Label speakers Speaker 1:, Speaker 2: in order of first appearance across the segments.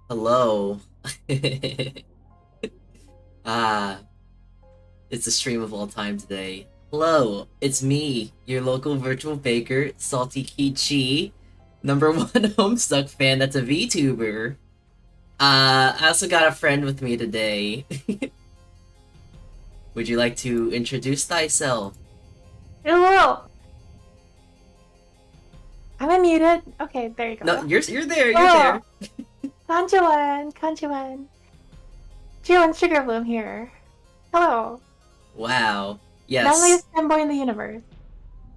Speaker 1: Hello. Ah, it's the stream of all time today. Hello, it's me, your local virtual baker, Salty Kichi, number one Homestuck fan that's a VTuber. I also got a friend with me today. Would you like to introduce thyself?
Speaker 2: Hello. Am I muted? Okay, there you go.
Speaker 1: No, you're there, you're
Speaker 2: Oh,
Speaker 1: there.
Speaker 2: Konjuan. Jiwan Sugar here. Hello.
Speaker 1: Wow. Yes,
Speaker 2: Manliest femboy in the universe.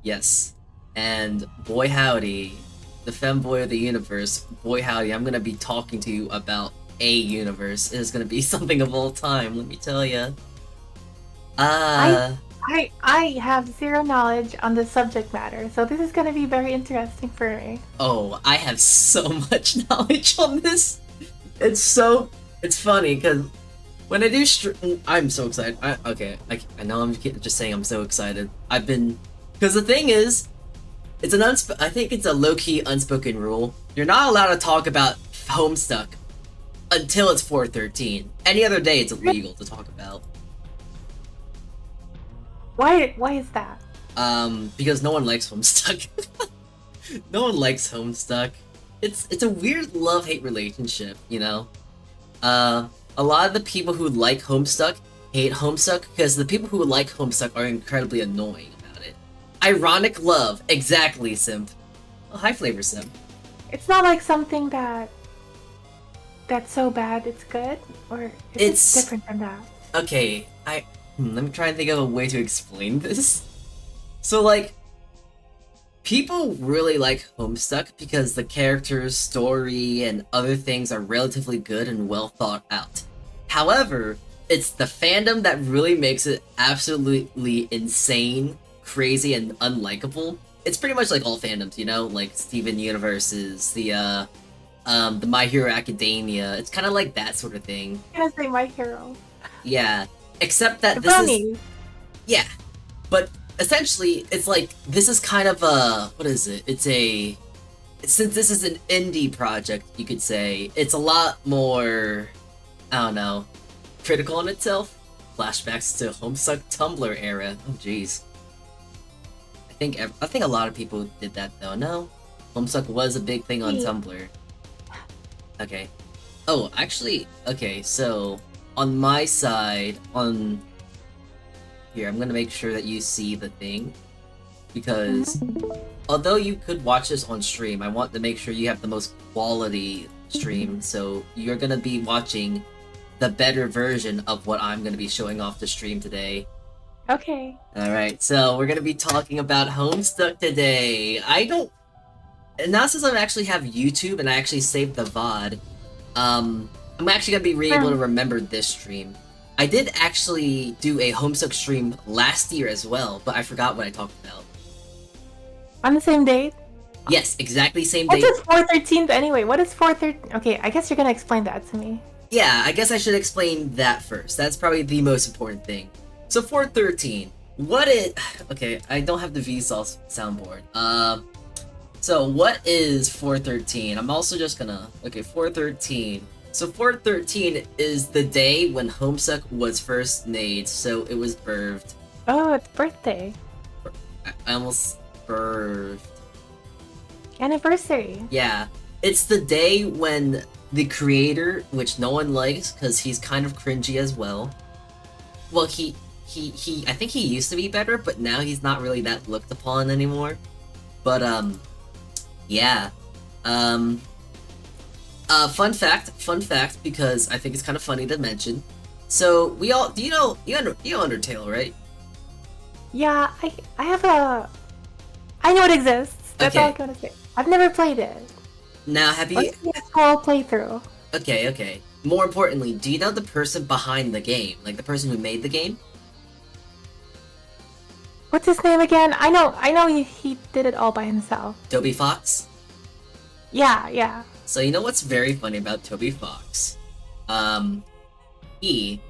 Speaker 1: yes. And boy howdy, the femboy of the universe, boy howdy, I'm gonna be talking to you about a universe. It is gonna be something of all time, let me tell ya. Uh,
Speaker 2: I have zero knowledge on the subject matter, so this is gonna be very interesting for me.
Speaker 1: oh, I have so much knowledge on this. It's funny, because when I do I'm so excited. I know I'm just saying I'm so excited. Because the thing is, I think it's a low-key unspoken rule. You're not allowed to talk about Homestuck until it's 413. Any other day, it's illegal to talk about.
Speaker 2: Why is that?
Speaker 1: Because no one likes Homestuck. No one likes Homestuck. It's a weird love-hate relationship, you know? A lot of the people who like Homestuck hate Homestuck because the people who like Homestuck are incredibly annoying about it. Ironic love, exactly, simp. Oh, hi, Flavor Simp.
Speaker 2: It's not like something that's so bad it's good, or
Speaker 1: It's
Speaker 2: it different from that?
Speaker 1: okay. Let me try and think of a way to explain this. So, like, people really like Homestuck because the character's story and other things are relatively good and well thought out. However, it's the fandom that really makes it absolutely insane, crazy, and unlikable. It's pretty much like all fandoms, you know, like Steven Universe's, the My Hero Academia. It's kind of like that sort of thing.
Speaker 2: I'm gonna say My Hero.
Speaker 1: Yeah, except that
Speaker 2: The
Speaker 1: this is
Speaker 2: bronies.
Speaker 1: yeah, but essentially, it's like this is kind of a what is it? Since this is an indie project, you could say it's a lot more, I don't know, critical on itself. Flashbacks to Homestuck Tumblr era. Oh jeez. I think a lot of people did that though. No, Homestuck was a big thing on
Speaker 2: Yeah.
Speaker 1: Tumblr. Okay. Oh, actually, okay. So on my side, on here, I'm gonna make sure that you see the thing because although you could watch this on stream, I want to make sure you have the most quality stream. So you're gonna be watching the better version of what I'm gonna be showing off the stream today.
Speaker 2: Okay.
Speaker 1: Alright, so we're gonna be talking about Homestuck today. And now since I actually have YouTube and I actually saved the VOD, I'm actually gonna be able to remember this stream. I did actually do a Homestuck stream last year as well, but I forgot what I talked about.
Speaker 2: On the same date?
Speaker 1: Yes, exactly same
Speaker 2: What
Speaker 1: day.
Speaker 2: is 413th anyway? What is 413? Okay, I guess you're gonna explain that to me.
Speaker 1: Yeah, I guess I should explain that first. That's probably the most important thing. So 413, okay, I don't have the Vsauce soundboard. So what is 413? I'm also just gonna, okay, 413. So 413 is the day when Homestuck was first made, so it was birthed.
Speaker 2: Oh, it's birthday.
Speaker 1: I almost birthed.
Speaker 2: Anniversary.
Speaker 1: Yeah, it's the day when the creator, which no one likes because he's kind of cringy as well. Well, I think he used to be better, but now he's not really that looked upon anymore. But yeah. Fun fact, because I think it's kind of funny to mention. So we all, you know Undertale, right?
Speaker 2: Yeah, I know it exists. That's all I'm
Speaker 1: Okay.
Speaker 2: gonna say. I've never played it.
Speaker 1: Now, have you?
Speaker 2: Let's see a small playthrough.
Speaker 1: Okay. More importantly, do you know the person behind the game, like the person who made the game?
Speaker 2: What's his name again? I know he did it all by himself.
Speaker 1: Toby Fox.
Speaker 2: Yeah.
Speaker 1: So you know what's very funny about Toby Fox? He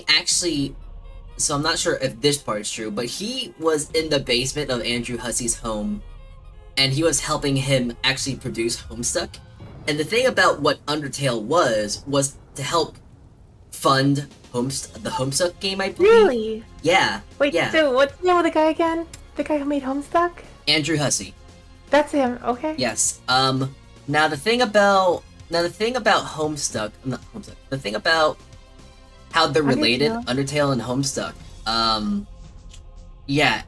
Speaker 1: actually, so I'm not sure if this part is true, but he was in the basement of Andrew Hussey's home, and he was helping him actually produce Homestuck. And the thing about what Undertale was to help fund the Homestuck game, I believe.
Speaker 2: Really?
Speaker 1: Yeah.
Speaker 2: Wait,
Speaker 1: yeah.
Speaker 2: so what's the name of the guy again? The guy who made Homestuck?
Speaker 1: Andrew Hussey.
Speaker 2: That's him, okay.
Speaker 1: Yes. Now the thing about Homestuck, not Homestuck. The thing about how they're related, Undertale and Homestuck. Yeah.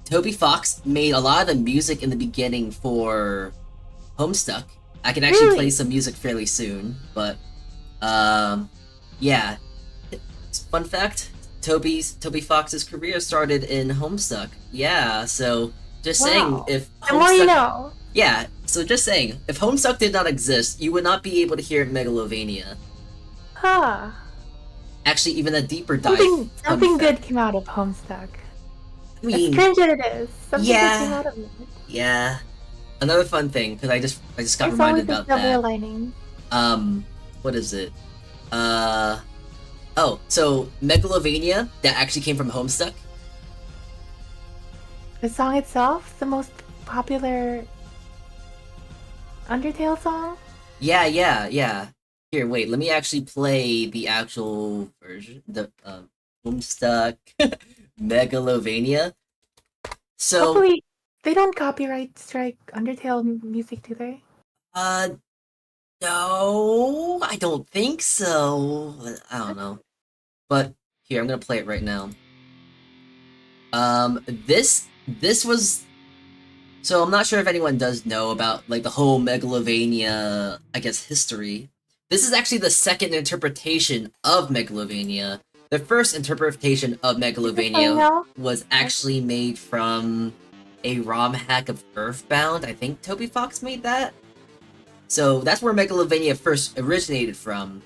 Speaker 1: Toby Fox made a lot of the music in the beginning for Homestuck. I can actually play some music fairly soon, but yeah. Fun fact: Toby Fox's career started in Homestuck. Yeah, so just saying, if Homestuck,
Speaker 2: the more you know.
Speaker 1: Yeah, so just saying, if Homestuck did not exist, you would not be able to hear Megalovania.
Speaker 2: Huh.
Speaker 1: Actually, even a deeper dive.
Speaker 2: Something good came out of Homestuck.
Speaker 1: I mean,
Speaker 2: as cringe as it is, something good came out of it.
Speaker 1: Yeah. Another fun thing, because I just got reminded about that.
Speaker 2: Lining.
Speaker 1: What is it? Oh, so Megalovania, that actually came from Homestuck.
Speaker 2: The song itself, the most popular Undertale song?
Speaker 1: Yeah. Here, wait, let me actually play the actual version, the Homestuck Megalovania. So
Speaker 2: hopefully they don't copyright strike Undertale music, do they?
Speaker 1: No, I don't think so. I don't know. But here, I'm gonna play it right now. This was. So I'm not sure if anyone does know about like the whole Megalovania, I guess, history. This is actually the second interpretation of Megalovania. The first interpretation of Megalovania was actually made from a ROM hack of Earthbound. I think Toby Fox made that. So that's where Megalovania first originated from.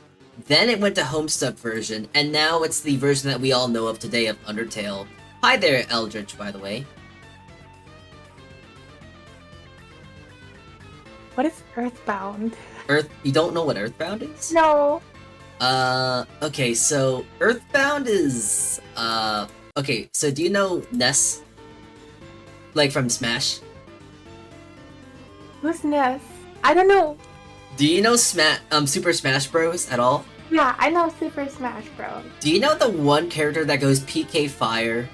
Speaker 1: Then it went to Homestuck version, and now it's the version that we all know of today of Undertale. Hi there, Eldritch, by the way.
Speaker 2: What is Earthbound?
Speaker 1: You don't know what Earthbound is?
Speaker 2: No.
Speaker 1: Okay, so Earthbound is, okay, so do you know Ness? Like from Smash?
Speaker 2: Who's Ness? I don't know.
Speaker 1: Do you know Super Smash Bros. At all?
Speaker 2: Yeah, I know Super Smash Bros.
Speaker 1: Do you know the one character that goes PK Fire?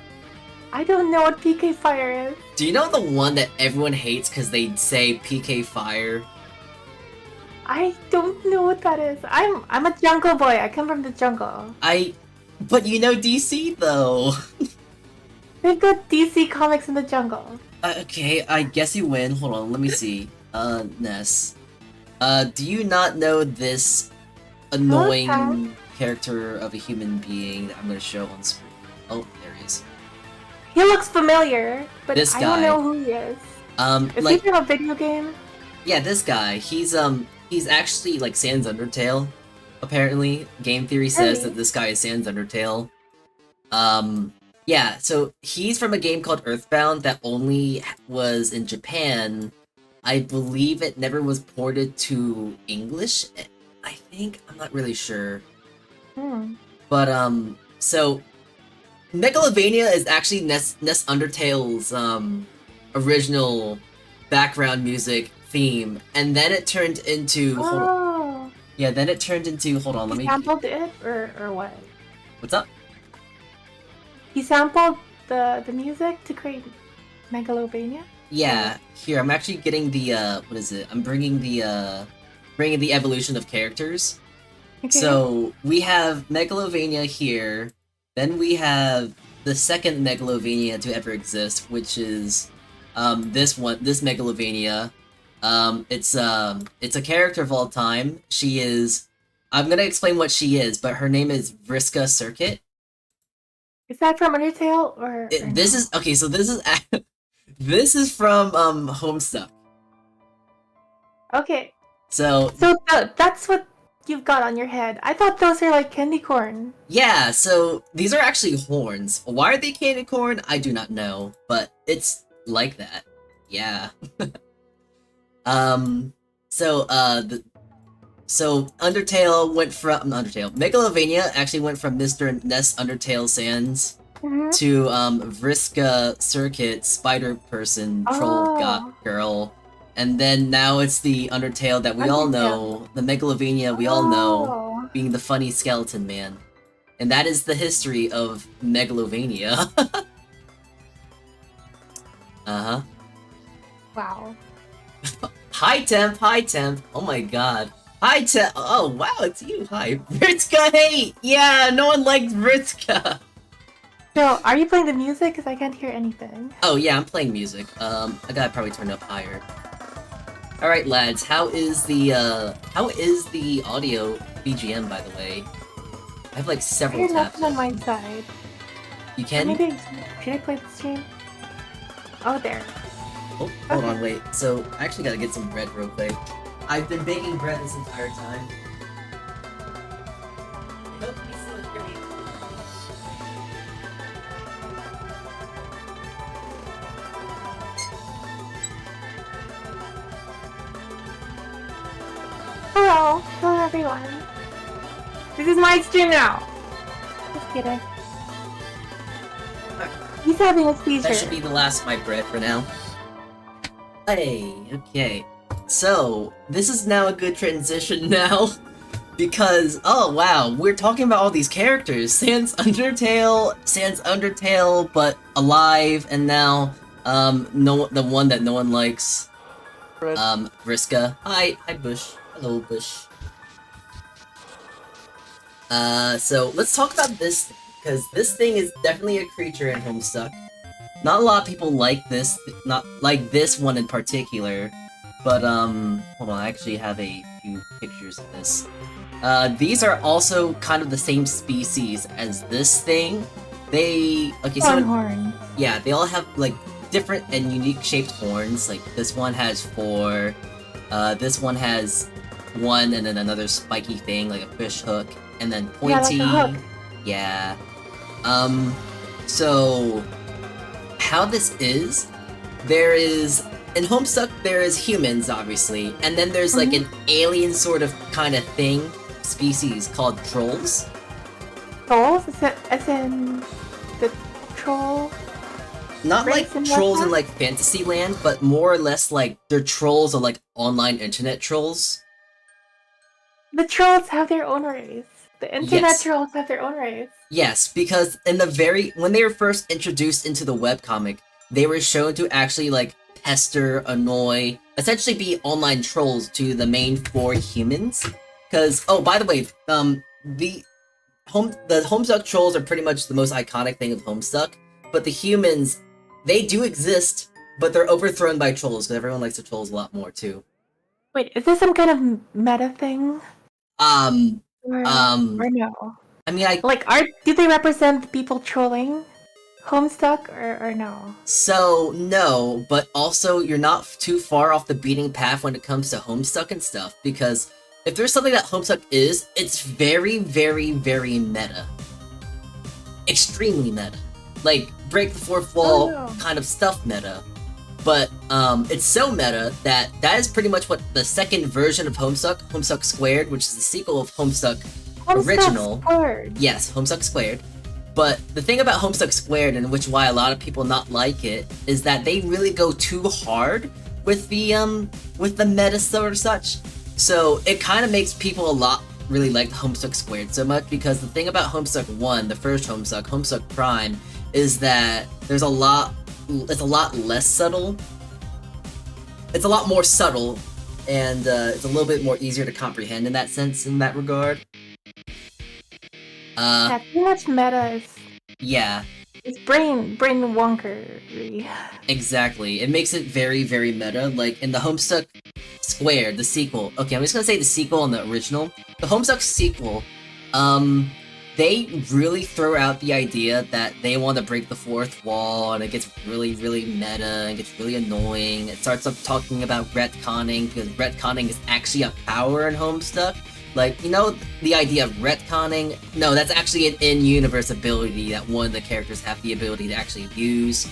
Speaker 2: I don't know what PK Fire is.
Speaker 1: Do you know the one that everyone hates because they say PK Fire?
Speaker 2: I don't know what that is. I'm a jungle boy. I come from the jungle.
Speaker 1: But you know DC though.
Speaker 2: They've got DC comics in the jungle.
Speaker 1: Okay, I guess you win. Hold on, let me see. Ness. Do you not know this annoying character of a human being that I'm gonna show on screen? Oh, there he is.
Speaker 2: He looks familiar, but
Speaker 1: this
Speaker 2: I
Speaker 1: guy,
Speaker 2: don't know who he is. Is he from a video game? Yeah,
Speaker 1: this guy. He's actually like Sans Undertale. Apparently, game theory says that this guy is Sans Undertale. Yeah, so he's from a game called Earthbound that only was in Japan. I believe it never was ported to English. I think, I'm not really sure. But so Megalovania is actually Ness Undertale's original background music theme, and then it turned into hold on, let me
Speaker 2: sampled it or what?
Speaker 1: What's up?
Speaker 2: He sampled the music to create Megalovania?
Speaker 1: Yeah, here I'm actually getting the what is it? I'm bringing the evolution of characters. Okay. So we have Megalovania here, then we have the second Megalovania to ever exist, which is this Megalovania. It's a character of all time. She is, I'm gonna explain what she is, but her name is Vriska Circuit.
Speaker 2: Is that from Undertale or
Speaker 1: this is okay, so this is this is from Homestuck.
Speaker 2: Okay.
Speaker 1: So
Speaker 2: that's what you've got on your head. I thought those are like candy corn. Yeah, so these are actually horns. Why are they candy corn? I do not know, but it's like that. Yeah. So Undertale went from Megalovania actually went from Mr. Ness Undertale Sans to Vriska Circuit Spider Person Troll Girl.
Speaker 1: And then now it's the Undertale that we all know, the Megalovania we all know, being the funny skeleton man. And that is the history of Megalovania. Uh-huh.
Speaker 2: Wow.
Speaker 1: Hi Temp, hi Temp. Oh my god. Hi Temp. Oh wow, it's you. Hi. Vritzka hate! Yeah, no one liked Vritzka.
Speaker 2: So, are you playing the music? Because I can't hear anything.
Speaker 1: Oh yeah, I'm playing music. I gotta probably turn it up higher. Alright lads, how is the audio BGM by the way? I have like several tabs.
Speaker 2: Nothing on my side.
Speaker 1: You can?
Speaker 2: Maybe should I play the stream? Oh there.
Speaker 1: Oh, hold on, wait. So I actually gotta get some bread real quick. I've been baking bread this entire time. I hope you still hear me.
Speaker 2: Hello everyone. This is my stream now. Just kidding. He's having a seizure.
Speaker 1: That should be the last of my bread for now. Hey, okay. So, this is now a good transition now. Because, oh wow, we're talking about all these characters. Sans Undertale, but alive, and now, the one that no one likes. Vriska. Hi Bush. Hello, Bush. So, let's talk about this, because this thing is definitely a creature in Homestuck. Not a lot of people like this, not like this one in particular, but, hold on, I actually have a few pictures of this. These are also kind of the same species as this thing. They, okay, so...
Speaker 2: horns.
Speaker 1: Yeah, they all have, like, different and unique shaped horns. Like, this one has 4, this one has 1 and then another spiky thing, like a fish hook, and then pointy.
Speaker 2: Yeah, like a hook.
Speaker 1: Yeah. So... how this is, there is, in Homestuck there is humans, obviously, and then there's like an alien sort of kind of thing, species called trolls.
Speaker 2: Trolls? As in the troll?
Speaker 1: Not like trolls in like Fantasyland, but more or less like they're trolls or like online internet trolls.
Speaker 2: The trolls have their own race. The internet trolls have their own race.
Speaker 1: Yes, because in when they were first introduced into the webcomic, they were shown to actually like pester, annoy, essentially be online trolls to the main 4 humans. Because, oh, by the way, the Homestuck trolls are pretty much the most iconic thing of Homestuck, but the humans, they do exist, but they're overthrown by trolls, because everyone likes the trolls a lot more, too.
Speaker 2: Wait, is this some kind of meta thing? Or no?
Speaker 1: I mean,
Speaker 2: do they represent the people trolling Homestuck, or no?
Speaker 1: So, no, but also you're not too far off the beating path when it comes to Homestuck and stuff, because if there's something that Homestuck is, it's very, very, very meta. Extremely meta. Like, break the fourth wall kind of stuff meta. But, it's so meta that is pretty much what the second version of Homestuck Squared, which is the sequel of Homestuck Original.
Speaker 2: Squared.
Speaker 1: Yes, Homestuck Squared. But the thing about Homestuck Squared, and why a lot of people not like it, is that they really go too hard with the meta sort of such. So it kind of makes people really like Homestuck Squared so much, because the thing about Homestuck 1, the first Homestuck Prime, is that it's a lot less subtle. It's a lot more subtle, and it's a little bit more easier to comprehend in that sense, in that regard.
Speaker 2: Yeah, too much meta is...
Speaker 1: Yeah.
Speaker 2: It's brain wonkery.
Speaker 1: Exactly. It makes it very, very meta. Like, in the Homestuck Squared, the sequel... Okay, I'm just gonna say the sequel and the original. The Homestuck sequel, they really throw out the idea that they want to break the fourth wall, and it gets really, really meta, and gets really annoying. It starts up talking about retconning, because retconning is actually a power in Homestuck. Like, you know, the idea of retconning? No, that's actually an in-universe ability that one of the characters have the ability to actually use.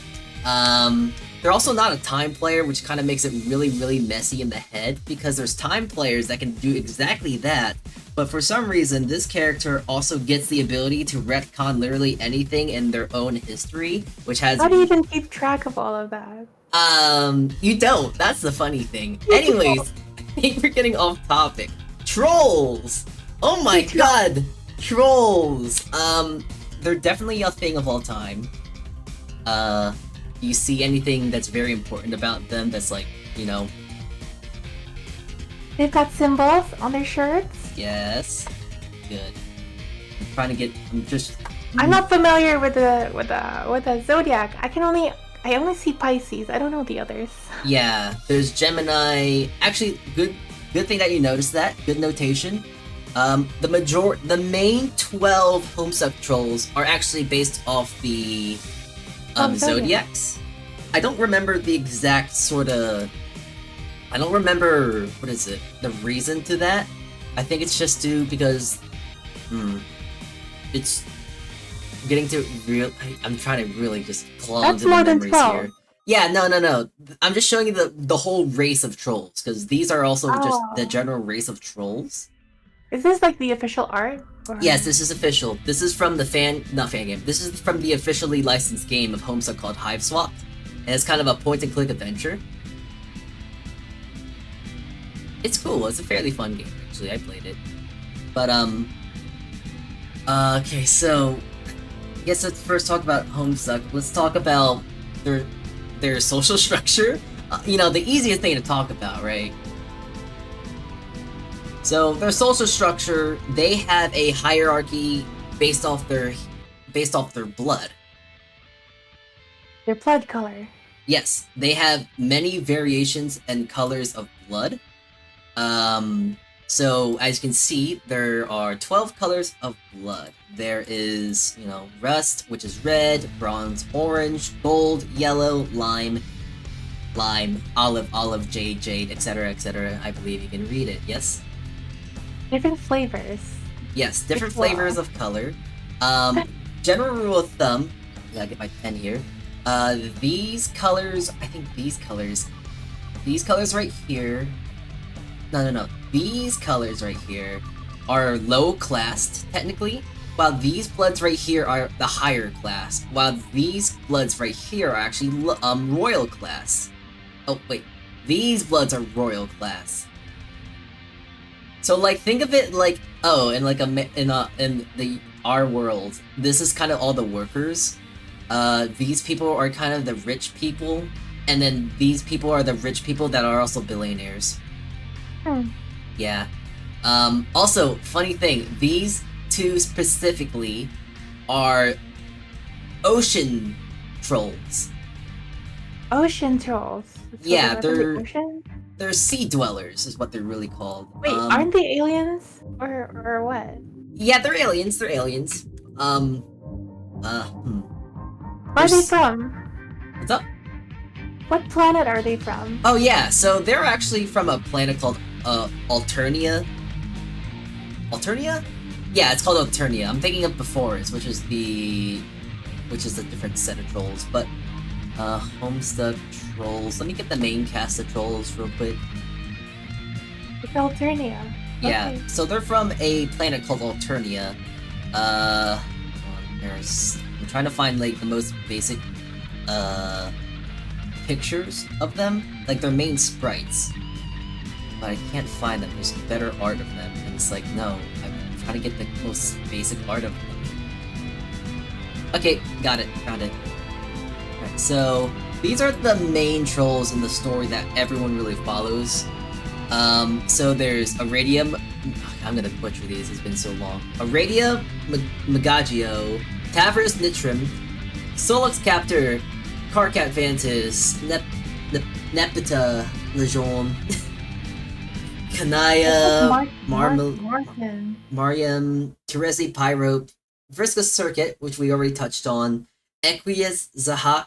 Speaker 1: They're also not a time player, which kind of makes it really, really messy in the head, because there's time players that can do exactly that, but for some reason, this character also gets the ability to retcon literally anything in their own history, which has...
Speaker 2: How do you even keep track of all of that?
Speaker 1: You don't. That's the funny thing. Anyways, I think we're getting off topic. Trolls! Oh my god! Trolls! They're definitely a thing of all time. You see anything that's very important about them that's like, you know...
Speaker 2: They've got symbols on their shirts?
Speaker 1: Yes. Good. I'm trying to get...
Speaker 2: I'm not familiar with the zodiac. I only see Pisces. I don't know the others.
Speaker 1: Yeah, there's Gemini. Actually, good thing that you noticed that. Good notation. The main 12 Homestuck trolls are actually based off the zodiacs. I don't remember the exact I don't remember the reason to that. I think it's just because it's getting to I'm trying to really just claw into the memories here. Yeah, no. I'm just showing you the whole race of trolls, because these are also just the general race of trolls.
Speaker 2: Is this like the official art? Or...
Speaker 1: Yes, this is official. This is from the not fan game. This is from the officially licensed game of Homestuck called Hive Swap, and it's kind of a point-and-click adventure. It's cool. It's a fairly fun game, actually. I played it, but okay, so I guess let's first talk about Homestuck. Let's talk about their social structure. You know, the easiest thing to talk about, right? So their social structure, they have a hierarchy based off their blood.
Speaker 2: Their blood color.
Speaker 1: Yes, they have many variations and colors of blood. So as you can see, there are 12 colors of blood. There is, you know, rust, which is red, bronze, orange, gold, yellow, lime, olive, jade, etc., etc. I believe you can read it, yes?
Speaker 2: Different flavors.
Speaker 1: Yes, different flavors of color. General rule of thumb, I gotta get my pen here. These colors right here, no. These colors right here are low classed, technically, while these bloods right here are the higher class, while these bloods right here are actually royal class. Oh wait, these bloods are royal class. So like, think of it like, in our world, this is kind of all the workers. These people are kind of the rich people, and then these people are the rich people that are also billionaires. Yeah. Also, funny thing, these two specifically are ocean trolls.
Speaker 2: Ocean trolls? So
Speaker 1: yeah, they're sea dwellers is what they're really called.
Speaker 2: Wait, aren't they aliens? Or what?
Speaker 1: Yeah, they're aliens,
Speaker 2: Where are they from?
Speaker 1: What's up?
Speaker 2: What planet are they from?
Speaker 1: Oh yeah, so they're actually from a planet called Alternia. Alternia? Yeah, it's called Alternia. I'm thinking of Befores, which is a different set of trolls. But Homestuck trolls. Let me get the main cast of trolls real quick.
Speaker 2: It's Alternia.
Speaker 1: Yeah,
Speaker 2: okay.
Speaker 1: So they're from a planet called Alternia. I'm trying to find like the most basic pictures of them, like their main sprites. But I can't find them. There's better art of them, and it's like, no, I'm trying to get the most basic art of them. Okay, got it, found it. Alright, so these are the main trolls in the story that everyone really follows. So there's Iridium. I'm gonna butcher these, it's been so long. Iridia Magagio, Tavris Nitrim, Solux Captor, Carcat Vantis, Nepeta Legion, Kanaya, Mariam, Teresi Pyro, Viscous Circuit, which we already touched on, Equius Zahak,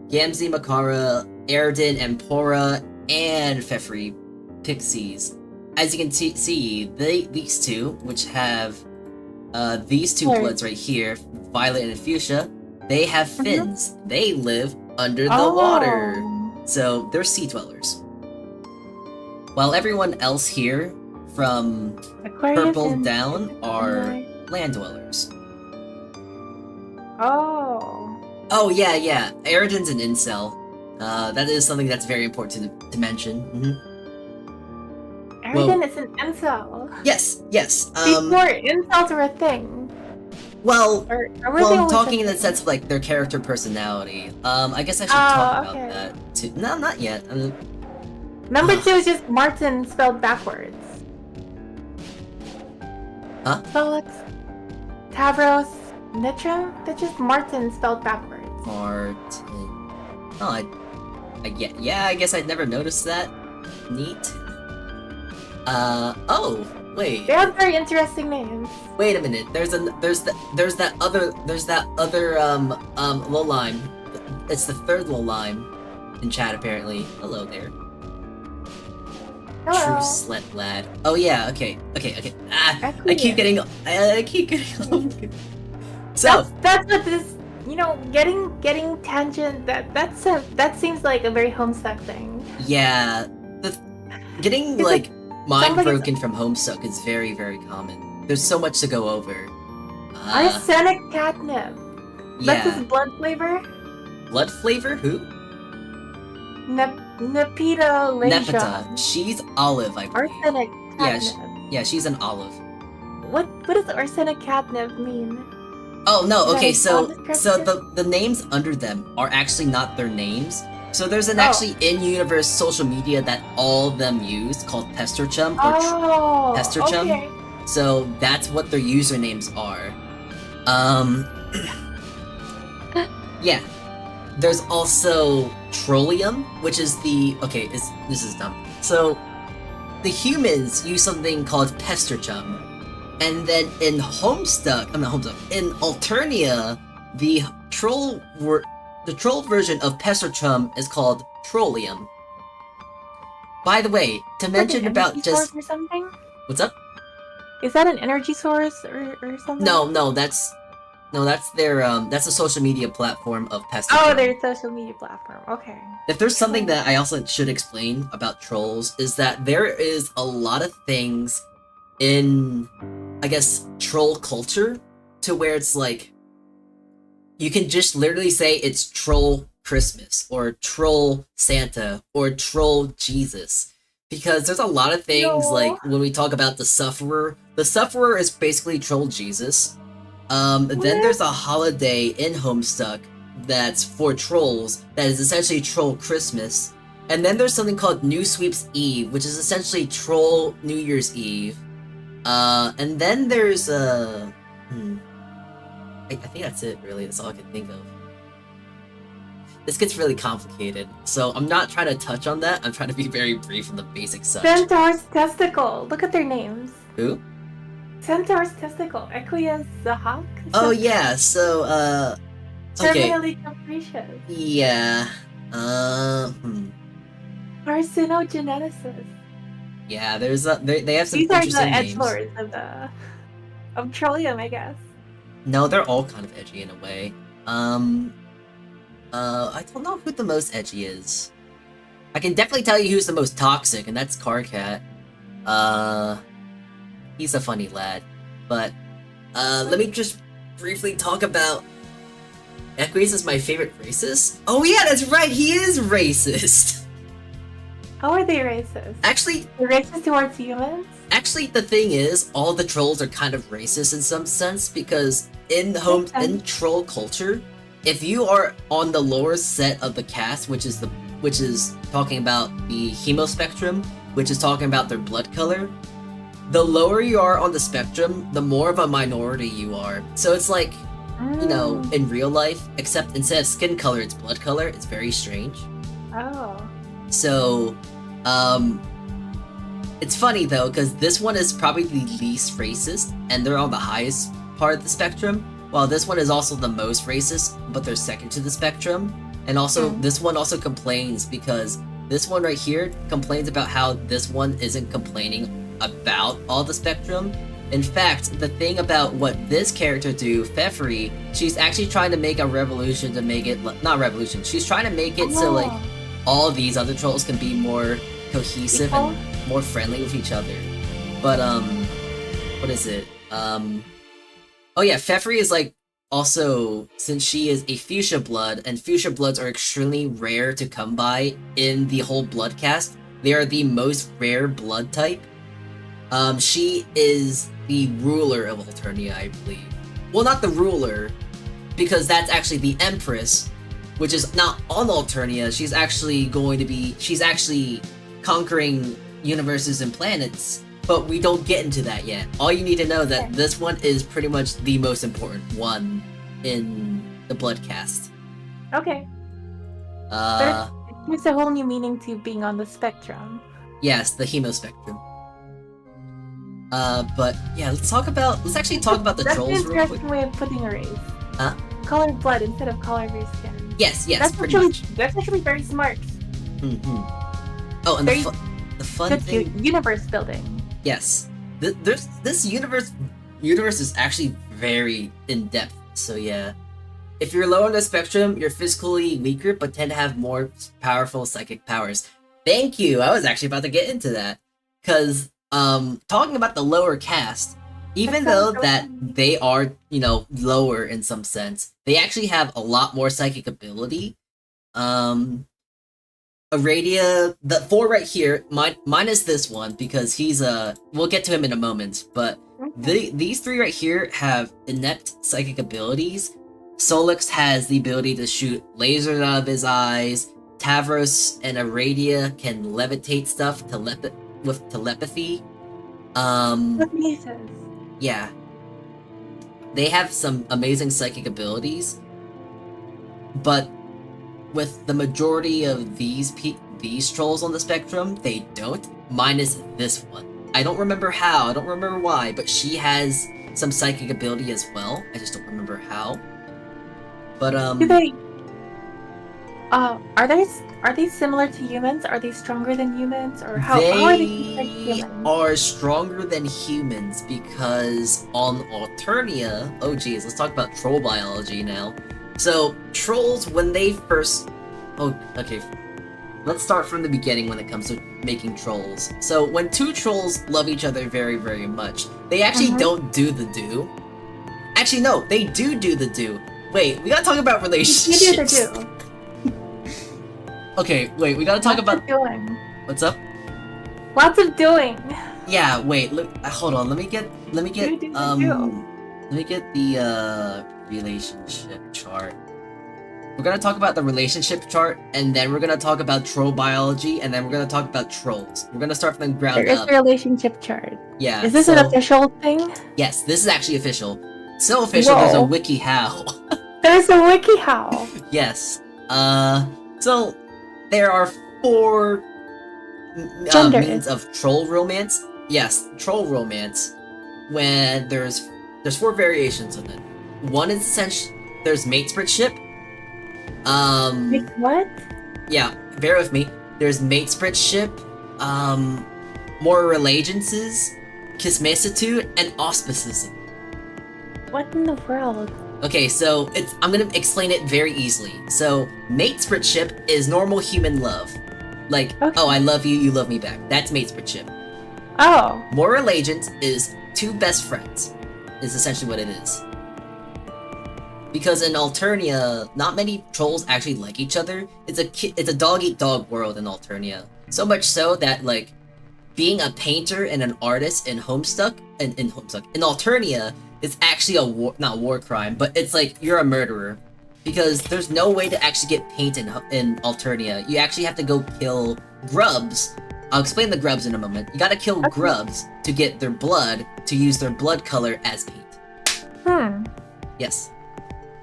Speaker 1: Gamzee Makara, Aridin, Empora, and Fefri Pixies. As you can see, these two, which have these two bloods right here, Violet and Fuchsia, they have fins. They live under the water. So they're sea dwellers. While everyone else here, from purple down, are land dwellers.
Speaker 2: Oh.
Speaker 1: Oh yeah. Aridin's an incel. That is something that's very important to mention.
Speaker 2: Arrogant is an incel.
Speaker 1: Yes.
Speaker 2: Before incels were a thing.
Speaker 1: Well, I'm talking in the sense of like their character personality. I guess I should talk about that too. No, not yet.
Speaker 2: Number 2 is just Martin spelled backwards.
Speaker 1: Huh?
Speaker 2: Felix, Tavros, Nitro? That's just Martin spelled backwards.
Speaker 1: Martin. Oh, yeah, I guess I'd never noticed that. Neat. Oh, wait.
Speaker 2: They have very interesting names.
Speaker 1: Wait a minute. There's that other Lolime. It's the third Lolime in chat apparently. Hello there.
Speaker 2: Hello.
Speaker 1: True slut lad. Oh yeah. Okay. I keep getting. So
Speaker 2: that's what this. You know, getting tangent. That seems like a very Homestuck thing.
Speaker 1: Yeah. Getting like mind broken from Homestuck is very, very common. There's so much to go over.
Speaker 2: Arsenic catnip.
Speaker 1: Yeah.
Speaker 2: That's his blood flavor?
Speaker 1: Blood flavor? Who?
Speaker 2: Nepeta.
Speaker 1: She's olive, I believe.
Speaker 2: Arsenic catnip.
Speaker 1: Yeah, she's an olive.
Speaker 2: What does arsenic catnip mean?
Speaker 1: Oh no, okay, so the names under them are actually not their names. So there's an actually in-universe social media that all of them use called Pesterchum or Pesterchum.
Speaker 2: Okay.
Speaker 1: So that's what their usernames are. Yeah. There's also Trollium, which is the this is dumb. So the humans use something called Pesterchum. And then in Homestuck, in Alternia, the troll version of Pesterchum is called Trollium. By the way, to mention about just
Speaker 2: or something?
Speaker 1: What's up?
Speaker 2: Is that an energy source or something?
Speaker 1: No, that's their that's a social media platform of Pesterchum.
Speaker 2: Oh, their social media platform. Okay.
Speaker 1: If there's something that I also should explain about trolls is that there is a lot of things in, I guess, troll culture to where it's like you can just literally say it's troll Christmas or troll Santa or troll Jesus, because there's a lot of things like when we talk about the Sufferer is basically troll Jesus. Then there's a holiday in Homestuck that's for trolls that is essentially troll Christmas, and then there's something called New Sweep's Eve, which is essentially troll New Year's Eve. And then there's I think that's it, really. That's all I can think of. This gets really complicated, so I'm not trying to touch on that. I'm trying to be very brief on the basic stuff.
Speaker 2: Centaur's Testicle. Look at their names.
Speaker 1: Who?
Speaker 2: Centaur's Testicle. Equius the Hawk?
Speaker 1: Oh, yeah, so, okay.
Speaker 2: Terminally capricious.
Speaker 1: Yeah,
Speaker 2: Carcinogeneticist.
Speaker 1: Yeah, there's they have some
Speaker 2: These are
Speaker 1: interesting
Speaker 2: the
Speaker 1: names.
Speaker 2: edgelords of Trollium, I guess.
Speaker 1: No, they're all kind of edgy in a way. I don't know who the most edgy is. I can definitely tell you who's the most toxic, and that's Carcat. He's a funny lad. But, let me just briefly talk about... Equius is my favorite racist? Oh yeah, that's right, he is racist!
Speaker 2: How are they racist?
Speaker 1: Actually...
Speaker 2: They're racist towards humans?
Speaker 1: Actually, the thing is, all the trolls are kind of racist in some sense, because in troll culture, if you are on the lower set of the caste, which is talking about the hemospectrum, which is talking about their blood color, the lower you are on the spectrum, the more of a minority you are. So it's like, you know, in real life, except instead of skin color, it's blood color. It's very strange.
Speaker 2: Oh.
Speaker 1: So, it's funny though, because this one is probably the least racist, and they're on the highest part of the spectrum, while this one is also the most racist, but they're second to the spectrum. And also, this one also complains because this one right here complains about how this one isn't complaining about all the spectrum. In fact, the thing about what this character do, Pfeffery, she's actually trying to make a revolution to make it, not revolution, she's trying to make it so like all these other trolls can be more cohesive and more friendly with each other. But what is it? Oh yeah, Pfeffery is like also, since she is a fuchsia blood, and fuchsia bloods are extremely rare to come by in the whole blood cast, they are the most rare blood type. She is the ruler of Alternia, I believe. Well, not the ruler, because that's actually the Empress, which is not on Alternia. She's actually conquering universes and planets, but we don't get into that yet. All you need to know that this one is pretty much the most important one in the blood cast.
Speaker 2: Okay. It gives a whole new meaning to being on the spectrum.
Speaker 1: Yes, the hemo spectrum. But yeah, let's actually talk about the trolls real quick.
Speaker 2: That's an interesting way of putting a race.
Speaker 1: Huh?
Speaker 2: Color of blood instead of color of your skin.
Speaker 1: Yes,
Speaker 2: that's
Speaker 1: pretty much.
Speaker 2: That's actually very smart.
Speaker 1: Oh, and the fun thing...
Speaker 2: Universe building.
Speaker 1: Yes. This universe is actually very in-depth, so yeah. If you're low on the spectrum, you're physically weaker, but tend to have more powerful psychic powers. Thank you! I was actually about to get into that. Because, talking about the lower caste, even though that they are, lower in some sense, they actually have a lot more psychic ability. Aradia, the 4 right here, minus this one, because he's we'll get to him in a moment, but these 3 right here have inept psychic abilities. Solix has the ability to shoot lasers out of his eyes. Tavros and Aradia can levitate stuff with telepathy. Yeah. They have some amazing psychic abilities, but with the majority of these trolls on the spectrum, they don't, minus this one. I don't remember how, I don't remember why, but she has some psychic ability as well. I just don't remember how. But
Speaker 2: do they are they similar to humans? Are they stronger than humans, or how are they humans?
Speaker 1: Are stronger than humans because on Alternia, oh geez, let's talk about troll biology now. So trolls, when they first, let's start from the beginning when it comes to making trolls. So when 2 trolls love each other very, very much, they actually don't do the do. Actually, no, they do the do. Wait, we gotta talk about relationships.
Speaker 2: You do the do.
Speaker 1: Okay, wait, we gotta talk about
Speaker 2: doing.
Speaker 1: What's up?
Speaker 2: Lots of doing.
Speaker 1: Yeah, wait, look, hold on, let me get the relationship chart. We're gonna talk about the relationship chart, and then we're gonna talk about troll biology, and then we're gonna talk about trolls. We're gonna start from the ground up.
Speaker 2: There is a relationship chart.
Speaker 1: Yeah.
Speaker 2: Is this an official thing?
Speaker 1: Yes, this is actually official. So official, there's a wiki how.
Speaker 2: There's a wiki how.
Speaker 1: Yes. So there are 4 means of troll romance. Yes, troll romance. When there's 4 variations of it. One is essentially there's matespritship.
Speaker 2: Wait, what?
Speaker 1: Yeah, bear with me. There's matespritship, more allegiances, kismesitude, and auspicism.
Speaker 2: What in the world?
Speaker 1: Okay, so I'm gonna explain it very easily. So matespritship is normal human love. Like, oh, I love you, you love me back. That's matespritship.
Speaker 2: Oh.
Speaker 1: More allegiance is 2 best friends, is essentially what it is. Because in Alternia, not many trolls actually like each other. It's a dog-eat-dog world in Alternia. So much so that, like, being a painter and an artist in Homestuck, in Alternia, is actually not a war crime, but it's like, you're a murderer. Because there's no way to actually get paint in Alternia. You actually have to go kill grubs. I'll explain the grubs in a moment. You gotta kill grubs to get their blood, to use their blood color as paint. Yes.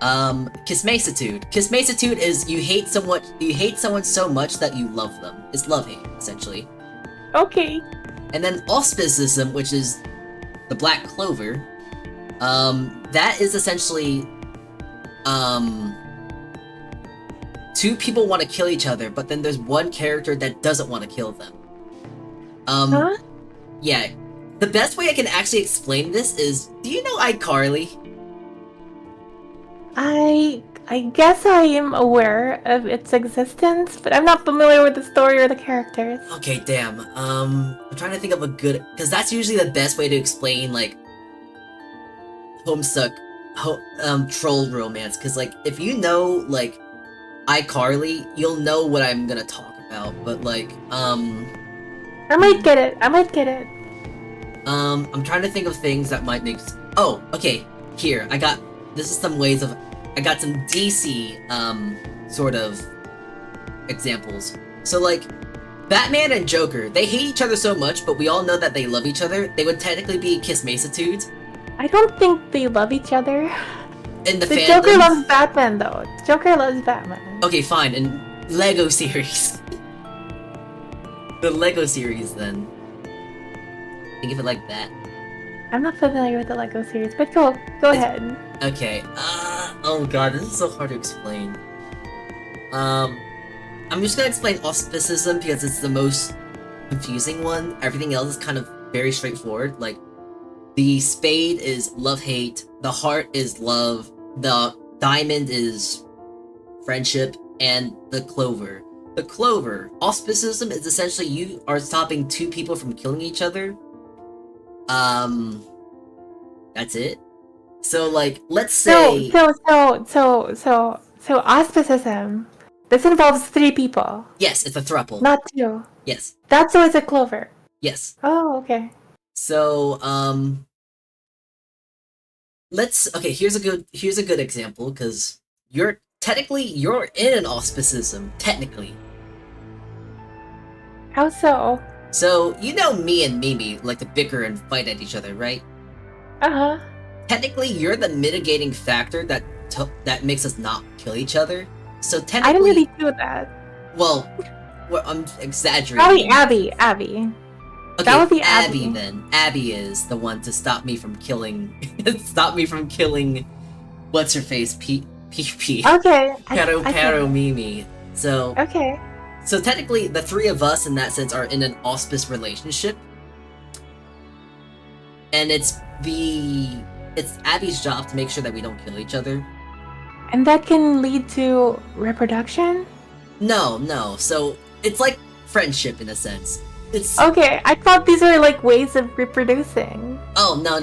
Speaker 1: Kismesitude. Kismesitude is you hate someone so much that you love them. It's love-hate, essentially.
Speaker 2: Okay.
Speaker 1: And then auspicism, which is the black clover. That is essentially, 2 people want to kill each other, but then there's one character that doesn't want to kill them.
Speaker 2: Huh?
Speaker 1: Yeah. The best way I can actually explain this is, do you know iCarly?
Speaker 2: I guess I am aware of its existence, but I'm not familiar with the story or the characters.
Speaker 1: Okay, damn. I'm trying to think of a good... Because that's usually the best way to explain, like, Homestuck troll romance, because like if you know like iCarly, you'll know what I'm gonna talk about. But like
Speaker 2: I might get it.
Speaker 1: I'm trying to think of things that might make. Oh, okay. Here, this is some ways of. I got some DC sort of examples. So like, Batman and Joker, they hate each other so much, but we all know that they love each other. They would technically be kiss-macitudes.
Speaker 2: I don't think they love each other.
Speaker 1: In the
Speaker 2: fandom.
Speaker 1: Joker
Speaker 2: loves Batman, though. Joker loves Batman.
Speaker 1: Okay, fine. In Lego series. The Lego series, then. Think of it like that.
Speaker 2: I'm not familiar with the Lego series, but go ahead.
Speaker 1: Okay. Oh god, this is so hard to explain. I'm just gonna explain auspicism because it's the most confusing one. Everything else is kind of very straightforward. Like, the spade is love-hate, the heart is love, the diamond is friendship, and the clover. The clover, auspicism, is essentially you are stopping two people from killing each other. That's it. So like, let's say
Speaker 2: So auspicism. This involves 3 people.
Speaker 1: Yes, it's a throuple.
Speaker 2: Not 2.
Speaker 1: Yes.
Speaker 2: That's always a clover.
Speaker 1: Yes.
Speaker 2: Oh, okay.
Speaker 1: So here's a good example, because you're in an auspicism, technically.
Speaker 2: How so?
Speaker 1: So, you know me and Mimi like to bicker and fight at each other, right?
Speaker 2: Uh-huh.
Speaker 1: Technically, you're the mitigating factor that makes us not kill each other. So technically...
Speaker 2: I don't really do that.
Speaker 1: Well, I'm exaggerating.
Speaker 2: Probably Abby.
Speaker 1: Okay,
Speaker 2: that would be
Speaker 1: Abby then. Abby is the one to stop me from killing... What's-her-face? P.
Speaker 2: Okay.
Speaker 1: Caro Mimi. So...
Speaker 2: Okay.
Speaker 1: So technically, the 3 of us, in that sense, are in an auspice relationship. And it's Abby's job to make sure that we don't kill each other.
Speaker 2: And that can lead to reproduction?
Speaker 1: No. So, it's like friendship, in a sense. It's...
Speaker 2: Okay, I thought these were like ways of reproducing.
Speaker 1: Oh, no.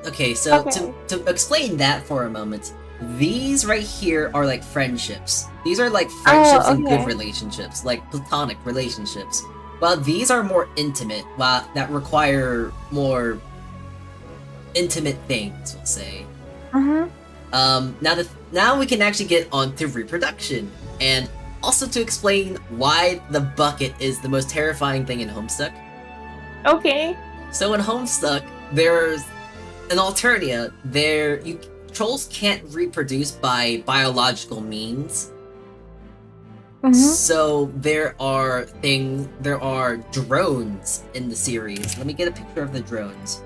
Speaker 1: Okay, so to explain that for a moment, these right here are like friendships. These are like friendships and good relationships, like platonic relationships. While these are more intimate, that require more intimate things, we'll say.
Speaker 2: Mm-hmm.
Speaker 1: Now we can actually get on to reproduction, and also to explain why the bucket is the most terrifying thing in Homestuck.
Speaker 2: Okay.
Speaker 1: So in Homestuck, there's an alternia. Trolls can't reproduce by biological means.
Speaker 2: Mm-hmm.
Speaker 1: So there are drones in the series. Let me get a picture of the drones.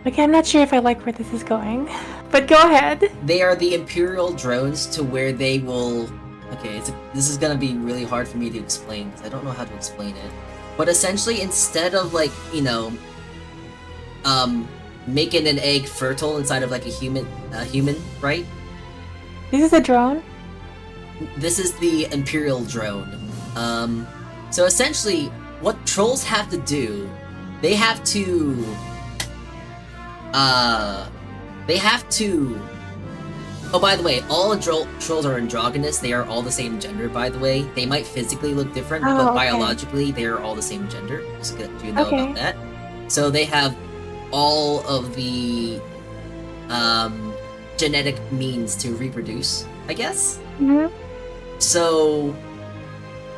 Speaker 2: Okay, I'm not sure if I like where this is going, but go ahead.
Speaker 1: They are the Imperial drones, to where they will... Okay, this is gonna be really hard for me to explain, because I don't know how to explain it. But essentially, instead of like, making an egg fertile inside of like a human, right?
Speaker 2: This is a drone?
Speaker 1: This is the Imperial drone. So essentially, what trolls have to do, they have to... Oh, by the way, all trolls are androgynous. They are all the same gender, by the way. They might physically look different, but biologically, they are all the same gender. Just good to know about that. So they have all of the genetic means to reproduce, I guess?
Speaker 2: Mm-hmm.
Speaker 1: So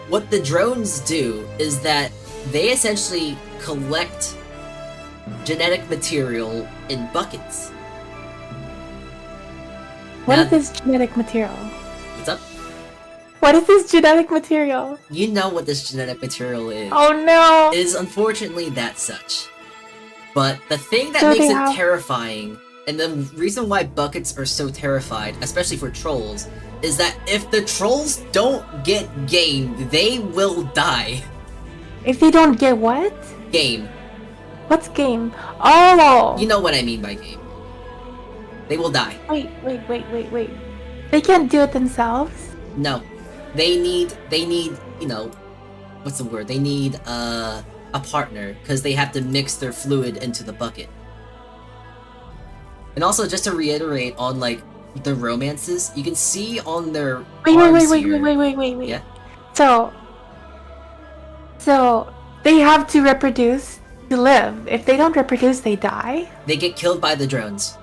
Speaker 1: what the drones do is that they essentially collect genetic material in buckets.
Speaker 2: What is this genetic material?
Speaker 1: What's up?
Speaker 2: What is this genetic material?
Speaker 1: You know what this genetic material is.
Speaker 2: Oh no!
Speaker 1: It is unfortunately that such. But the thing that makes it terrifying, and the reason why buckets are so terrified, especially for trolls, is that if the trolls don't get game, they will die.
Speaker 2: If they don't get what?
Speaker 1: Game.
Speaker 2: What's game? Oh!
Speaker 1: You know what I mean by game. They will die.
Speaker 2: Wait. They can't do it themselves?
Speaker 1: No. They need, what's the word? They need, a partner, because they have to mix their fluid into the bucket. And also, just to reiterate on like the romances, you can see on their
Speaker 2: wait,
Speaker 1: wait. Yeah.
Speaker 2: So they have to reproduce to live. If they don't reproduce, they die.
Speaker 1: They get killed by the drones.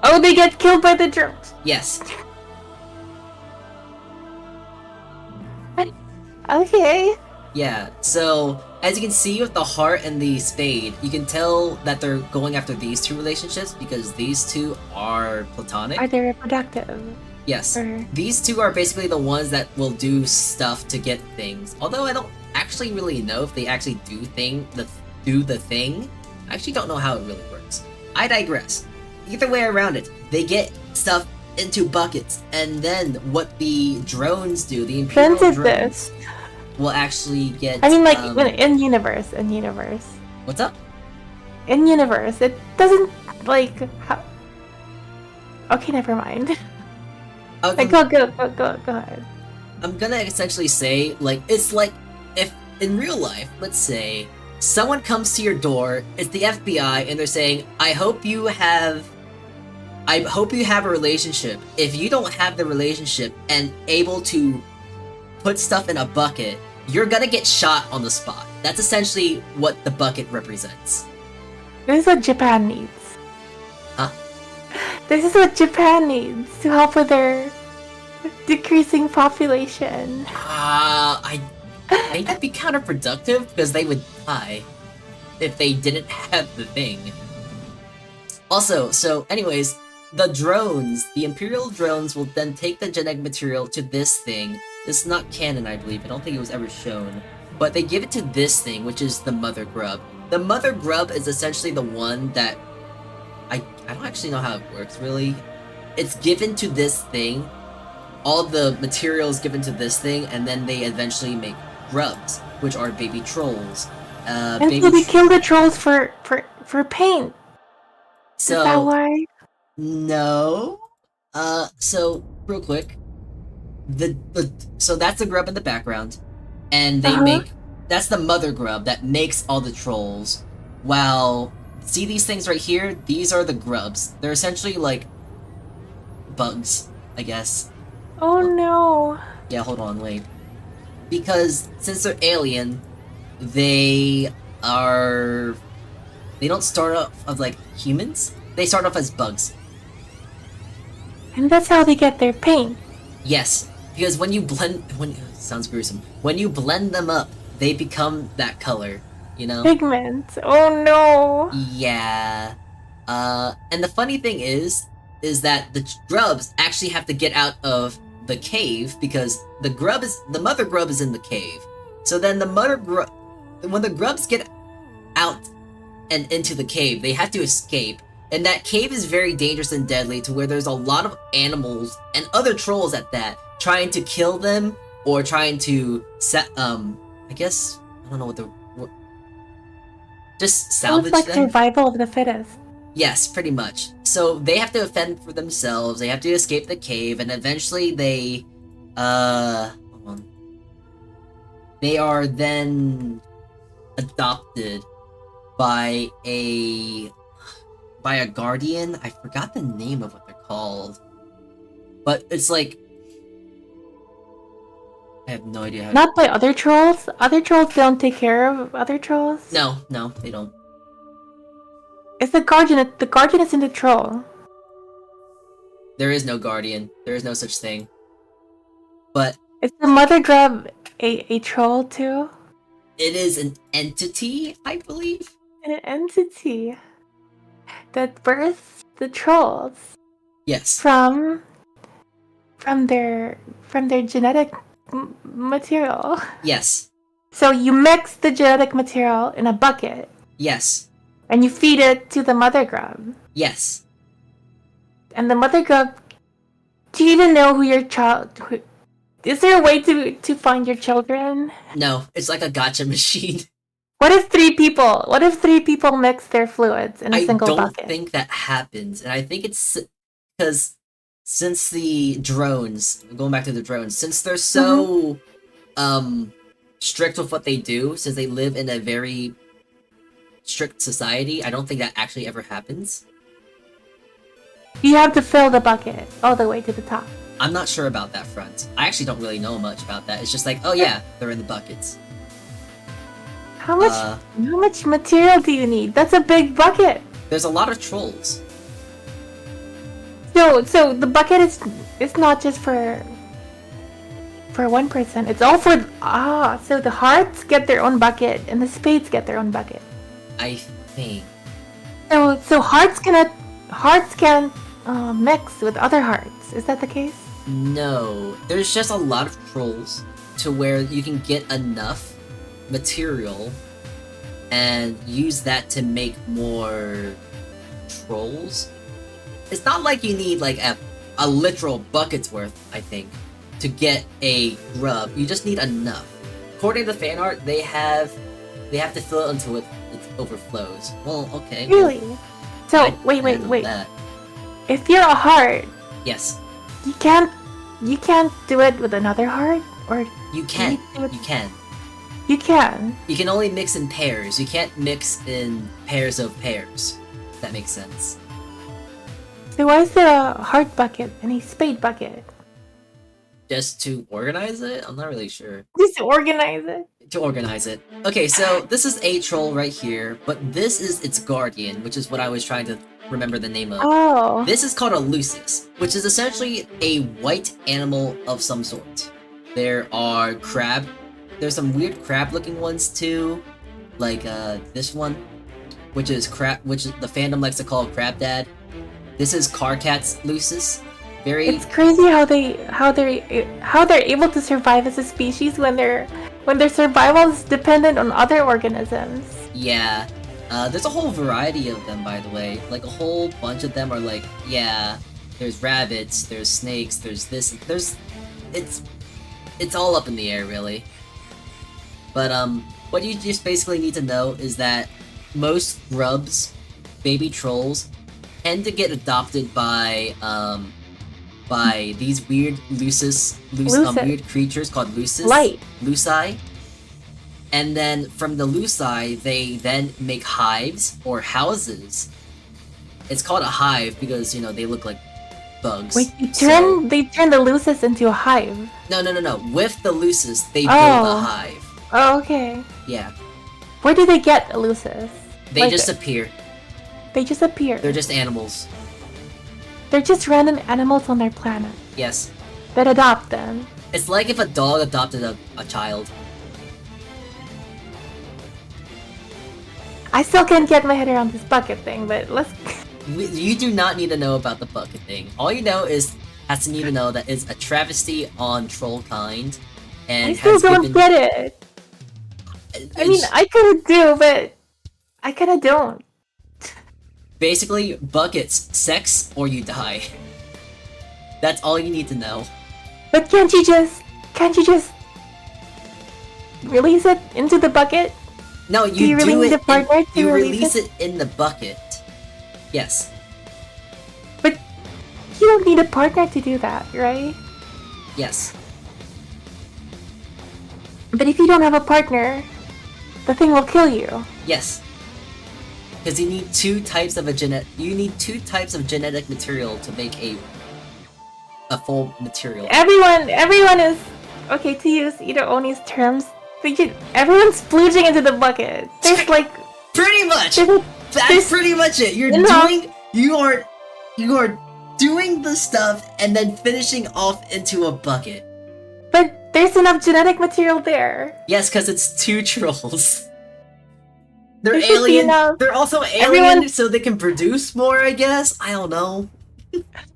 Speaker 2: Oh, they get killed by the drones.
Speaker 1: Yes.
Speaker 2: Okay.
Speaker 1: Yeah, so as you can see with the heart and the spade, you can tell that they're going after these two relationships because these two are platonic.
Speaker 2: Are they reproductive?
Speaker 1: Yes. These two are basically the ones that will do stuff to get things. Although I don't actually really know if they actually do the thing. I actually don't know how it really works. I digress. Either way around it, they get stuff into buckets, and then what the drones do, the Imperial drones, will actually get.
Speaker 2: I mean, like in universe.
Speaker 1: What's up?
Speaker 2: In universe, it doesn't like. Okay, never mind. Go ahead.
Speaker 1: I'm gonna essentially say, like, it's like if in real life, let's say someone comes to your door, it's the FBI, and they're saying, I hope you have a relationship. If you don't have the relationship and able to put stuff in a bucket, you're gonna get shot on the spot. That's essentially what the bucket represents.
Speaker 2: This is what Japan needs.
Speaker 1: Huh?
Speaker 2: This is what Japan needs to help with their decreasing population.
Speaker 1: I think that'd be counterproductive because they would die if they didn't have the thing. Also, so anyways, the drones, the Imperial drones will then take the genetic material to this thing. This is not canon, I believe. I don't think it was ever shown. But they give it to this thing, which is the Mother Grub. The Mother Grub is essentially the one that... I don't actually know how it works, really. It's given to this thing. All the materials given to this thing, and then they eventually make grubs, which are baby trolls.
Speaker 2: And so they kill the trolls for paint.
Speaker 1: So,
Speaker 2: is that why?
Speaker 1: No. So real quick, so that's the grub in the background, and they make that's the mother grub that makes all the trolls. While see these things right here, these are the grubs. They're essentially like bugs, I guess.
Speaker 2: Oh no.
Speaker 1: Yeah, hold on, wait. Because since they're alien, they don't start off as like humans. They start off as bugs.
Speaker 2: And that's how they get their paint.
Speaker 1: Yes, because when you sounds gruesome. When you blend them up, they become that color, you know?
Speaker 2: Pigment. Oh no.
Speaker 1: Yeah. And the funny thing is that the grubs actually have to get out of the cave because the mother grub is in the cave. So then when the grubs get out and into the cave, they have to escape. And that cave is very dangerous and deadly to where there's a lot of animals and other trolls at that trying to kill them or trying to I guess I don't know just salvage them.
Speaker 2: It's like survival of the fittest.
Speaker 1: Yes, pretty much. So they have to fend for themselves, they have to escape the cave, and eventually they hold on. They are then adopted by a guardian. I forgot the name of what they're called. But it's like I have no idea how.
Speaker 2: Not by other trolls? Other trolls don't take care of other trolls?
Speaker 1: No, they don't.
Speaker 2: It's the guardian is in the troll.
Speaker 1: There is no guardian. There is no such thing. But
Speaker 2: is the mother grub a troll too?
Speaker 1: It is an entity, I believe.
Speaker 2: An entity that births the trolls.
Speaker 1: Yes.
Speaker 2: From their genetic material.
Speaker 1: Yes.
Speaker 2: So you mix the genetic material in a bucket.
Speaker 1: Yes.
Speaker 2: And you feed it to the mother grub.
Speaker 1: Yes.
Speaker 2: And the mother grub. Do you even know who your child? Is there a way to find your children?
Speaker 1: No, it's like a gotcha machine.
Speaker 2: What if three people mix their fluids in a single bucket?
Speaker 1: I don't think that happens, and I think it's because since the drones, going back to the drones, since they're so strict with what they do, since they live in a very strict society, I don't think that actually ever happens.
Speaker 2: You have to fill the bucket all the way to the top.
Speaker 1: I'm not sure about that front. I actually don't really know much about that. It's just like, oh yeah, they're in the buckets.
Speaker 2: How much material do you need? That's a big bucket.
Speaker 1: There's a lot of trolls.
Speaker 2: So the bucket is not just for one person. It's all for so the hearts get their own bucket and the spades get their own bucket.
Speaker 1: I think.
Speaker 2: So hearts can mix with other hearts. Is that the case?
Speaker 1: No, there's just a lot of trolls to where you can get enough material and use that to make more trolls. It's not like you need like a literal bucket's worth, I think, to get a grub. You just need enough. According to fan art, they have to fill it until it overflows. Well, okay.
Speaker 2: Really? So wait.
Speaker 1: That.
Speaker 2: If you're a heart,
Speaker 1: yes.
Speaker 2: You can't do it with another heart, or
Speaker 1: you can. You can.
Speaker 2: You can.
Speaker 1: You can only mix in pairs. You can't mix in pairs of pairs. If that makes sense.
Speaker 2: So why is there a heart bucket and a spade bucket?
Speaker 1: Just to organize it? I'm not really sure.
Speaker 2: Just to organize it?
Speaker 1: To organize it. Okay, so this is a troll right here, but this is its guardian, which is what I was trying to remember the name of.
Speaker 2: Oh.
Speaker 1: This is called a lucis, which is essentially a white animal of some sort. There are crab. There's some weird crab-looking ones too, like this one, which is the fandom likes to call Crab Dad. This is Carcat's lucis.
Speaker 2: It's crazy how they're able to survive as a species when their survival is dependent on other organisms.
Speaker 1: Yeah. There's a whole variety of them, by the way. Like, a whole bunch of them are like, yeah, there's rabbits, there's snakes, there's this, it's all up in the air, really. But, what you just basically need to know is that most grubs, baby trolls, tend to get adopted by these weird weird creatures called luci. And then from the luci, they then make hives or houses. It's called a hive because, they look like bugs.
Speaker 2: Wait, they turn the lucis into a hive?
Speaker 1: No. With the lucis, they build a hive.
Speaker 2: Oh, okay.
Speaker 1: Yeah.
Speaker 2: Where do they get a lucis?
Speaker 1: They just appear.
Speaker 2: They just appear?
Speaker 1: They're just animals.
Speaker 2: They're just random animals on their planet.
Speaker 1: Yes.
Speaker 2: That adopt them.
Speaker 1: It's like if a dog adopted a child.
Speaker 2: I still can't get my head around this bucket thing, but let's...
Speaker 1: You do not need to know about the bucket thing. All you need to know that it's a travesty on troll kind, and
Speaker 2: I still don't get it. I mean, I kinda do, but I kinda don't.
Speaker 1: Basically, buckets, sex, or you die. That's all you need to know.
Speaker 2: But can't you just release it into the bucket?
Speaker 1: No, you release it in the bucket. Yes.
Speaker 2: But you don't need a partner to do that, right?
Speaker 1: Yes.
Speaker 2: But if you don't have a partner, the thing will kill you.
Speaker 1: Yes. Because you need two types of genetic material to make a full material.
Speaker 2: Everyone is okay to use Oni's terms. Everyone's splooging into the bucket. There's like
Speaker 1: pretty much. That's pretty much it. You are doing the stuff and then finishing off into a bucket.
Speaker 2: But there's enough genetic material there.
Speaker 1: Yes, because it's two trolls. They're alien. They're also alien, so they can produce more, I guess. I don't know.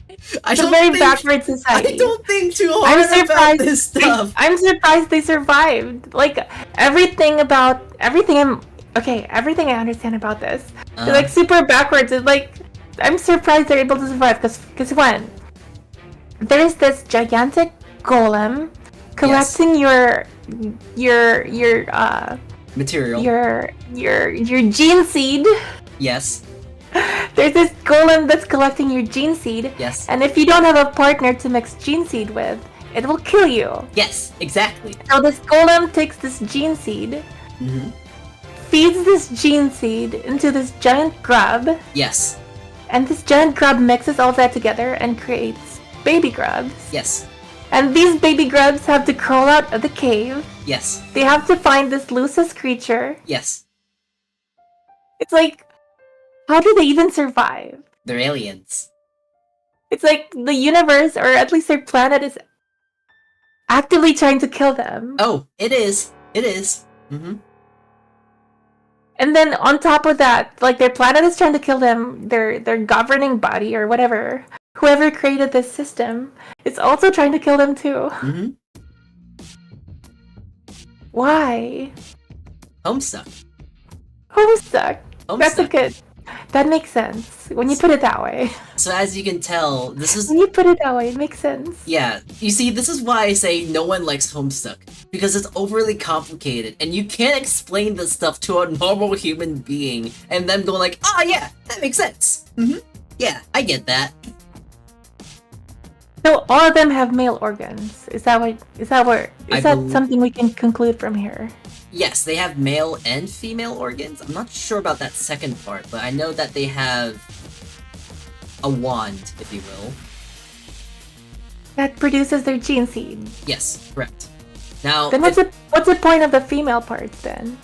Speaker 2: It's a very backward society.
Speaker 1: I don't think too hard about this stuff.
Speaker 2: I'm surprised they survived. Like, everything I understand about this. They're like super backwards. It's like, I'm surprised they're able to survive, because when there's this gigantic golem collecting your
Speaker 1: material.
Speaker 2: Your gene seed.
Speaker 1: Yes.
Speaker 2: There's this golem that's collecting your gene seed.
Speaker 1: Yes.
Speaker 2: And if you don't have a partner to mix gene seed with, it will kill you.
Speaker 1: Yes, exactly.
Speaker 2: So this golem takes this gene seed,
Speaker 1: mm-hmm.
Speaker 2: feeds this gene seed into this giant grub.
Speaker 1: Yes.
Speaker 2: And this giant grub mixes all that together and creates baby grubs.
Speaker 1: Yes.
Speaker 2: And these baby grubs have to crawl out of the cave.
Speaker 1: Yes.
Speaker 2: They have to find this Lucis creature.
Speaker 1: Yes.
Speaker 2: It's like, how do they even survive?
Speaker 1: They're aliens.
Speaker 2: It's like the universe, or at least their planet, is actively trying to kill them.
Speaker 1: Oh, it is. It is.
Speaker 2: And then on top of that, like their planet is trying to kill them, their governing body or whatever, whoever created this system, is also trying to kill them too. Why?
Speaker 1: Homestuck.
Speaker 2: Homestuck.
Speaker 1: Homestuck.
Speaker 2: That makes sense when you put it that way.
Speaker 1: So as you can tell, this is...
Speaker 2: When you put it that way, it makes sense.
Speaker 1: Yeah, you see, this is why I say no one likes Homestuck. Because it's overly complicated, and you can't explain this stuff to a normal human being, and them go like, oh yeah, that makes sense. Yeah, I get that.
Speaker 2: So all of them have male organs. Is that something we can conclude from here?
Speaker 1: Yes, they have male and female organs. I'm not sure about that second part, but I know that they have a wand, if you will.
Speaker 2: That produces their gene seed.
Speaker 1: Yes, correct. Now,
Speaker 2: then what's the point of the female parts then?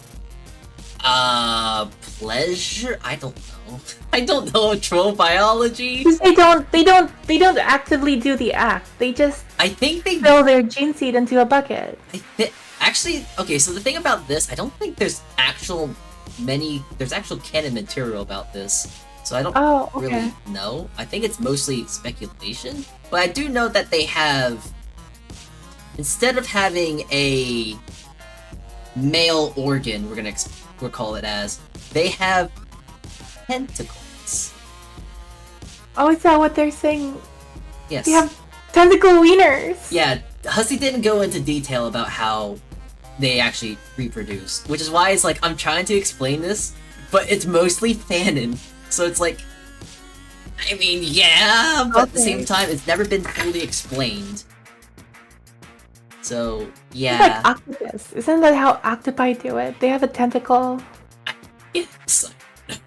Speaker 1: Pleasure? I don't know. I don't know troll biology.
Speaker 2: They don't actively do the act. They just fill their gene seed into a bucket.
Speaker 1: Actually, okay, so the thing about this, I don't think there's actual canon material about this. So I don't really know. I think it's mostly speculation. But I do know that they have, instead of having a male organ, we'll call it as, they have tentacles.
Speaker 2: Oh, is that what they're saying?
Speaker 1: Yes.
Speaker 2: They have tentacle wieners.
Speaker 1: Yeah, Hussey didn't go into detail about how they actually reproduce, which is why it's like, I'm trying to explain this, but it's mostly fanon. So it's like, I mean, yeah, but at the same time, it's never been fully explained. So, yeah.
Speaker 2: It's like octopus. Isn't that how octopi do it? They have a tentacle.
Speaker 1: Yes.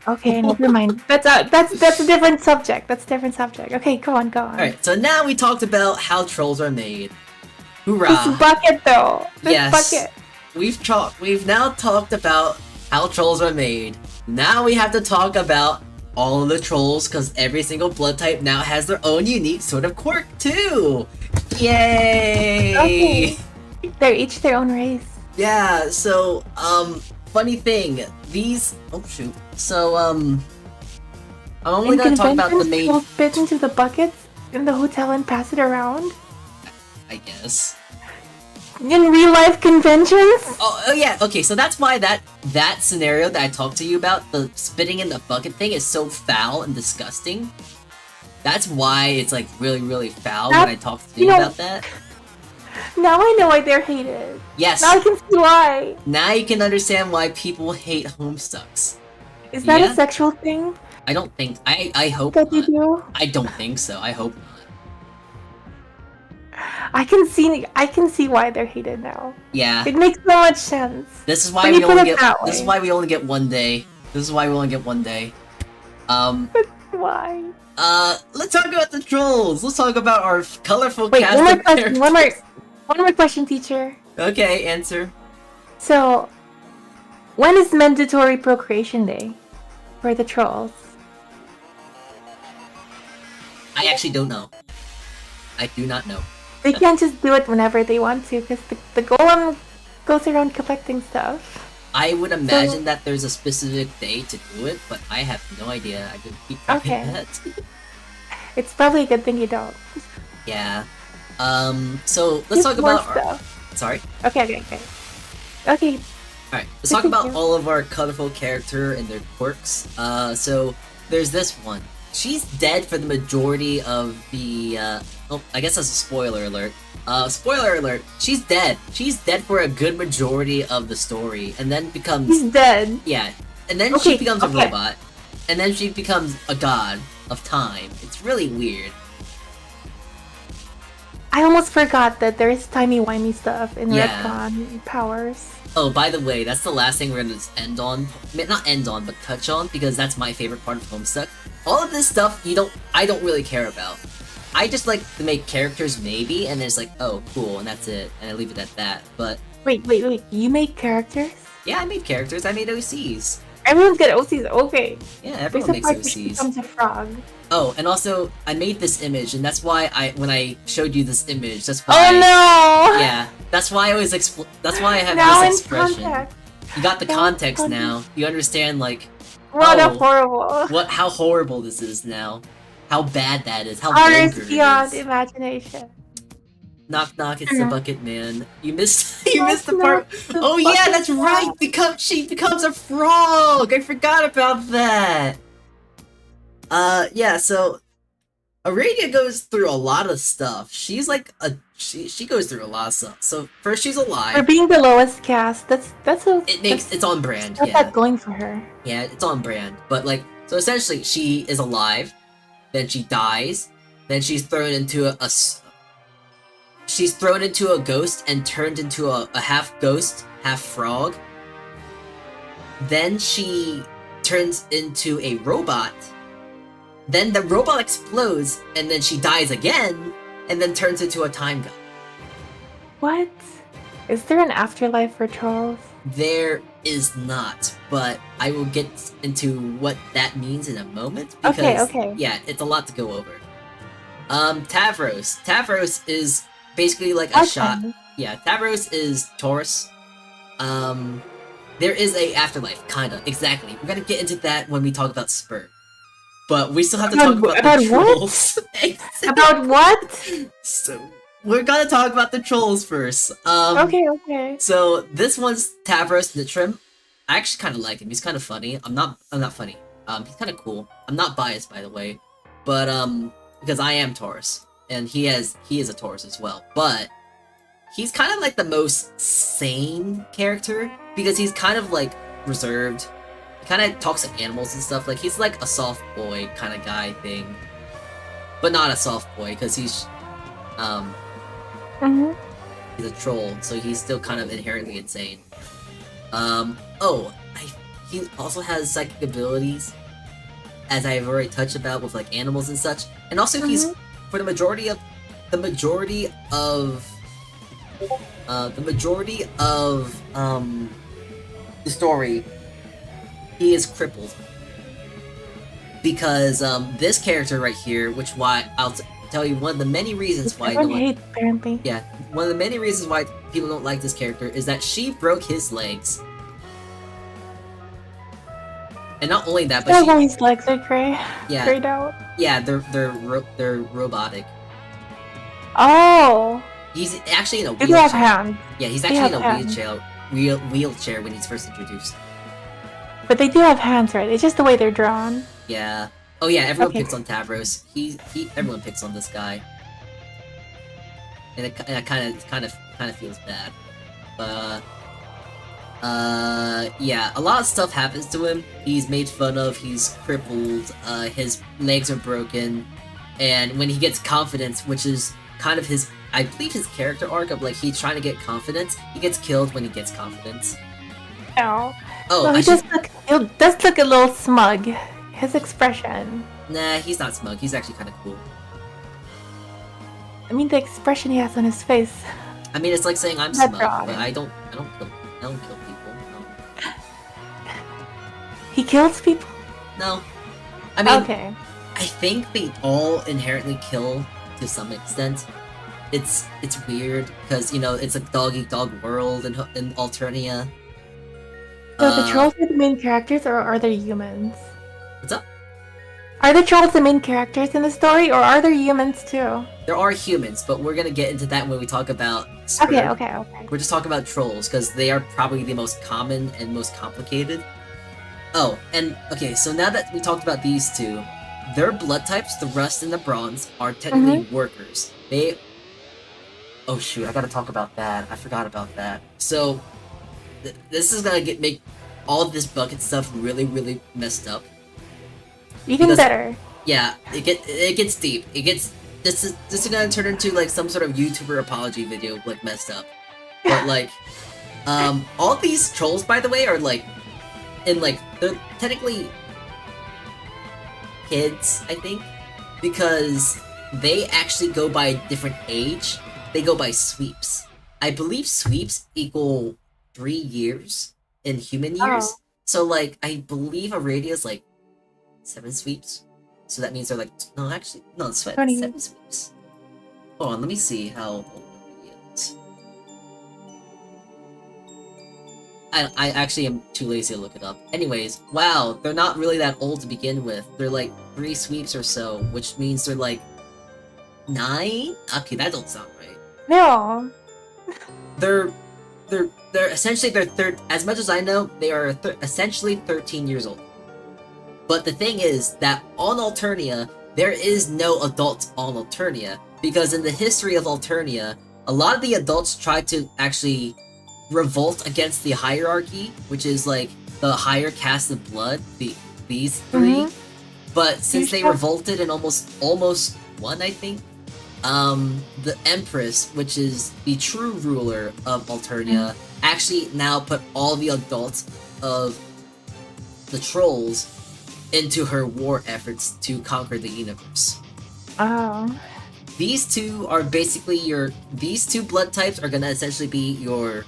Speaker 2: Okay, never mind. That's a different subject. That's a different subject. Okay, go on.
Speaker 1: Alright, so now we talked about how trolls are made. Hoorah!
Speaker 2: This bucket, though. Bucket.
Speaker 1: We've now talked about how trolls are made. Now we have to talk about all of the trolls, because every single blood type now has their own unique sort of quirk too. Yay!
Speaker 2: Okay. They're each their own race.
Speaker 1: Yeah. So, funny thing, these. Oh shoot. So, I'm only gonna talk about the main.
Speaker 2: People fit into the buckets in the hotel and pass it around.
Speaker 1: I guess.
Speaker 2: In real life conventions?
Speaker 1: Oh yeah, okay, so that's why that scenario that I talked to you about, the spitting in the bucket thing, is so foul and disgusting. That's why it's like really, really foul when I talked to you about that.
Speaker 2: Now I know why they're hated.
Speaker 1: Yes.
Speaker 2: Now I can see why.
Speaker 1: Now you can understand why people hate Homestucks.
Speaker 2: Is that a sexual thing?
Speaker 1: I don't think. I hope
Speaker 2: that
Speaker 1: not.
Speaker 2: You do?
Speaker 1: I don't think so. I hope not.
Speaker 2: I can see why they're hated now.
Speaker 1: Yeah.
Speaker 2: It makes so much sense.
Speaker 1: This is why we only get one day.
Speaker 2: That's why.
Speaker 1: Let's talk about the trolls. Let's talk about our colorful cast of characters.
Speaker 2: One more question, teacher.
Speaker 1: Okay, answer.
Speaker 2: So, when is mandatory procreation day for the trolls?
Speaker 1: I actually don't know. I do not know.
Speaker 2: They can't just do it whenever they want to, because the golem goes around collecting stuff.
Speaker 1: I would imagine that there's a specific day to do it, but I have no idea. I didn't keep track of that.
Speaker 2: It's probably a good thing you don't.
Speaker 1: Yeah. So let's talk about Sorry?
Speaker 2: Okay.
Speaker 1: Alright, let's talk about all of our colorful character and their quirks. So there's this one. She's dead for the majority of the, I guess that's a spoiler alert. Spoiler alert, she's dead. She's dead for a good majority of the story, and then becomes...
Speaker 2: She's dead?
Speaker 1: Yeah. And then she becomes a robot. And then she becomes a god of time. It's really weird.
Speaker 2: I almost forgot that there is timey-wimey stuff in Retcon powers.
Speaker 1: Oh, by the way, that's the last thing we're gonna end on. Not end on, but touch on, because that's my favorite part of Homestuck. All of this stuff, I don't really care about. I just like to make characters, maybe, and then it's like, oh, cool, and that's it, and I leave it at that, but...
Speaker 2: Wait, you make characters?
Speaker 1: Yeah, I made characters, I made OCs.
Speaker 2: Everyone's got OCs, okay.
Speaker 1: Yeah, everyone makes OCs.
Speaker 2: She becomes a frog.
Speaker 1: Oh, and also, I made this image, and that's why when I showed you this image, that's why...
Speaker 2: Oh no!
Speaker 1: Yeah, that's why I that's why I have this expression.
Speaker 2: Context.
Speaker 1: You got the context now. You understand, like...
Speaker 2: What a horrible...
Speaker 1: How horrible this is now. How bad that is. How vulgar it
Speaker 2: beyond
Speaker 1: is.
Speaker 2: Imagination.
Speaker 1: Knock knock, it's the Bucket Man. You missed the part. Oh yeah, that's right. She becomes a frog. I forgot about that. Yeah. So, Aradia goes through a lot of stuff. She's like she goes through a lot of stuff. So first, she's alive.
Speaker 2: For being the lowest cast,
Speaker 1: it's on brand.
Speaker 2: What's that going for her?
Speaker 1: Yeah, it's on brand. But like, so essentially, she is alive. Then she dies. Then she's thrown into a ghost and turned into a half ghost, half frog. Then she turns into a robot. Then the robot explodes, and then she dies again, and then turns into a time god.
Speaker 2: What? Is there an afterlife for trolls?
Speaker 1: There is not, but I will get into what that means in a moment. Because,
Speaker 2: okay.
Speaker 1: Yeah, it's a lot to go over. Tavros. Tavros is basically like a shot. Yeah, Tavros is Taurus. There is a afterlife, kinda, exactly. We're gonna get into that when we talk about Spurt. But we still have to talk about the trolls.
Speaker 2: About what?
Speaker 1: So, we're gonna talk about the trolls first.
Speaker 2: Okay.
Speaker 1: So, this one's Tavros Nitrim. I actually kinda like him, he's kinda funny. I'm not funny. He's kinda cool. I'm not biased, by the way. But, because I am Taurus. And he is a Taurus as well, but he's kind of like the most sane character because he's kind of like reserved. He kind of talks to animals and stuff. Like he's like a soft boy kind of guy thing, but not a soft boy because he's he's a troll, so he's still kind of inherently insane. He also has psychic abilities, as I've already touched about with like animals and such, and also he's for the majority of the story, he is crippled because this character right here, why I'll tell you one of the many reasons why
Speaker 2: apparently.
Speaker 1: Yeah, one of the many reasons why people don't like this character is that she broke his legs. And not only that, but
Speaker 2: his legs are gray.
Speaker 1: Yeah,
Speaker 2: grayed out.
Speaker 1: Yeah, they're robotic.
Speaker 2: Oh.
Speaker 1: He's actually in a wheelchair.
Speaker 2: They have hands.
Speaker 1: Yeah, he's actually in a wheelchair when he's first introduced.
Speaker 2: But they do have hands, right? It's just the way they're drawn.
Speaker 1: Yeah. Oh yeah, everyone picks on Tavros. Everyone picks on this guy. And it kind of feels bad. Yeah, a lot of stuff happens to him. He's made fun of, he's crippled, his legs are broken, and when he gets confidence, which is kind of I believe his character arc of like he's trying to get confidence, he gets killed when he gets confidence.
Speaker 2: Oh.
Speaker 1: Oh,
Speaker 2: he does look a little smug. His expression.
Speaker 1: Nah, he's not smug, he's actually kind of cool.
Speaker 2: I mean, the expression he has on his face.
Speaker 1: I mean, it's like saying I'm smug, but I don't kill people. No.
Speaker 2: He kills people?
Speaker 1: No. I mean,
Speaker 2: okay.
Speaker 1: I think they all inherently kill to some extent. It's weird because it's a dog-eat-dog world in Alternia.
Speaker 2: So the trolls are the main characters, or are they humans?
Speaker 1: What's up?
Speaker 2: Are the trolls the main characters in the story, or are there humans too?
Speaker 1: There are humans, but we're gonna get into that when we talk about Spurt.
Speaker 2: Okay.
Speaker 1: We're just talking about trolls because they are probably the most common and most complicated. Oh, and okay, so now that we talked about these two, their blood types, the Rust and the Bronze, are technically workers. Oh shoot, I gotta talk about that. I forgot about that. So, this is gonna make all of this bucket stuff really, really messed up.
Speaker 2: Even better.
Speaker 1: Yeah, it gets deep. This is gonna turn into like some sort of YouTuber apology video, like messed up. But like, All these trolls, by the way, are like, they're technically kids, I think, because they actually go by a different age. They go by sweeps. I believe sweeps equal 3 years in human years.
Speaker 2: Oh.
Speaker 1: So, like, I believe a radius like 7 sweeps. So that means they're like, no, actually, no, it's 7 sweeps. Hold on, let me see how old he is. I actually am too lazy to look it up. Anyways, wow, they're not really that old to begin with. They're like 3 sweeps or so, which means they're like 9? Okay, that don't sound right.
Speaker 2: No.
Speaker 1: They're essentially as much as I know, they are essentially 13 years old. But the thing is that on Alternia, there is no adults on Alternia, because in the history of Alternia, a lot of the adults tried to actually revolt against the hierarchy, which is like the higher caste of blood, these 3. But since they revolted and almost won, I think, the Empress, which is the true ruler of Alternia, actually now put all the adults of the trolls into her war efforts to conquer the universe.
Speaker 2: Oh.
Speaker 1: These two are basically these 2 blood types are gonna essentially be your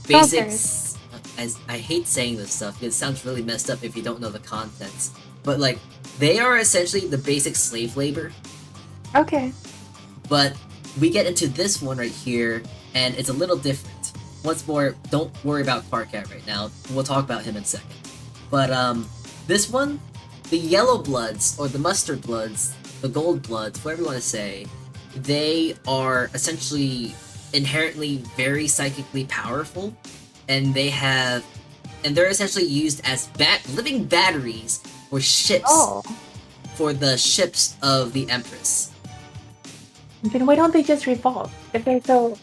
Speaker 1: basics. As I hate saying this stuff, it sounds really messed up if you don't know the contents. But like, they are essentially the basic slave labor.
Speaker 2: Okay.
Speaker 1: But we get into this one right here, and it's a little different. Once more, don't worry about Karkat right now. We'll talk about him in a second. But this one, the yellow bloods, or the mustard bloods, the gold bloods, whatever you want to say, they are essentially inherently very psychically powerful, and they're essentially used as living batteries for ships, for the ships of the Empress.
Speaker 2: Then why don't they just revolt if they're so?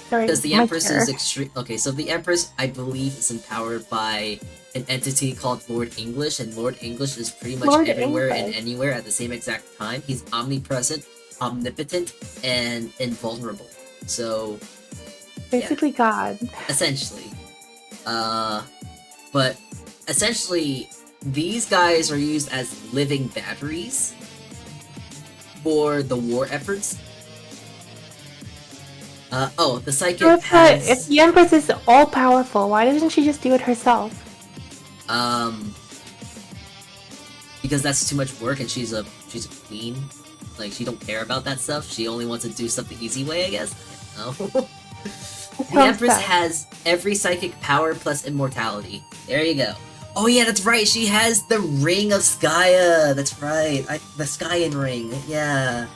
Speaker 2: Sorry,
Speaker 1: because the Empress is extreme. Okay, so the Empress, I believe, is empowered by an entity called Lord English, and Lord English is pretty much everywhere and anywhere at the same exact time. He's omnipresent, omnipotent, and invulnerable. So
Speaker 2: basically, God.
Speaker 1: Essentially, but essentially, these guys are used as living batteries for the war efforts. The psychic
Speaker 2: if the Empress is all-powerful, why doesn't she just do it herself?
Speaker 1: Because that's too much work, and she's a queen. Like, she don't care about that stuff. She only wants to do stuff the easy way, I guess. No. The Empress has every psychic power plus immortality. There you go. Oh yeah, that's right. She has the Ring of Skya. That's right. The Skyan Ring. Yeah.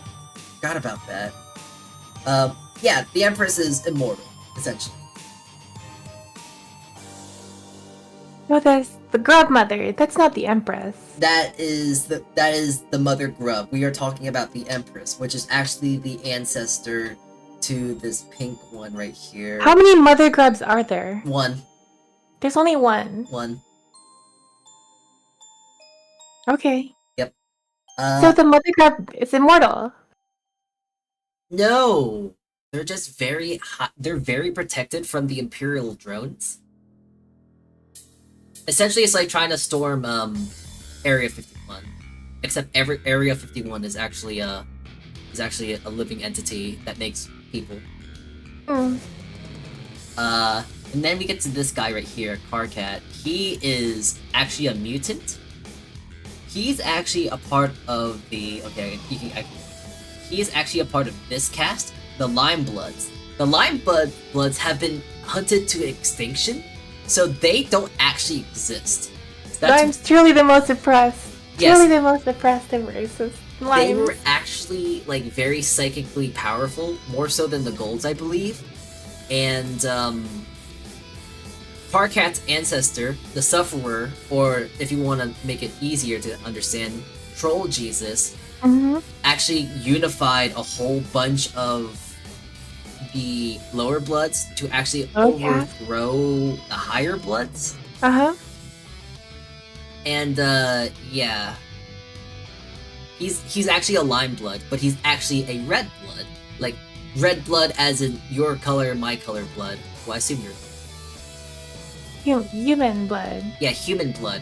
Speaker 1: Forgot about that. Yeah, the Empress is immortal, essentially.
Speaker 2: No, there's the Grub Mother. That's not the Empress.
Speaker 1: That is the Mother Grub. We are talking about the Empress, which is actually the ancestor to this pink one right here.
Speaker 2: How many Mother Grubs are there?
Speaker 1: 1.
Speaker 2: There's only 1.
Speaker 1: 1.
Speaker 2: Okay.
Speaker 1: Yep.
Speaker 2: So the Mother Grub is immortal.
Speaker 1: No, they're just very hot. They're very protected from the Imperial drones. Essentially, it's like trying to storm Area 51, except Area 51 is actually a living entity that makes people.
Speaker 2: Mm.
Speaker 1: And then we get to this guy right here, Karkat. He is actually a mutant. He's actually a part of the he is actually a part of this cast, the Lime Bloods. The Lime Bloods have been hunted to extinction, so they don't actually exist.
Speaker 2: Lime's truly the most oppressed.
Speaker 1: Yes.
Speaker 2: Truly the most oppressed and racist. Limes.
Speaker 1: They were actually like very psychically powerful, more so than the Golds, I believe. And Karkat's ancestor, the Sufferer, or if you want to make it easier to understand, Troll Jesus, actually unified a whole bunch of the lower bloods to actually overthrow the higher bloods. And yeah, he's actually a lime blood, but he's actually a red blood. Like, red blood as in your color, my color blood. Well, I assume you're...
Speaker 2: Human blood.
Speaker 1: Yeah, human blood.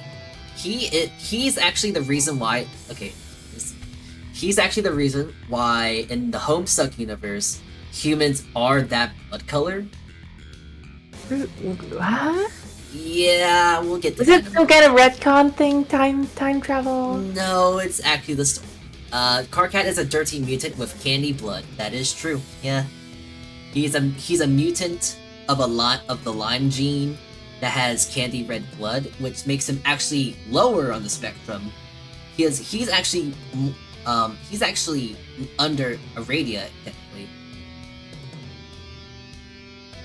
Speaker 1: He's actually the reason why... Okay. He's actually the reason why in the Homestuck universe, humans are that blood color.
Speaker 2: What?
Speaker 1: Yeah, we'll get to
Speaker 2: Is
Speaker 1: that.
Speaker 2: it some kind of retcon thing? Time travel?
Speaker 1: No, it's actually the story. Karkat is a dirty mutant with candy blood. That is true. Yeah. He's a mutant of a lot of the Lyme gene that has candy red blood, which makes him actually lower on the spectrum. He's actually under Aradia, technically.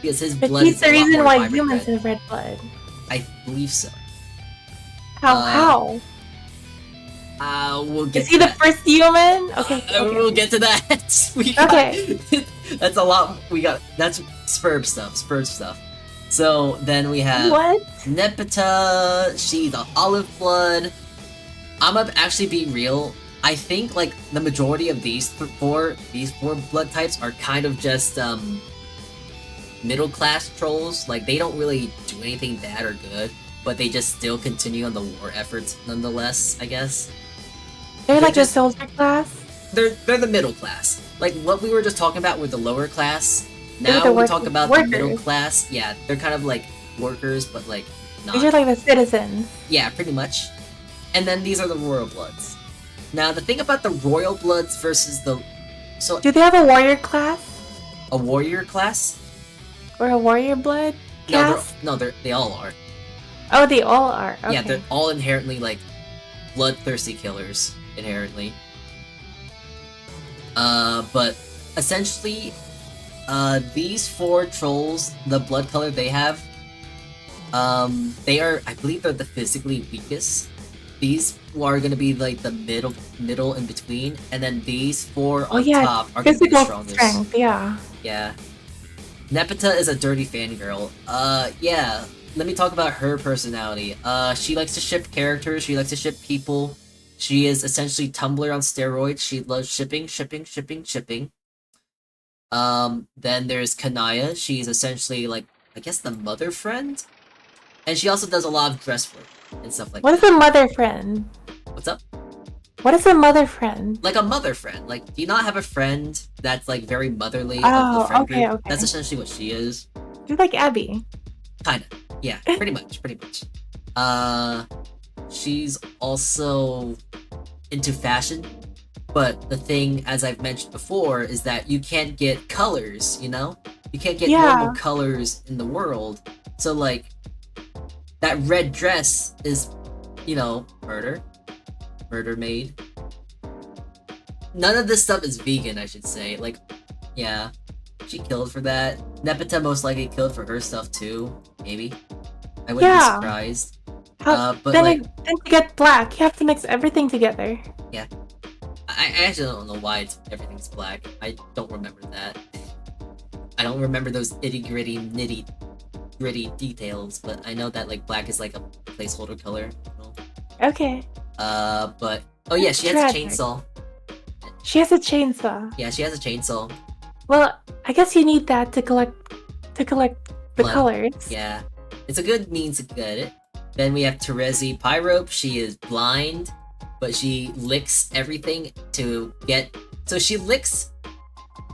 Speaker 1: Because his blood
Speaker 2: he's
Speaker 1: is
Speaker 2: the
Speaker 1: a lot
Speaker 2: reason
Speaker 1: more
Speaker 2: why
Speaker 1: vibrant
Speaker 2: humans
Speaker 1: red.
Speaker 2: have red blood.
Speaker 1: I believe so.
Speaker 2: How?
Speaker 1: We'll get
Speaker 2: Is he
Speaker 1: to
Speaker 2: the
Speaker 1: that.
Speaker 2: first human? Okay.
Speaker 1: We'll get to that.
Speaker 2: Okay.
Speaker 1: That's a lot. That's Spurb stuff. So then we have
Speaker 2: What?
Speaker 1: Nepeta. She's the olive blood. I'm gonna actually be real. I think like the majority of these four blood types are kind of just middle class trolls. Like they don't really do anything bad or good, but they just still continue on the war efforts nonetheless, I guess.
Speaker 2: They're like
Speaker 1: just-
Speaker 2: the soldier class?
Speaker 1: They're the middle class. Like what we were just talking about with the lower class.
Speaker 2: They're
Speaker 1: Now
Speaker 2: the
Speaker 1: we talk about
Speaker 2: workers.
Speaker 1: the middle class. Yeah, they're kind of like workers, but like not.
Speaker 2: These are like the citizens.
Speaker 1: Yeah, pretty much. And then these are the royal bloods. Now the thing about the royal bloods versus the
Speaker 2: Do they have a warrior class?
Speaker 1: a warrior class?
Speaker 2: Or a warrior blood class?
Speaker 1: They all are.
Speaker 2: Oh, they all are. Okay.
Speaker 1: Yeah, they're all inherently like bloodthirsty killers inherently. But essentially, these four trolls, the blood color they have, I believe they're the physically weakest. These are gonna be like the middle in between, and then these four on top are gonna be the
Speaker 2: physical
Speaker 1: strongest.
Speaker 2: strength, yeah.
Speaker 1: Yeah. Nepeta is a dirty fangirl. Yeah. Let me talk about her personality. She likes to ship characters, she likes to ship people. She is essentially Tumblr on steroids. She loves shipping. Then there's Kanaya. She's essentially like, I guess the mother friend? And she also does a lot of dress work and stuff like
Speaker 2: What is
Speaker 1: that.
Speaker 2: a mother friend?
Speaker 1: What's up?
Speaker 2: What is a mother friend?
Speaker 1: Like a mother friend. Like, do you not have a friend that's like very motherly of
Speaker 2: Oh,
Speaker 1: the friend
Speaker 2: okay,
Speaker 1: group?
Speaker 2: okay.
Speaker 1: That's essentially what she is.
Speaker 2: You're like Abby.
Speaker 1: Kinda. Yeah, pretty much. She's also into fashion, but the thing, as I've mentioned before, is that you can't get colors, you know? You can't get normal colors in the world. So, like, that red dress is, you know, murder. Murder made. None of this stuff is vegan, I should say. Like, yeah. She killed for that. Nepeta most likely killed for her stuff too. Maybe. I wouldn't be surprised. But
Speaker 2: then,
Speaker 1: like,
Speaker 2: then to get black, you have to mix everything together.
Speaker 1: yeah. I actually don't know why everything's black. I don't remember that. I don't remember those itty-gritty, nitty-gritty details, but I know that like black is like a placeholder color. You know?
Speaker 2: Okay.
Speaker 1: But oh yeah, she has a chainsaw.
Speaker 2: She has a chainsaw.
Speaker 1: Yeah, she has a chainsaw.
Speaker 2: Well, I guess you need that to collect the
Speaker 1: Blood.
Speaker 2: colors.
Speaker 1: Yeah, it's a good means to get it. Then we have Terezi Pyrope. She is blind, but she licks everything to get. So she licks.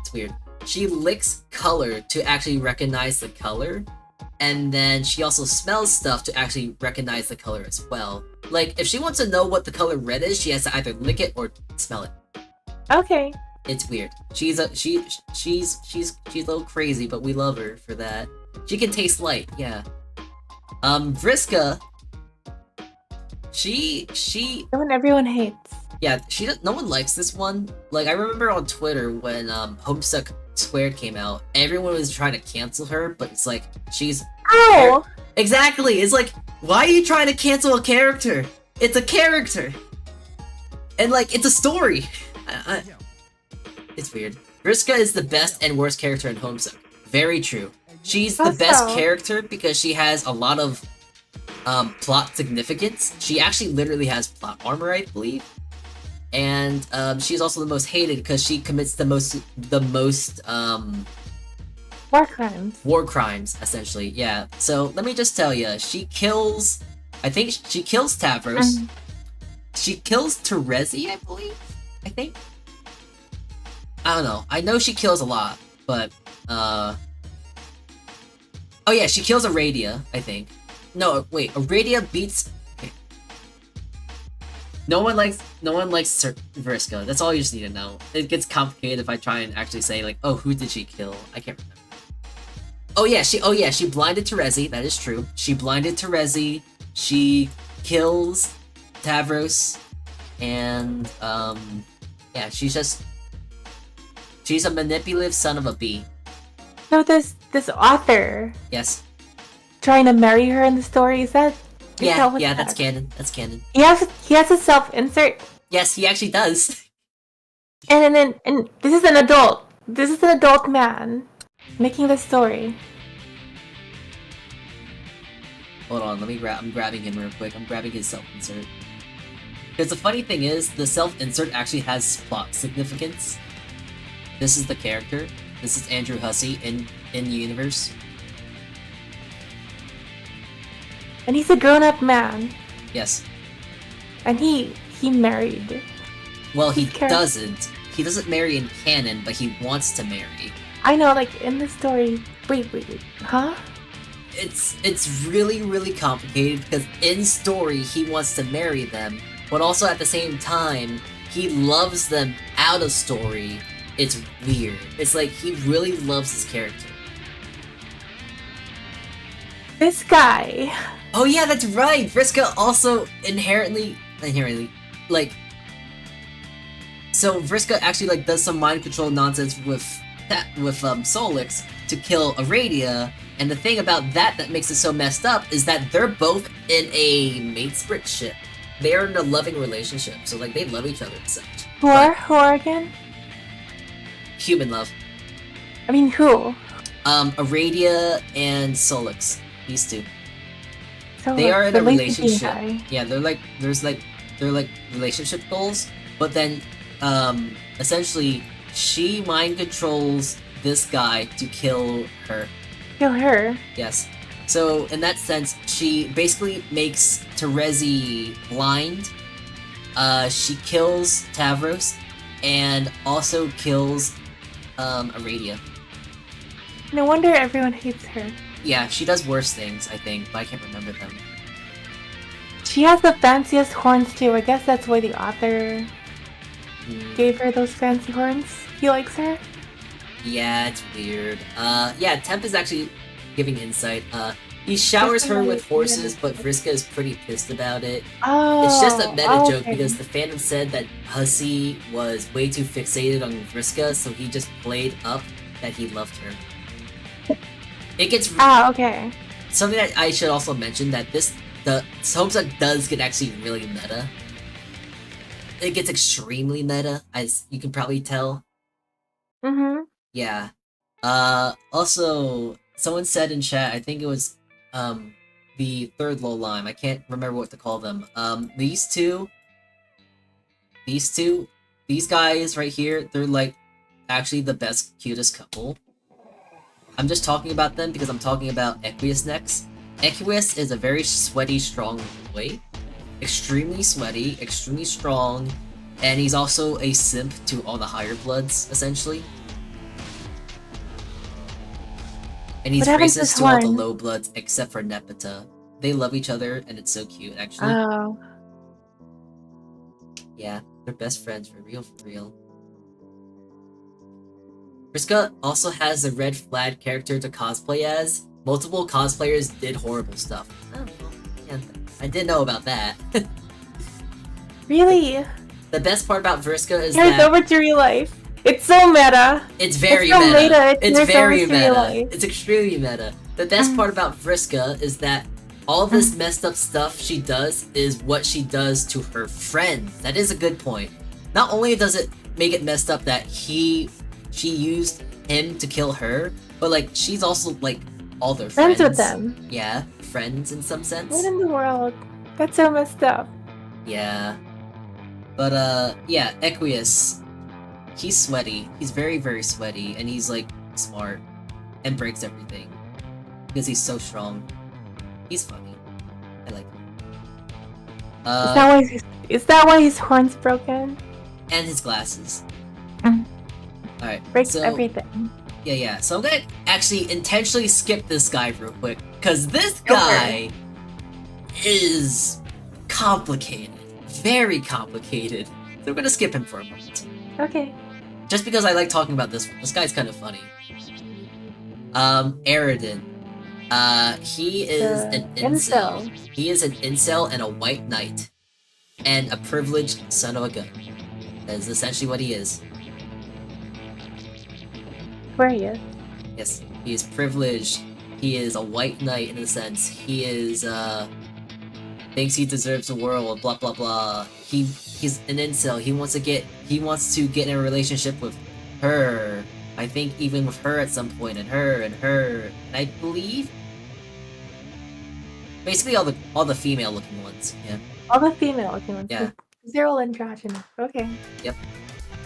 Speaker 1: It's weird. She licks color to actually recognize the color, and then she also smells stuff to actually recognize the color as well. Like if she wants to know what the color red is, she has to either lick it or smell it.
Speaker 2: Okay.
Speaker 1: It's weird. She's a little crazy, but we love her for that. She can taste light, yeah. Vriska. She
Speaker 2: The one everyone hates.
Speaker 1: yeah, no one likes this one. Like I remember on Twitter when Homestuck Squared came out, everyone was trying to cancel her, but it's like she's
Speaker 2: Ow!
Speaker 1: exactly. It's like, why are you trying to cancel a character? It's a character, and like it's a story. It's weird. Vriska is the best and worst character in Homestuck. Very true. She's the best character because she has a lot of plot significance. She actually literally has plot armor, I believe. and she's also the most hated because she commits the most war crimes, essentially. Yeah. So let me just tell you, she kills. I think she kills Tavros. She kills Terezi, I believe. I think. I don't know. I know she kills a lot, but oh yeah, she kills Aradia, I think. No, wait, Aradia beats. Okay. No one likes Vriska. That's all you just need to know. It gets complicated if I try and actually say like, oh, who did she kill? I can't remember. Oh yeah, she blinded Terezi. That is true. She blinded Terezi. She kills Tavros, and yeah, she's a manipulative son of a bee.
Speaker 2: So this author,
Speaker 1: yes,
Speaker 2: trying to marry her in the story, is that?
Speaker 1: Yeah, that's canon. That's canon.
Speaker 2: He has a self-insert.
Speaker 1: Yes, he actually does.
Speaker 2: And this is an adult. This is an adult man making this story.
Speaker 1: Hold on, I'm grabbing him real quick. I'm grabbing his self-insert. Because the funny thing is, the self-insert actually has plot significance. This is the character. This is Andrew Hussey in the universe.
Speaker 2: And he's a grown-up man.
Speaker 1: Yes.
Speaker 2: And he married.
Speaker 1: Well, he doesn't. He doesn't marry in canon, but he wants to marry.
Speaker 2: I know, like, in the story... Wait. Huh?
Speaker 1: It's really, really complicated, because in story, he wants to marry them, but also at the same time, he loves them out of story. It's weird. It's like, he really loves his character.
Speaker 2: This guy...
Speaker 1: Oh yeah, that's right! Vriska also inherently, like... So Vriska actually, like, does some mind control nonsense with Solix to kill Aradia, and the thing about that makes it so messed up is that they're both in a mate-split ship. They are in a loving relationship, so, like, they love each other and such.
Speaker 2: Who are again?
Speaker 1: Human love.
Speaker 2: I mean, who?
Speaker 1: Aradia and Solix. These two.
Speaker 2: So
Speaker 1: they are in a relationship.
Speaker 2: Guy.
Speaker 1: Yeah, they're like relationship goals, but then essentially she mind controls this guy to kill her.
Speaker 2: Kill her?
Speaker 1: Yes. So in that sense, she basically makes Terezi blind. She kills Tavros and also kills Aradia.
Speaker 2: No wonder everyone hates her.
Speaker 1: Yeah, she does worse things, I think, but I can't remember them.
Speaker 2: She has the fanciest horns too. I guess that's why the author gave her those fancy horns. He likes her?
Speaker 1: Yeah, it's weird. Yeah, Temp is actually giving insight. He showers her with horses, but Vriska is pretty pissed about it.
Speaker 2: Oh,
Speaker 1: it's just a meta joke because the fandom said that Hussey was way too fixated on Vriska, so he just played up that he loved her. It gets
Speaker 2: okay.
Speaker 1: Something that I should also mention that the Homestuck does get actually really meta. It gets extremely meta, as you can probably tell.
Speaker 2: Mm-hmm.
Speaker 1: Yeah. Also, someone said in chat, I think it was the third low line. I can't remember what to call them. These guys right here, they're like actually the best, cutest couple. I'm just talking about them because I'm talking about Equius next. Equius is a very sweaty, strong boy. Extremely sweaty, extremely strong, and he's also a simp to all the higher bloods, essentially. And he's racist to all the low bloods except for Nepeta. They love each other, and it's so cute, actually.
Speaker 2: Oh.
Speaker 1: Yeah, they're best friends, for real. Vriska also has a red flag character to cosplay as. Multiple cosplayers did horrible stuff. Oh, well, yeah, I didn't know about that.
Speaker 2: Really?
Speaker 1: The best part about Vriska is
Speaker 2: that... over to real life. It's so meta.
Speaker 1: It's very meta. It's very meta. It's extremely meta. The best part about Vriska is that all this messed up stuff she does is what she does to her friends. That is a good point. Not only does it make it messed up that she used him to kill her, but like she's also like all their friends
Speaker 2: with them.
Speaker 1: Yeah, friends in some sense.
Speaker 2: What in the world? That's so messed up.
Speaker 1: Yeah. But yeah, Equius. He's sweaty. He's very, very sweaty, and he's like smart and breaks everything because he's so strong. He's funny. I like him.
Speaker 2: Is that why his horn's broken?
Speaker 1: And his glasses. Alright.
Speaker 2: Breaks everything.
Speaker 1: Yeah. So I'm gonna actually intentionally skip this guy real quick, because this guy is complicated. Very complicated. So we're gonna skip him for a moment.
Speaker 2: Okay.
Speaker 1: Just because I like talking about this one. This guy's kind of funny. Aridin. He is an incel. He is an incel and a white knight. And a privileged son of a gun. That is essentially what he is.
Speaker 2: Where are you?
Speaker 1: Yes, he is privileged. He is a white knight in a sense. He is, thinks he deserves the world, blah blah blah. He's an incel. He wants to get in a relationship with her. I think even with her at some point, and her. And I believe basically all the female looking ones, yeah.
Speaker 2: All the female looking ones.
Speaker 1: Yeah.
Speaker 2: They're all androgynous. Okay.
Speaker 1: Yep.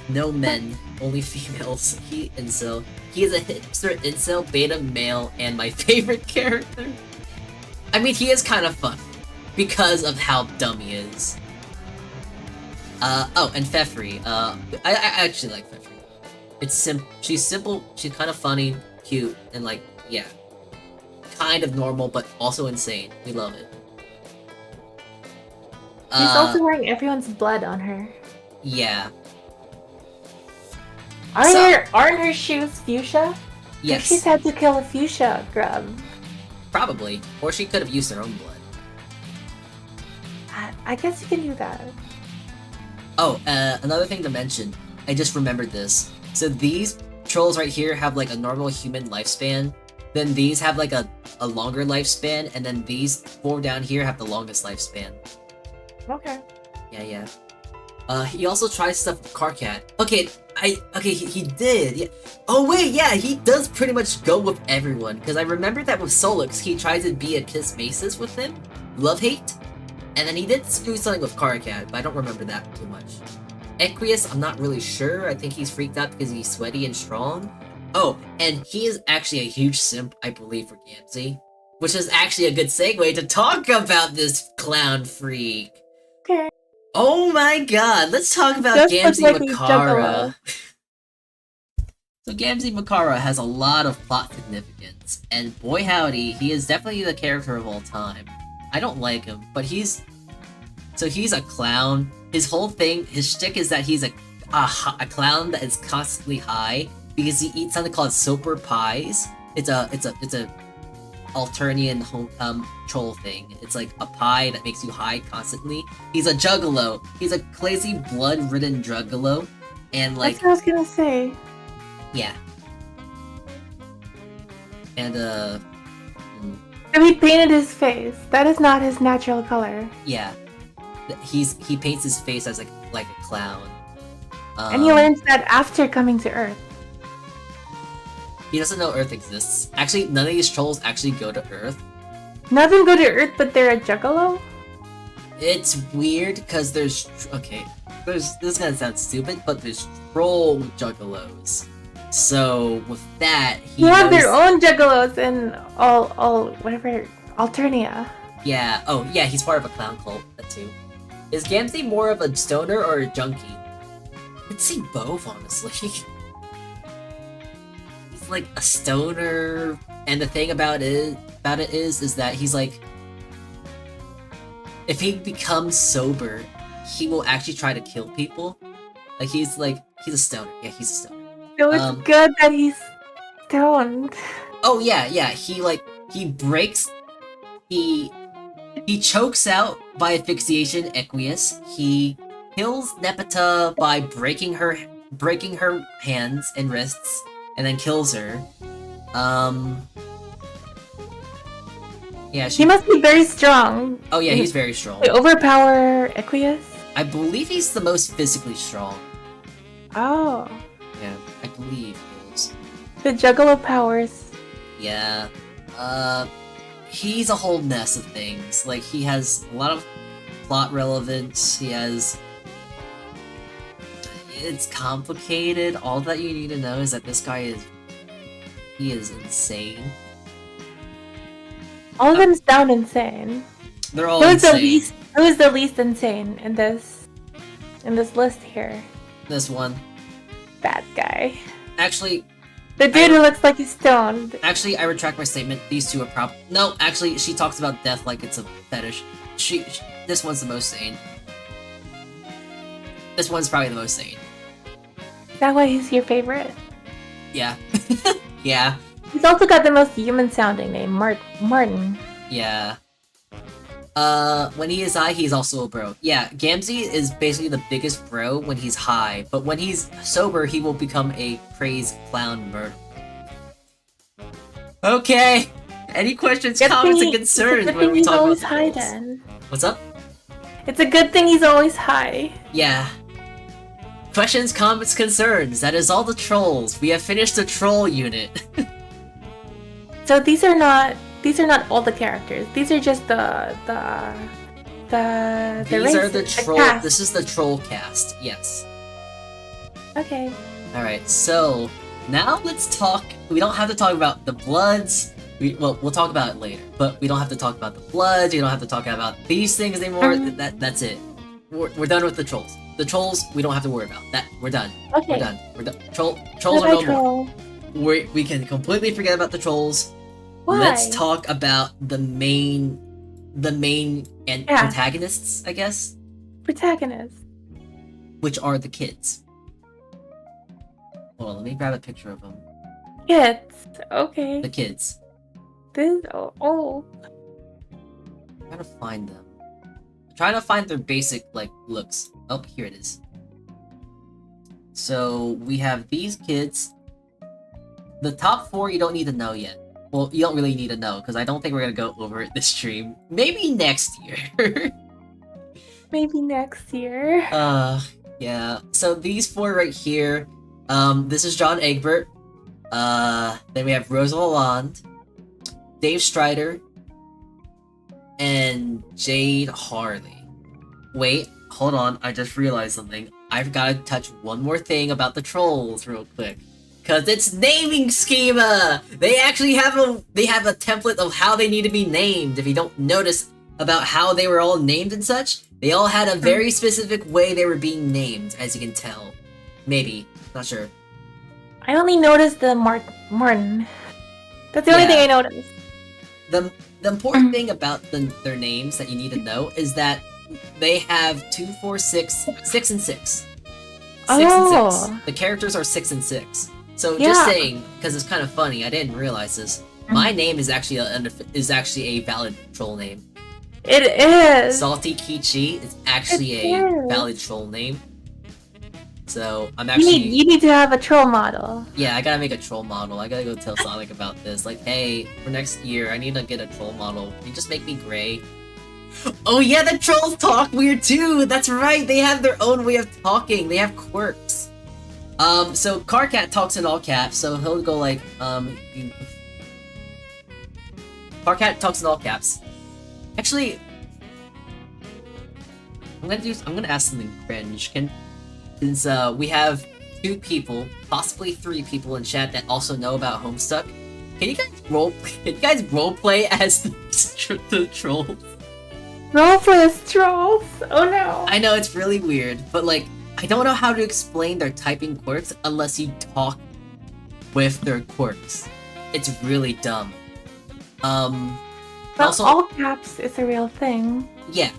Speaker 1: No men, only females. He is a hipster incel, beta male, and my favorite character. I mean, he is kind of fun because of how dumb he is. Oh, and Fefri. I actually like Fefri. She's simple, she's kind of funny, cute, and like, yeah. Kind of normal, but also insane. We love it.
Speaker 2: She's also wearing everyone's blood on her.
Speaker 1: Yeah.
Speaker 2: Aren't her shoes fuchsia?
Speaker 1: Yes.
Speaker 2: She's had to kill a fuchsia grub.
Speaker 1: Probably. Or she could have used her own blood.
Speaker 2: I guess you can do that.
Speaker 1: Oh, another thing to mention. I just remembered this. So these trolls right here have like a normal human lifespan. Then these have like a longer lifespan. And then these four down here have the longest lifespan.
Speaker 2: Okay.
Speaker 1: Yeah. He also tries stuff with Karkat. Okay, he did. Yeah. Oh wait, yeah, he does pretty much go with everyone. Because I remember that with Solix, he tried to be a Kiss Maces with him. Love-hate. And then he did do something with Karkat, but I don't remember that too much. Equius, I'm not really sure. I think he's freaked out because he's sweaty and strong. Oh, and he is actually a huge simp, I believe, for Gamzee. Which is actually a good segue to talk about this clown freak.
Speaker 2: Okay.
Speaker 1: Oh my god, let's talk about Gamzee Makara. So Gamzee Makara has a lot of plot significance, and boy howdy, he is definitely the character of all time. I don't like him, but he's a clown. His whole thing, his shtick is that he's a clown that is constantly high because he eats something called Soper Pies. It's a Alternian troll thing. It's like a pie that makes you high constantly. He's a juggalo. He's a crazy blood-ridden juggalo, and like.
Speaker 2: That's what I was gonna say.
Speaker 1: Yeah. And
Speaker 2: So he painted his face. That is not his natural color.
Speaker 1: Yeah. He paints his face as like a clown.
Speaker 2: And he learns that after coming to Earth.
Speaker 1: He doesn't know Earth exists. Actually, none of these trolls actually go to Earth.
Speaker 2: None of them go to Earth, but they're a juggalo?
Speaker 1: It's weird, because there's... Okay, this is gonna sound stupid, but there's troll juggalos. So, with that,
Speaker 2: he have their own juggalos and all whatever, Alternia.
Speaker 1: Yeah, oh, yeah, he's part of a clown cult, that too. Is Gamzee more of a stoner or a junkie? I'd say both, honestly. Like a stoner, and the thing about it is that he's like, if he becomes sober, he will actually try to kill people. Like he's a stoner. Yeah, he's a stoner.
Speaker 2: So it's good that he's stoned.
Speaker 1: Oh yeah. He chokes out by asphyxiation Equius. He kills Nepeta by breaking her hands and wrists. And then kills her. Yeah,
Speaker 2: he must be very strong.
Speaker 1: Oh yeah, he's very strong.
Speaker 2: Wait, overpower Equius?
Speaker 1: I believe he's the most physically strong.
Speaker 2: Oh.
Speaker 1: Yeah, I believe he is.
Speaker 2: The juggalo powers.
Speaker 1: Yeah. He's a whole mess of things. Like, he has a lot of plot relevance. He has it's complicated. All that you need to know is that this guy he is insane.
Speaker 2: All of them sound insane.
Speaker 1: They're all insane.
Speaker 2: Who is the least insane in this list here?
Speaker 1: This one.
Speaker 2: That guy.
Speaker 1: Actually,
Speaker 2: the dude who looks like he's stoned.
Speaker 1: Actually, I retract my statement. These two are no, actually, she talks about death like it's a fetish. This one's the most sane. This one's probably the most sane.
Speaker 2: Is that why he's your favorite?
Speaker 1: Yeah. Yeah.
Speaker 2: He's also got the most human-sounding name, Martin.
Speaker 1: Yeah. When he is high, he's also a bro. Yeah, Gamzee is basically the biggest bro when he's high, but when he's sober, he will become a crazed clown murderer. Okay! Any questions, comments, and concerns when we talk about the
Speaker 2: high, then.
Speaker 1: What's up?
Speaker 2: It's a good thing he's always high.
Speaker 1: Yeah. Questions, comments, concerns. That is all the trolls. We have finished the troll unit.
Speaker 2: So these are not all the characters. These are just the
Speaker 1: These are the troll. This is the troll cast. Yes.
Speaker 2: Okay.
Speaker 1: All right. So now let's talk. We don't have to talk about the Bloods. We'll talk about it later. But we don't have to talk about the Bloods. We don't have to talk about these things anymore. That's it. We're done with the trolls. The trolls we don't have to worry about. We're done.
Speaker 2: Okay.
Speaker 1: We're done. We're done. Trolls are no more. We can completely forget about the trolls.
Speaker 2: Why?
Speaker 1: Let's talk about the main protagonists, I guess.
Speaker 2: Protagonists.
Speaker 1: Which are the kids. Hold on, let me grab a picture of them.
Speaker 2: Kids. Okay.
Speaker 1: The kids.
Speaker 2: I'm
Speaker 1: trying to find them. I'm trying to find their basic looks. Oh, here it is. So we have these kids. The top 4 you don't need to know yet. Well, you don't really need to know, because I don't think we're gonna go over it this stream. Maybe next year.
Speaker 2: Maybe next year.
Speaker 1: Yeah. So these 4 right here, this is John Egbert. Then we have Rosa Lalonde, Dave Strider, and Jade Harley. Wait, hold on, I just realized something. I've gotta touch one more thing about the trolls real quick. Cause it's naming schema! They actually have a template of how they need to be named. If you don't notice about how they were all named and such, they all had a very specific way they were being named, as you can tell. Maybe. Not sure.
Speaker 2: I only noticed the Martin. That's the only thing I noticed.
Speaker 1: The important thing about their names that you need to know is that they have 2, 4, 6 and 6. 6 and 6. The characters are 6 and 6. So just saying, because it's kind of funny, I didn't realize this. My name is actually a valid troll name.
Speaker 2: It is.
Speaker 1: Salty Kichi is actually a valid troll name. So I'm actually.
Speaker 2: You need to have a troll model.
Speaker 1: Yeah, I gotta make a troll model. I gotta go tell Sonic about this. Like, hey, for next year, I need to get a troll model. Can you just make me gray? Oh yeah, the trolls talk weird too. That's right. They have their own way of talking. They have quirks. So Carcat talks in all caps, so he'll go like, Carcat talks in all caps. Actually, I'm gonna ask something cringe. Since we have 2 people, possibly 3 people in chat that also know about Homestuck, can you guys roleplay as the trolls?
Speaker 2: Roleplay as trolls? Oh no.
Speaker 1: I know it's really weird, but like, I don't know how to explain their typing quirks unless you talk with their quirks. It's really dumb.
Speaker 2: But also, all caps is a real thing.
Speaker 1: Yeah.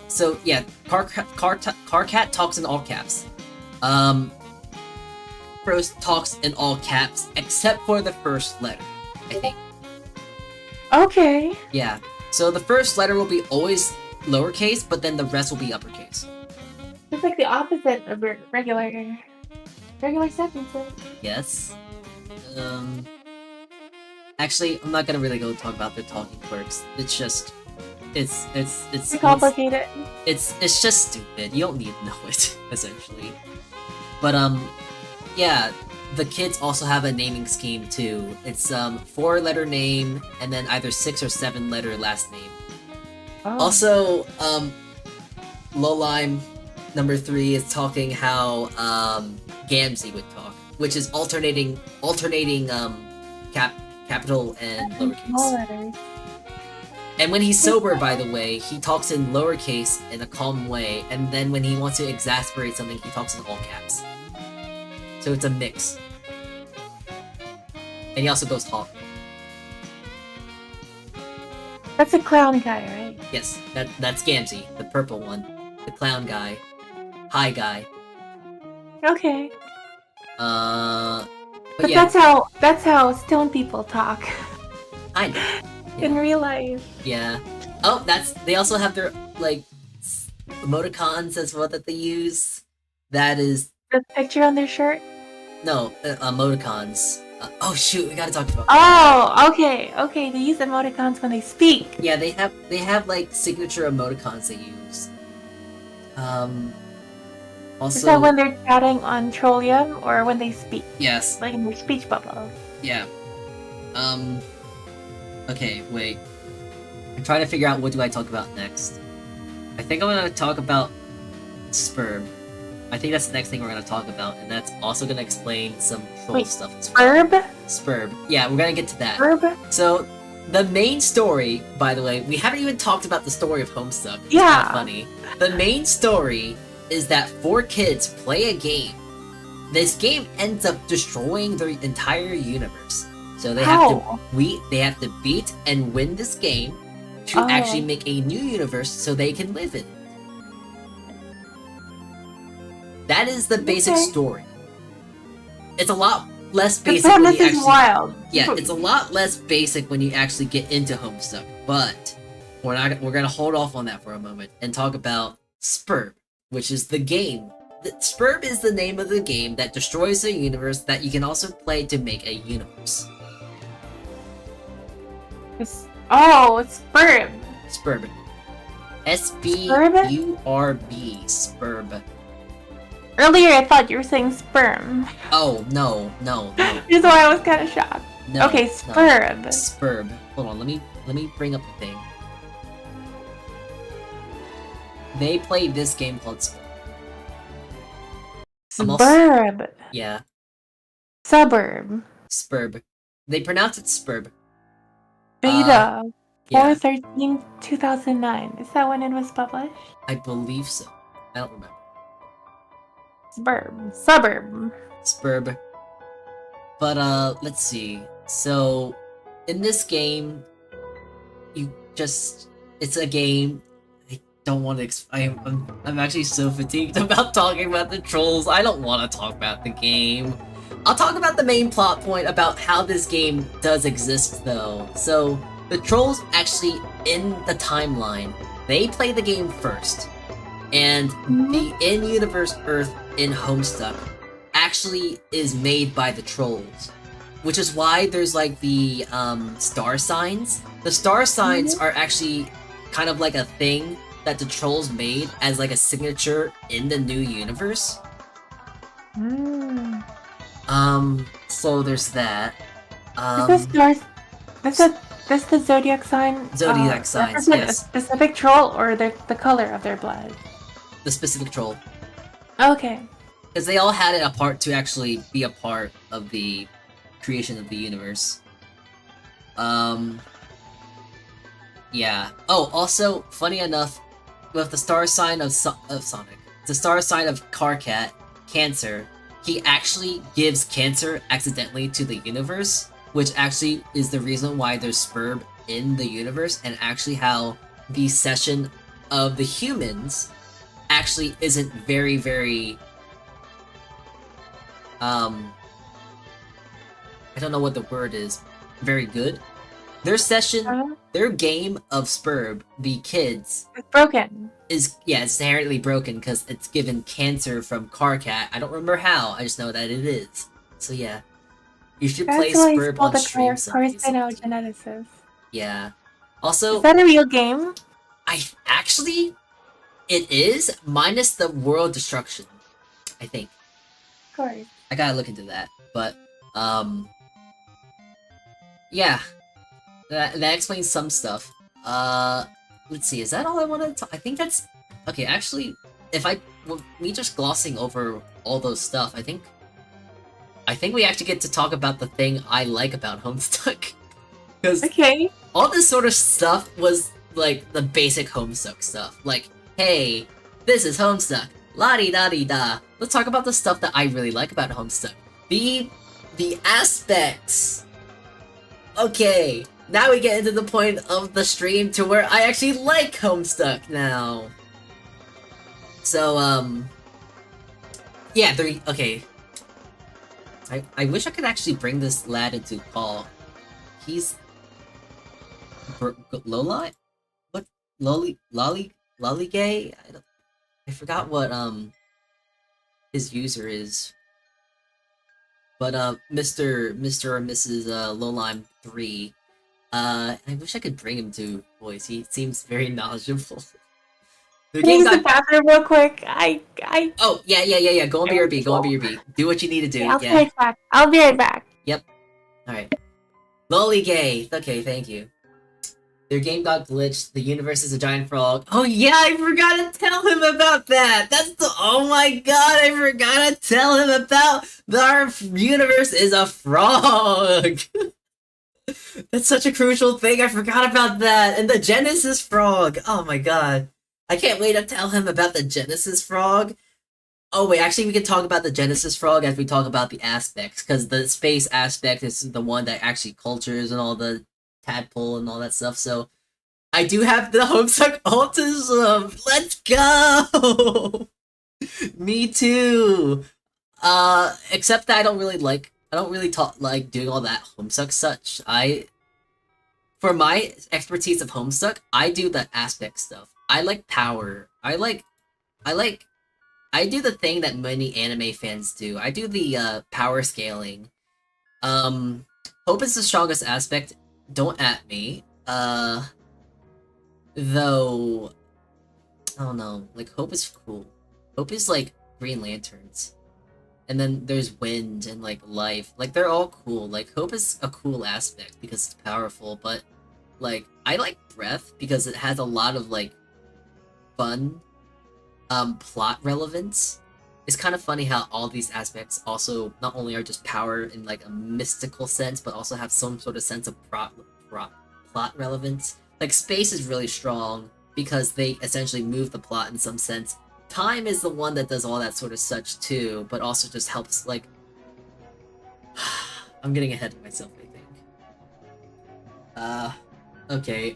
Speaker 1: So yeah, Carcat talks in all caps. Rose talks in all caps except for the first letter, I think.
Speaker 2: Okay.
Speaker 1: Yeah. So the first letter will be always lowercase, but then the rest will be uppercase.
Speaker 2: It's like the opposite of regular sentences.
Speaker 1: Yes. Actually, I'm not gonna really go talk about their talking quirks. It's just, it's
Speaker 2: complicated.
Speaker 1: It's just stupid. You don't need to know it, essentially. But yeah, the kids also have a naming scheme too. It's 4-letter name and then either 6 or 7-letter last name.
Speaker 2: Oh.
Speaker 1: Also, Lowlime number 3 is talking how Gamzee would talk, which is alternating capital and lowercase. And when he's sober, by the way, he talks in lowercase in a calm way, and then when he wants to exasperate something, he talks in all caps. So it's a mix. And he also goes hawk.
Speaker 2: That's a clown guy, right?
Speaker 1: Yes, that's Gamzee, the purple one. The clown guy. High guy.
Speaker 2: Okay.
Speaker 1: But
Speaker 2: yeah. that's how stone people talk.
Speaker 1: I know. Yeah.
Speaker 2: In real life.
Speaker 1: Yeah. Oh, they also have their, like, emoticons as well that they use. That is...
Speaker 2: The picture on their shirt?
Speaker 1: No, emoticons. Oh shoot, we gotta talk about...
Speaker 2: Oh, okay, they use emoticons when they speak.
Speaker 1: Yeah, they have like, signature emoticons they use. Also...
Speaker 2: Is that when they're chatting on Trollium, or when they speak?
Speaker 1: Yes.
Speaker 2: Like in their speech bubble?
Speaker 1: Yeah. Okay, wait. I'm trying to figure out what do I talk about next. I think I'm gonna talk about Spurb. I think that's the next thing we're gonna talk about, and that's also gonna explain some troll stuff as well.
Speaker 2: Spurb?
Speaker 1: Spurb. Yeah, we're gonna get to that.
Speaker 2: Spurb?
Speaker 1: So, the main story, by the way, we haven't even talked about the story of Homestuck. It's
Speaker 2: yeah.
Speaker 1: Kind of funny. The main story is that 4 kids play a game. This game ends up destroying the entire universe. So they have to beat and win this game to actually make a new universe so they can live in it. That is the basic story. It's a lot less basic when you actually...
Speaker 2: wild.
Speaker 1: Yeah, it's a lot less basic when you actually get into Homestuck, but we're gonna hold off on that for a moment and talk about Spurb, which is the game. Spurb is the name of the game that destroys a universe that you can also play to make a universe.
Speaker 2: It's Spurb.
Speaker 1: Spurb. S-B-U-R-B. Spurb.
Speaker 2: Earlier I thought you were saying sperm.
Speaker 1: Oh, no.
Speaker 2: That's why I was kind of shocked.
Speaker 1: No,
Speaker 2: okay, Spurb.
Speaker 1: No. Spurb. Hold on, let me bring up the thing. They play this game called Spurb.
Speaker 2: Spurb.
Speaker 1: Yeah.
Speaker 2: Suburb.
Speaker 1: Spurb. They pronounce it Spurb.
Speaker 2: Beta. 4/13/2009. Is that when it was published?
Speaker 1: I believe so. I don't remember.
Speaker 2: Suburb.
Speaker 1: Spurb. But let's see. So, in this game, it's a game. I don't want to. I'm actually so fatigued about talking about the trolls. I don't want to talk about the game. I'll talk about the main plot point about how this game does exist, though. So, the trolls actually in the timeline, they play the game first, and the in-universe Earth in Homestuck actually is made by the trolls, which is why there's like the star signs. The star signs are actually kind of like a thing that the trolls made as like a signature in the new universe. So there's that.
Speaker 2: Does the zodiac sign
Speaker 1: signs, yes.
Speaker 2: A specific troll or the color of their blood?
Speaker 1: The specific troll.
Speaker 2: Okay.
Speaker 1: Because they all had it apart to actually be a part of the creation of the universe. Yeah. Oh, also, funny enough, with the star sign of Sonic, the star sign of Carcat, Cancer, he actually gives cancer accidentally to the universe, which actually is the reason why there's Spurb in the universe, and actually how the session of the humans actually isn't very, very... I don't know what the word is. Very good. Their session, their game of Spurb, the kids...
Speaker 2: It's broken.
Speaker 1: It's inherently broken because it's given cancer from Carcat. I don't remember how, I just know that it is. So yeah. You should play Spurb on stream someday.
Speaker 2: Carcinogenesis.
Speaker 1: Yeah. Also...
Speaker 2: Is that a real game?
Speaker 1: It is, minus the world destruction. I think.
Speaker 2: Of course.
Speaker 1: I gotta look into that. But, yeah. That explains some stuff. Let's see, is that all I wanted to talk? I think that's... Okay, actually, if I with me just glossing over all those stuff, I think we actually get to talk about the thing I like about Homestuck. Because all this sort of stuff was, like, the basic Homestuck stuff. Like, hey, this is Homestuck. La-di-da-di-da. Let's talk about the stuff that I really like about Homestuck. The aspects. Okay, now we get into the point of the stream to where I actually like Homestuck now. So, yeah, okay. I wish I could actually bring this lad into call. He's... Lola? What? Lollygay? I forgot what, his user is. But, Mr. or Mrs. Lolime 3, I wish I could bring him to voice. He seems very knowledgeable.
Speaker 2: Can you use the bathroom real quick?
Speaker 1: Oh, yeah. Go on BRB, go on BRB. Do what you need to do,
Speaker 2: I'll be right back. I'll be right back.
Speaker 1: Yep. Alright. Lollygay! Okay, thank you. Their game got glitched. The universe is a giant frog. Oh yeah, I forgot to tell him about that! Oh my god, I forgot to tell him about our universe is a frog! That's such a crucial thing, I forgot about that! And the Genesis frog! Oh my god. I can't wait to tell him about the Genesis frog. Oh wait, actually we can talk about the Genesis frog as we talk about the aspects, because the space aspect is the one that actually cultures and all the tadpole and all that stuff, so I do have the Homestuck autism! Let's go! Me too! Except that I don't really like doing all that Homestuck such. For my expertise of Homestuck, I do the aspect stuff. I like power. I do the thing that many anime fans do. I do the, power scaling. Hope is the strongest aspect. Don't at me. Though... I don't know. Like, Hope is cool. Hope is, like, Green Lanterns. And then there's Wind and, like, Life. Like, they're all cool. Like, Hope is a cool aspect because it's powerful, but, like, I like Breath because it has a lot of, like, fun, plot relevance. It's kind of funny how all these aspects also not only are just power in, like, a mystical sense, but also have some sort of sense of plot relevance. Like, space is really strong because they essentially move the plot in some sense. Time is the one that does all that sort of such too, but also just helps, like... I'm getting ahead of myself, I think. Okay.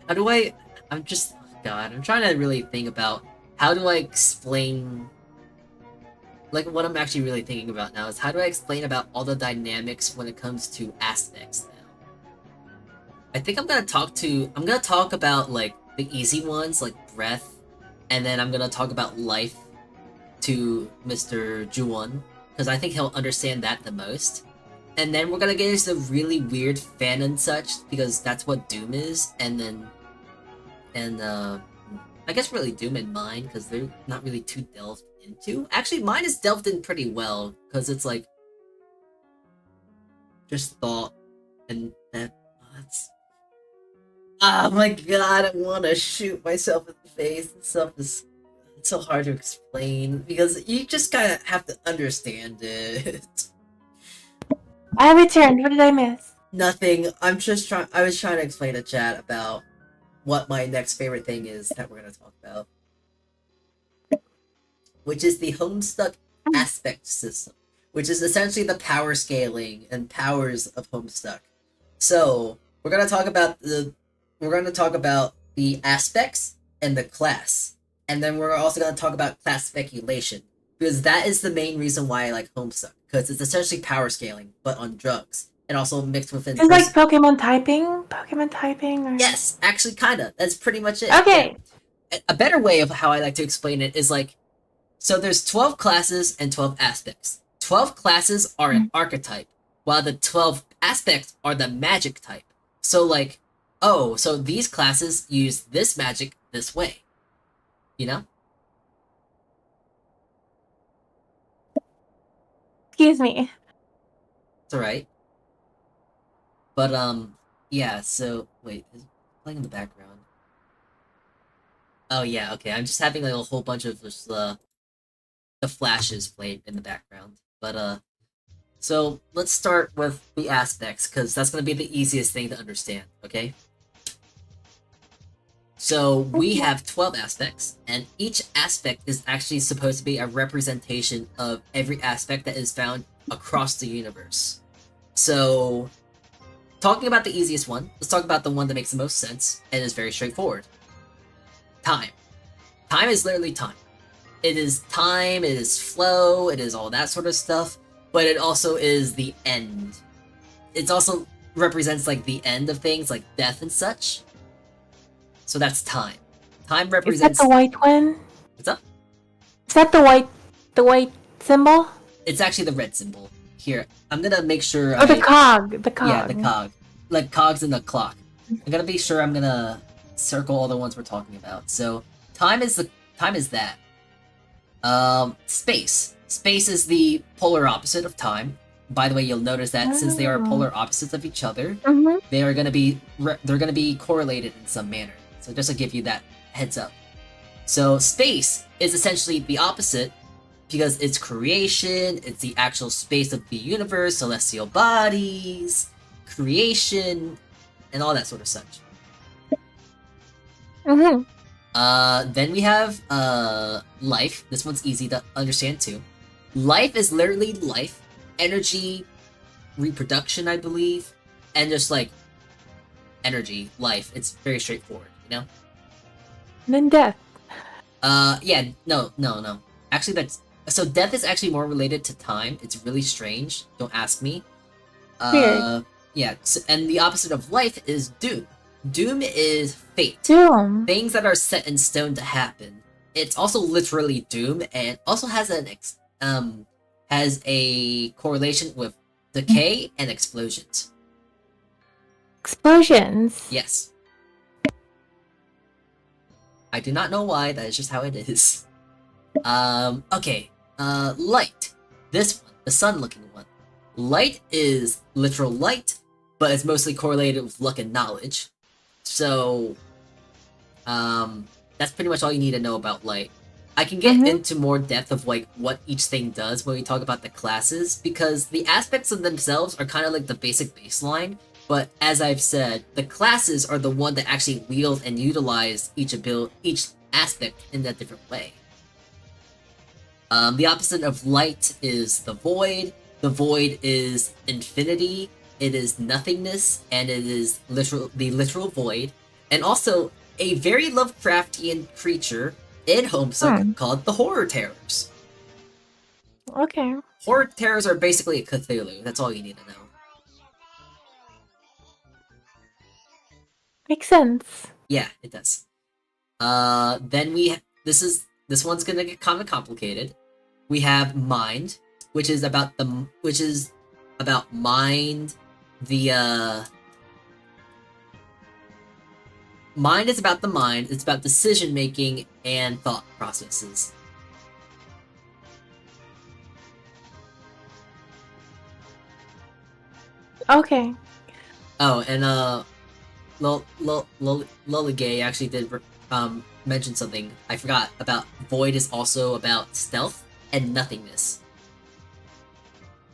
Speaker 1: How do I... I'm just... God, I'm trying to really think about how do I explain... Like, what I'm actually really thinking about now is how do I explain about all the dynamics when it comes to aspects now? I think I'm gonna talk about, like, the easy ones, like Breath, and then I'm gonna talk about Life to Mr. Juwon, because I think he'll understand that the most. And then we're gonna get into the really weird fan and such, because that's what Doom is, I guess really Doom and Mine, because they're not really too delved into. Actually, Mine is delved in pretty well, because it's like... just thought, and that's... Oh my god, I want to shoot myself in the face. This stuff is... it's so hard to explain, because you just kind of have to understand it.
Speaker 2: I returned, what did I miss?
Speaker 1: Nothing, I was trying to explain to chat about what my next favorite thing is that we're going to talk about. Which is the Homestuck aspect system. Which is essentially the power scaling and powers of Homestuck. So, we're going to talk about the aspects and the class. And then we're also going to talk about class speculation. Because that is the main reason why I like Homestuck. Because it's essentially power scaling, but on drugs. And also mixed with...
Speaker 2: It's like Pokemon typing? Pokemon typing? Or...
Speaker 1: Yes, actually kinda. That's pretty much it.
Speaker 2: Okay.
Speaker 1: Yeah. A better way of how I like to explain it is like... So there's 12 classes and 12 aspects. 12 classes are an archetype, while the 12 aspects are the magic type. So like, oh, so these classes use this magic this way. You know?
Speaker 2: Excuse me.
Speaker 1: It's alright. But, yeah, so... Wait, is it playing in the background? Oh, yeah, okay, I'm just having, like, a whole bunch of just, the flashes played in the background. But so let's start with the aspects, because that's going to be the easiest thing to understand, okay? So we have 12 aspects, and each aspect is actually supposed to be a representation of every aspect that is found across the universe. So, talking about the easiest one, let's talk about the one that makes the most sense, and is very straightforward. Time. Time is literally time. It is time, it is flow, it is all that sort of stuff, but it also is the end. It also represents, like, the end of things, like death and such. So that's time. Time represents...
Speaker 2: Is that the white one?
Speaker 1: What's up?
Speaker 2: Is that the white symbol?
Speaker 1: It's actually the red symbol. Here, I'm gonna make sure
Speaker 2: the cog. The cog.
Speaker 1: Yeah, the cog. Like cogs in the clock. I'm gonna be sure I'm gonna circle all the ones we're talking about. So, time is that. Space. Space is the polar opposite of time. By the way, you'll notice that since they are polar opposites of each other, they are gonna be correlated in some manner. So just to give you that heads up. So space is essentially the opposite, because it's creation, it's the actual space of the universe, celestial bodies, creation, and all that sort of such. Then we have life. This one's easy to understand too. Life is literally life, energy, reproduction, I believe, and just like energy, life. It's very straightforward, you know?
Speaker 2: And then death.
Speaker 1: Yeah, no. Actually, so death is actually more related to time. It's really strange. Don't ask me.
Speaker 2: Weird.
Speaker 1: Yeah, so, and the opposite of life is doom. Doom is fate.
Speaker 2: Doom.
Speaker 1: Things that are set in stone to happen. It's also literally doom, and also has a correlation with decay and explosions.
Speaker 2: Explosions?
Speaker 1: Yes. I do not know why, that is just how it is. Okay. Light. This one, the sun-looking one. Light is literal light, but it's mostly correlated with luck and knowledge. So, that's pretty much all you need to know about light. I can get into more depth of like what each thing does when we talk about the classes, because the aspects of themselves are kind of like the basic baseline, but as I've said, the classes are the one that actually wield and utilize each aspect in a different way. The opposite of light is the void. The void is infinity. It is nothingness, and it is the literal void. And also, a very Lovecraftian creature in Homestuck called the Horror Terrors.
Speaker 2: Okay.
Speaker 1: Horror Terrors are basically a Cthulhu. That's all you need to know.
Speaker 2: Makes sense.
Speaker 1: Yeah, it does. Then this one's gonna get kind of complicated. We have mind, which is about mind. Mind is about the mind. It's about decision making and thought processes.
Speaker 2: Okay.
Speaker 1: Oh, and Lolligay actually did mention something I forgot about. Void is also about stealth and nothingness.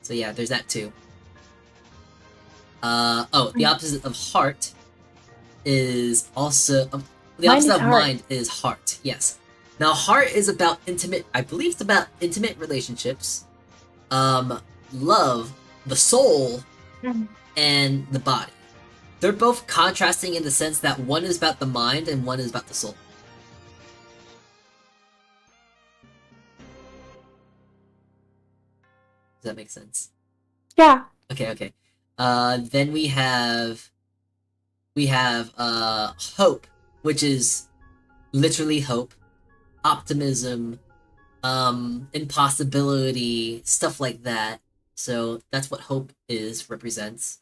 Speaker 1: So yeah, there's that too. The opposite of heart is also the opposite of mind is heart. Yes. Now heart is about I believe it's about intimate relationships, love, the soul, and the body. They're both contrasting in the sense that one is about the mind and one is about the soul. Does that make sense?
Speaker 2: Yeah.
Speaker 1: Okay. Then we have hope, which is literally hope, optimism, impossibility, stuff like that. So that's what hope represents.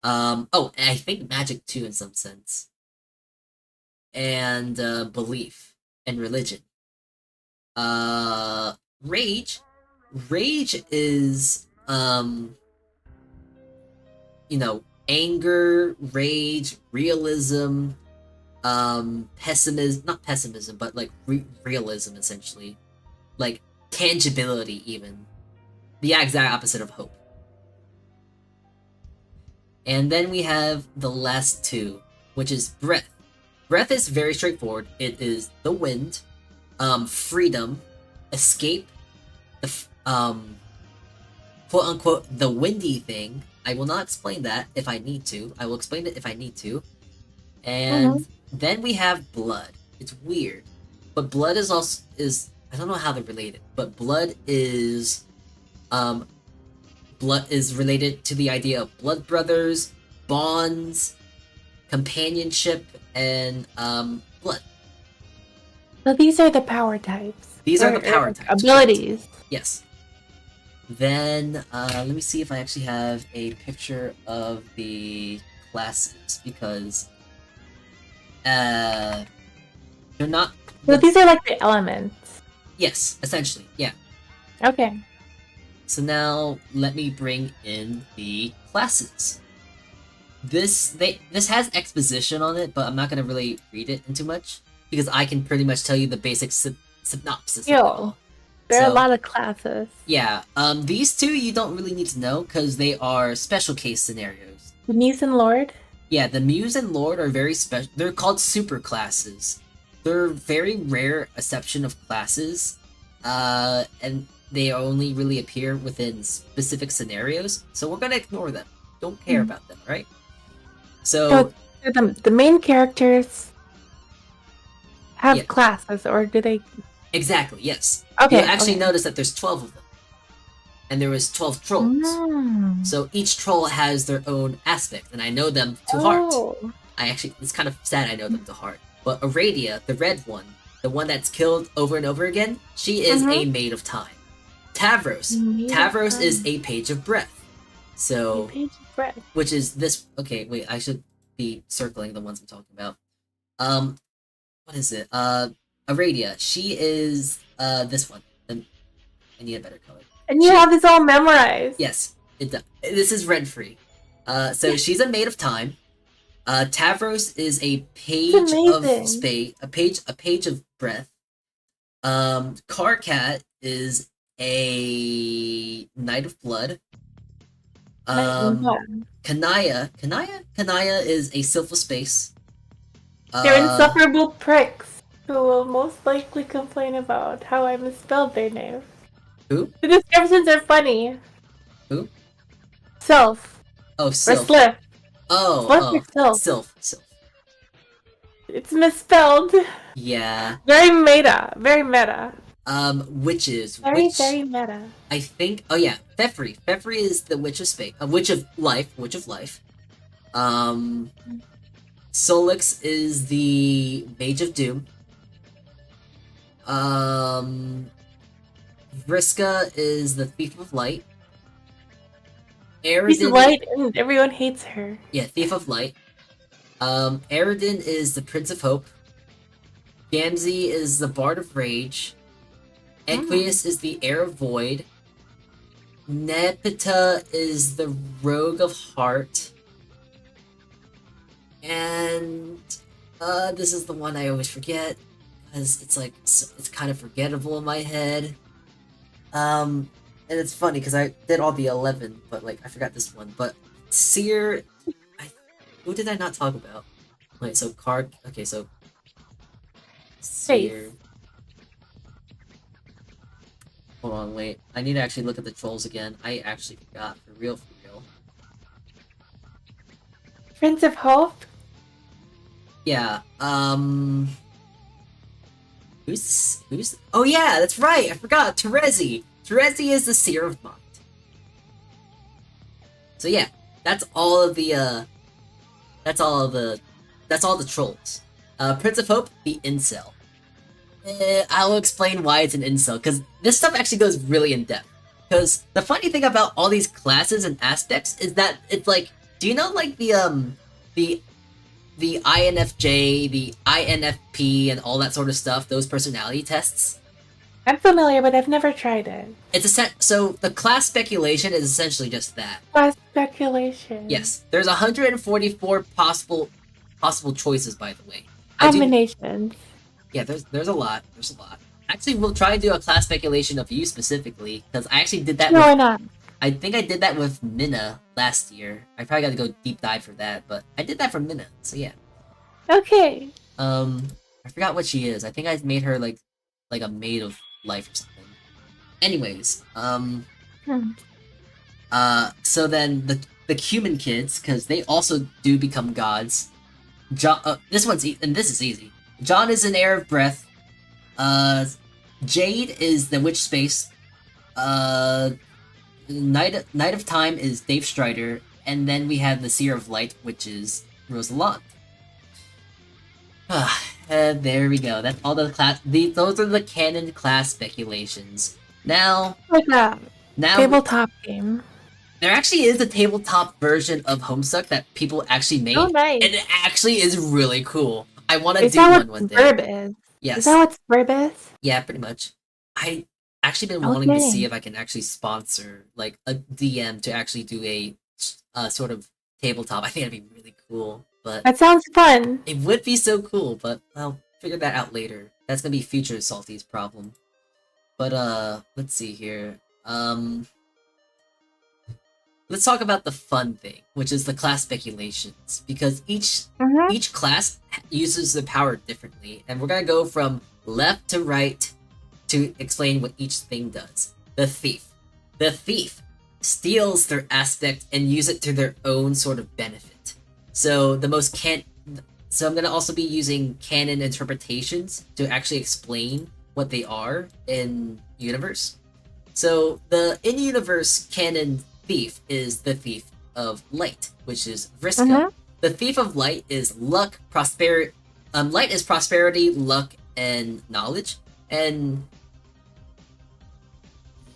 Speaker 1: And I think magic too in some sense. And belief and religion. Rage. Rage is anger, rage, realism, pessimism, not pessimism, but like realism essentially. Like tangibility, even. The exact opposite of hope. And then we have the last two, which is breath. Breath is very straightforward. It is the wind, freedom, escape, the quote unquote the windy thing. I will not explain that if I need to. I will explain it if I need to. And then we have blood. It's weird, but blood is also I don't know how they're related, but blood is related to the idea of blood brothers, bonds, companionship, and blood.
Speaker 2: So these are the power types.
Speaker 1: These are the power types.
Speaker 2: Abilities.
Speaker 1: Yes. Then let me see if I actually have a picture of the classes, because they're not.
Speaker 2: So these are like the elements.
Speaker 1: Yes, essentially, yeah.
Speaker 2: Okay.
Speaker 1: So now let me bring in the classes. This has exposition on it, but I'm not gonna really read it into much because I can pretty much tell you the basic synopsis.
Speaker 2: Yo, there are a lot of classes.
Speaker 1: Yeah, these two you don't really need to know because they are special case scenarios.
Speaker 2: The Muse and Lord?
Speaker 1: Yeah, the Muse and Lord are very special. They're called super classes. They're very rare exception of classes, and they only really appear within specific scenarios, so we're gonna ignore them. Don't care about them, right? So
Speaker 2: the main characters have classes, or do they?
Speaker 1: Exactly, yes.
Speaker 2: Okay.
Speaker 1: You actually notice that there's 12 of them, and there was 12 trolls. So each troll has their own aspect, and I know them to heart. It's kind of sad I know them to heart. But Aradia, the red one, the one that's killed over and over again, she is a Maid of Time. Tavros. Tavros is a Page of Breath. So, which is this. Okay, wait. I should be circling the ones I'm talking about. What is it? Aradia. She is this one. I need a better color.
Speaker 2: And you have this all memorized.
Speaker 1: Yes, it does. This is rent free. So she's a Maid of Time. Tavros is a Page of Spade, a Page of Breath. Karkat is a Knight of Blood. Kanaya is a Sylph of Space.
Speaker 2: They're insufferable pricks who will most likely complain about how I misspelled their name.
Speaker 1: Who?
Speaker 2: The descriptions are funny.
Speaker 1: Who?
Speaker 2: Sylph.
Speaker 1: Oh, Sylph.
Speaker 2: Or Slip.
Speaker 1: Sylph.
Speaker 2: It's misspelled.
Speaker 1: Yeah.
Speaker 2: Very meta. Very meta.
Speaker 1: Witches.
Speaker 2: Very meta.
Speaker 1: I think. Oh yeah, Fefri. Fefri is the Witch of Space. Witch of Life. Solix is the Mage of Doom. Vriska is the Thief of Light.
Speaker 2: Thief of Light, and everyone hates her.
Speaker 1: Yeah, Thief of Light. Aridin is the Prince of Hope. Gamzee is the Bard of Rage. Equius is the Heir of Void. Nepeta is the Rogue of Heart. And this is the one I always forget because it's kind of forgettable in my head. And it's funny because I did all the 11, but I forgot this one. But Seer, who did I not talk about? Wait, so okay, so Seer. Hold on, wait. I need to actually look at the trolls again. I actually forgot, for real.
Speaker 2: Prince of Hope?
Speaker 1: Yeah, Who's... Oh yeah, that's right, I forgot, Terezi! Terezi is the Seer of Mind. So yeah, that's all the trolls. Prince of Hope, the Incel. I'll explain why it's an incel, because this stuff actually goes really in depth. Because the funny thing about all these classes and aspects is that it's do you know the INFJ, the INFP, and all that sort of stuff, those personality tests?
Speaker 2: I'm familiar, but I've never tried it.
Speaker 1: So the class speculation is essentially just that.
Speaker 2: Class speculation.
Speaker 1: Yes, there's 144 possible choices, by the way.
Speaker 2: Combinations.
Speaker 1: Yeah, there's a lot. actually, we'll try and do a class speculation of you specifically, because I actually did that.
Speaker 2: No, why not?
Speaker 1: I think I did that with Minna last year. I probably got to go deep dive for that, but I did that for Minna, so yeah.
Speaker 2: Okay.
Speaker 1: I forgot what she is. I think I made her like a maid of life or something. Anyways, so then the human kids, because they also do become gods. John, this is easy. John is an heir of breath. Jade is the witch space. Knight of Time is Dave Strider, and then we have the Seer of Light, which is Rosalind. There we go. That's all the class. Those are the canon class speculations. Now,
Speaker 2: like a tabletop game.
Speaker 1: There actually is a tabletop version of Homestuck that people actually made.
Speaker 2: Oh, nice.
Speaker 1: And it actually is really cool. I want to do one day.
Speaker 2: Verb is?
Speaker 1: Yes.
Speaker 2: Is that what Verb is?
Speaker 1: Yeah, pretty much. I actually been wanting to see if I can actually sponsor like a DM to actually do a sort of tabletop. I think that'd be really cool. But
Speaker 2: that sounds fun.
Speaker 1: It would be so cool, but I'll figure that out later. That's gonna be future Salty's problem. But let's see here. Let's talk about the fun thing, which is the class speculations, because each class uses the power differently, and we're gonna go from left to right to explain what each thing does. The thief. The thief steals their aspect and use it to their own sort of benefit. So so I'm gonna also be using canon interpretations to actually explain what they are in universe. So the in-universe canon thief is the thief of light, which is Vriska. The thief of light is luck, prosperity. Light is prosperity, luck, and knowledge. And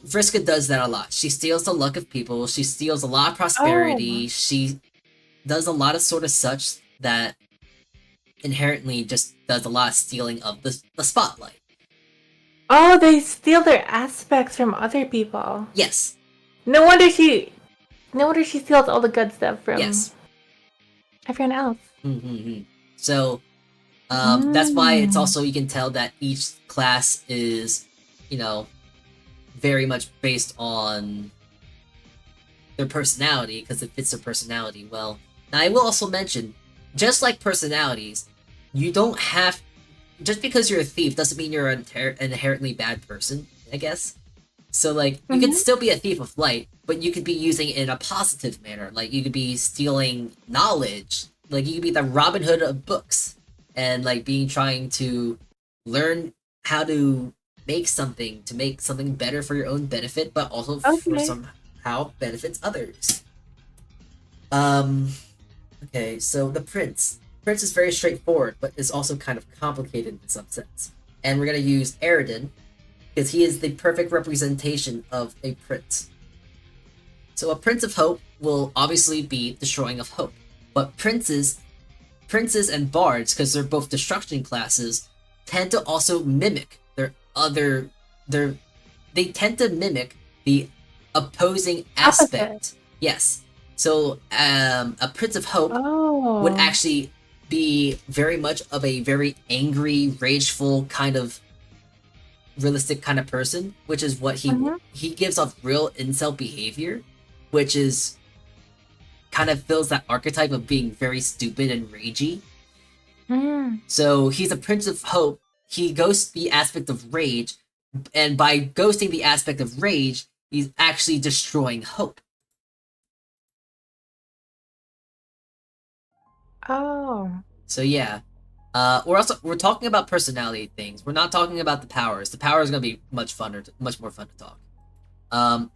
Speaker 1: Vriska does that a lot. She steals the luck of people. She steals a lot of prosperity. She does a lot of sort of such that inherently just does a lot of stealing of the spotlight.
Speaker 2: Oh, they steal their aspects from other people.
Speaker 1: Yes.
Speaker 2: No wonder she steals all the good stuff from everyone else.
Speaker 1: So, that's why it's also, you can tell that each class is, very much based on their personality, because it fits their personality well. Now, I will also mention, just like personalities, you don't have... Just because you're a thief doesn't mean you're an inherently bad person, I guess. So, like, you can still be a thief of light, but you could be using it in a positive manner. Like, you could be stealing knowledge. Like, you could be the Robin Hood of books. And, like, trying to learn how to make something better for your own benefit, but also for somehow benefits others. Okay, so the prince. Prince is very straightforward, but is also kind of complicated in some sense. And we're going to use Aridin, because he is the perfect representation of a prince. So a Prince of Hope will obviously be destroying of hope. But princes and bards, because they're both destruction classes, tend to also mimic they tend to mimic the opposing aspect. Yes. So a Prince of Hope would actually be very much of a very angry, rageful kind of realistic kind of person, which is what he gives off real incel behavior, which is kind of fills that archetype of being very stupid and ragey. So he's a Prince of Hope. He ghosts the aspect of rage, and by ghosting the aspect of rage, he's actually destroying hope. So yeah, we're talking about personality things. We're not talking about the powers. The powers are gonna be much more fun to talk.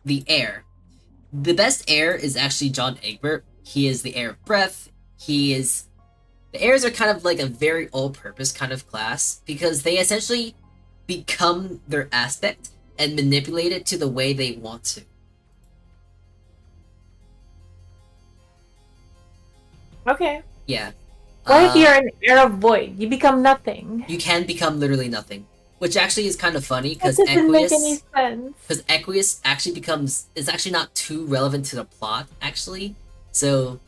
Speaker 1: The heir. The best heir is actually John Egbert. He is the heir of breath. The heirs are kind of like a very all-purpose kind of class, because they essentially become their aspect and manipulate it to the way they want to.
Speaker 2: Okay.
Speaker 1: Yeah.
Speaker 2: What if you're an heir of void? You become nothing.
Speaker 1: You can become literally nothing, which actually is kind of funny, because
Speaker 2: That doesn't make any sense.
Speaker 1: Because Equius actually is actually not too relevant to the plot, actually. So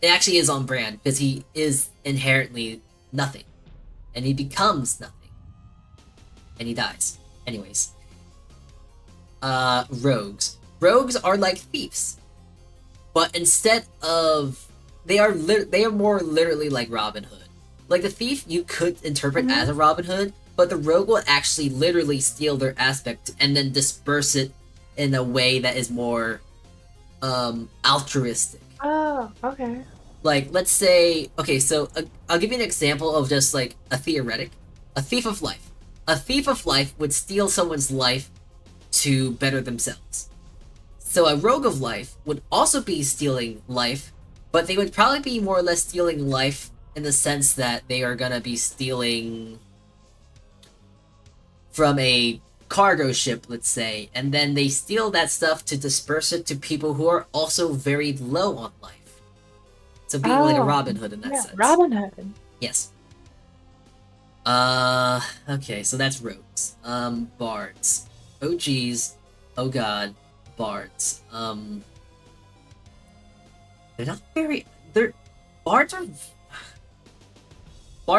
Speaker 1: it actually is on brand, because he is inherently nothing, and he becomes nothing. and he dies. Anyways. Rogues. Rogues are like thieves. But instead of... They are more literally like Robin Hood. Like the thief you could interpret as a Robin Hood, but the rogue will actually literally steal their aspect and then disperse it in a way that is more altruistic.
Speaker 2: Oh, okay.
Speaker 1: Like, let's say, okay, so I'll give you an example of just like a theoretic. A thief of life. A thief of life would steal someone's life to better themselves. So a rogue of life would also be stealing life, but they would probably be more or less stealing life in the sense that they are gonna be stealing from a cargo ship, let's say, and then they steal that stuff to disperse it to people who are also very low on life. So being like a Robin Hood in that sense.
Speaker 2: Robin Hood.
Speaker 1: Yes. Okay, so that's rogues. Bards. Oh geez. Oh god. Bards. They're not very... Bards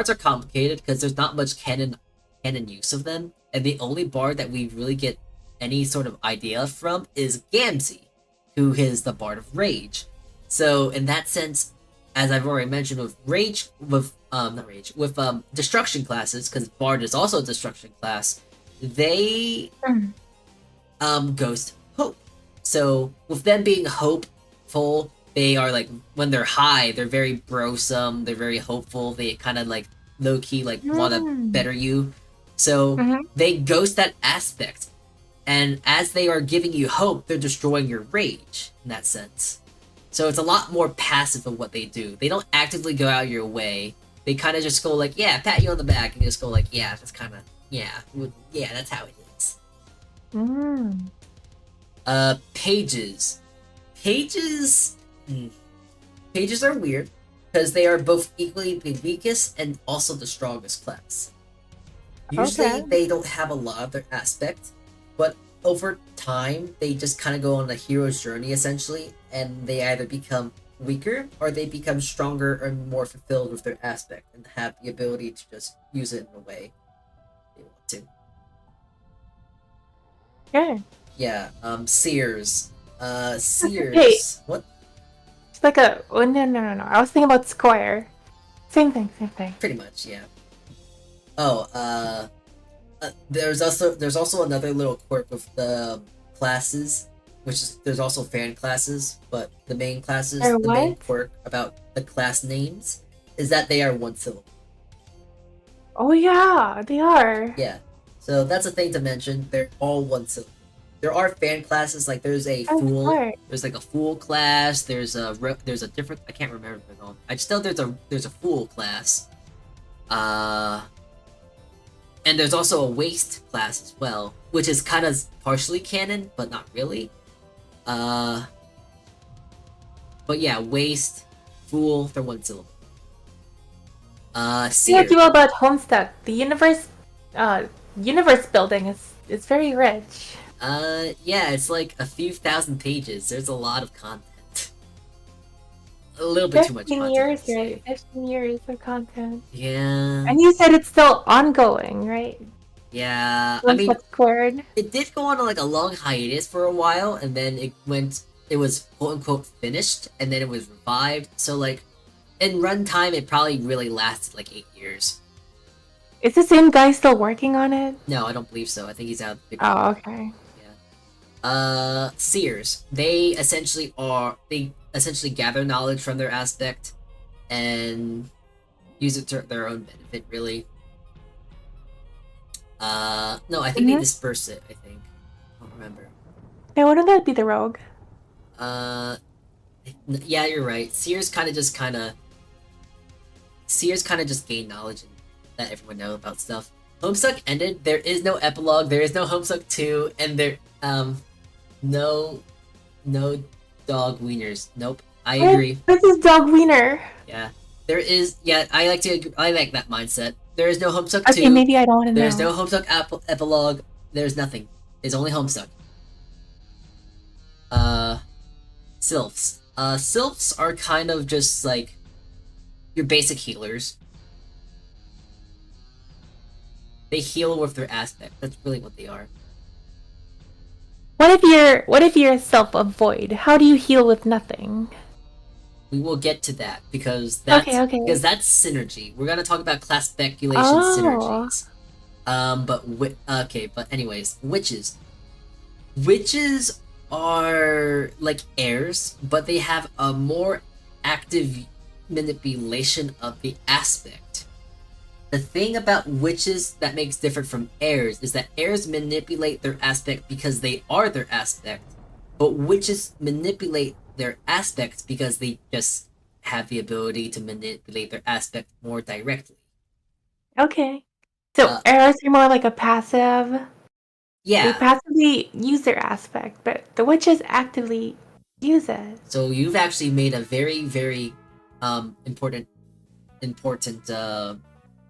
Speaker 1: are complicated because there's not much canon use of them, and the only bard that we really get any sort of idea from is Gamzee, who is the Bard of Rage. So in that sense, as I've already mentioned with destruction classes, because Bard is also a destruction class, they ghost hope. So with them being hopeful, they are like, when they're high, they're very brosome, they're very hopeful, they kind of like low-key like want to better you. So they ghost that aspect, and as they are giving you hope, they're destroying your rage in that sense. So it's a lot more passive of what they do. They don't actively go out your way. They kind of just go like, yeah, pat you on the back, and just go like, yeah, that's kind of, yeah, that's how it is. Pages. Pages are weird, because they are both equally the weakest and also the strongest class. Usually they don't have a lot of their aspect, but over time they just kind of go on a hero's journey essentially, and they either become weaker or they become stronger and more fulfilled with their aspect and have the ability to just use it in a way they want to.
Speaker 2: Okay.
Speaker 1: Yeah, Seers. Seers.
Speaker 2: Hey.
Speaker 1: What?
Speaker 2: It's like a... Oh, no. I was thinking about Square. Same thing.
Speaker 1: Pretty much, yeah. Oh, there's also another little quirk with the classes, which is there's also fan classes, but the main classes, the main quirk about the class names is that they are one syllable.
Speaker 2: Oh yeah, they are.
Speaker 1: Yeah, so that's a thing to mention. They're all one syllable. There are fan classes, like there's a fool.
Speaker 2: Smart.
Speaker 1: There's like a fool class. There's a different. I can't remember the name. I just know there's a fool class. And there's also a waste class as well, which is kind of partially canon, but not really. But yeah, waste, fool, they're one syllable. Seer.
Speaker 2: What do you know about Homestuck? The universe building is very rich.
Speaker 1: Yeah, it's like a few thousand pages. There's a lot of content. A little bit too much content.
Speaker 2: 15 years, right? 15 years of content.
Speaker 1: Yeah.
Speaker 2: And you said it's still ongoing, right?
Speaker 1: Yeah,
Speaker 2: I mean,
Speaker 1: it did go on like a long hiatus for a while, and then it was quote unquote finished, and then it was revived. So like, in runtime, it probably really lasted like 8 years.
Speaker 2: Is the same guy still working on it?
Speaker 1: No, I don't believe so. I think he's out.
Speaker 2: Oh, okay.
Speaker 1: Yeah. Seers. They essentially gather knowledge from their aspect and use it to their own benefit, really. No, I think they disperse it, I think. I don't remember.
Speaker 2: Yeah, wouldn't that be the rogue?
Speaker 1: Yeah, you're right. Seers kind of just gain knowledge and let everyone know about stuff. Homestuck ended. There is no epilogue. There is no Homestuck 2, and there, no dog wieners. Nope. I agree.
Speaker 2: This is dog wiener.
Speaker 1: Yeah. There is, yeah, I like that mindset. There is no Homestuck 2.
Speaker 2: Okay, maybe I don't want to know.
Speaker 1: There's no Homestuck epilogue. There's nothing. It's only Homestuck. Sylphs. Sylphs are kind of just like your basic healers. They heal with their aspect. That's really what they are.
Speaker 2: What if you're a self of void? How do you heal with nothing?
Speaker 1: We will get to that because that's synergy. We're gonna talk about class speculation synergies. But anyways, witches. Witches are like heirs, but they have a more active manipulation of the aspect. The thing about witches that makes different from heirs is that heirs manipulate their aspect because they are their aspect, but witches manipulate their aspects because they just have the ability to manipulate their aspect more directly.
Speaker 2: Okay. So heirs are more like a passive.
Speaker 1: Yeah.
Speaker 2: They passively use their aspect, but the witches actively use it.
Speaker 1: So you've actually made a very, very important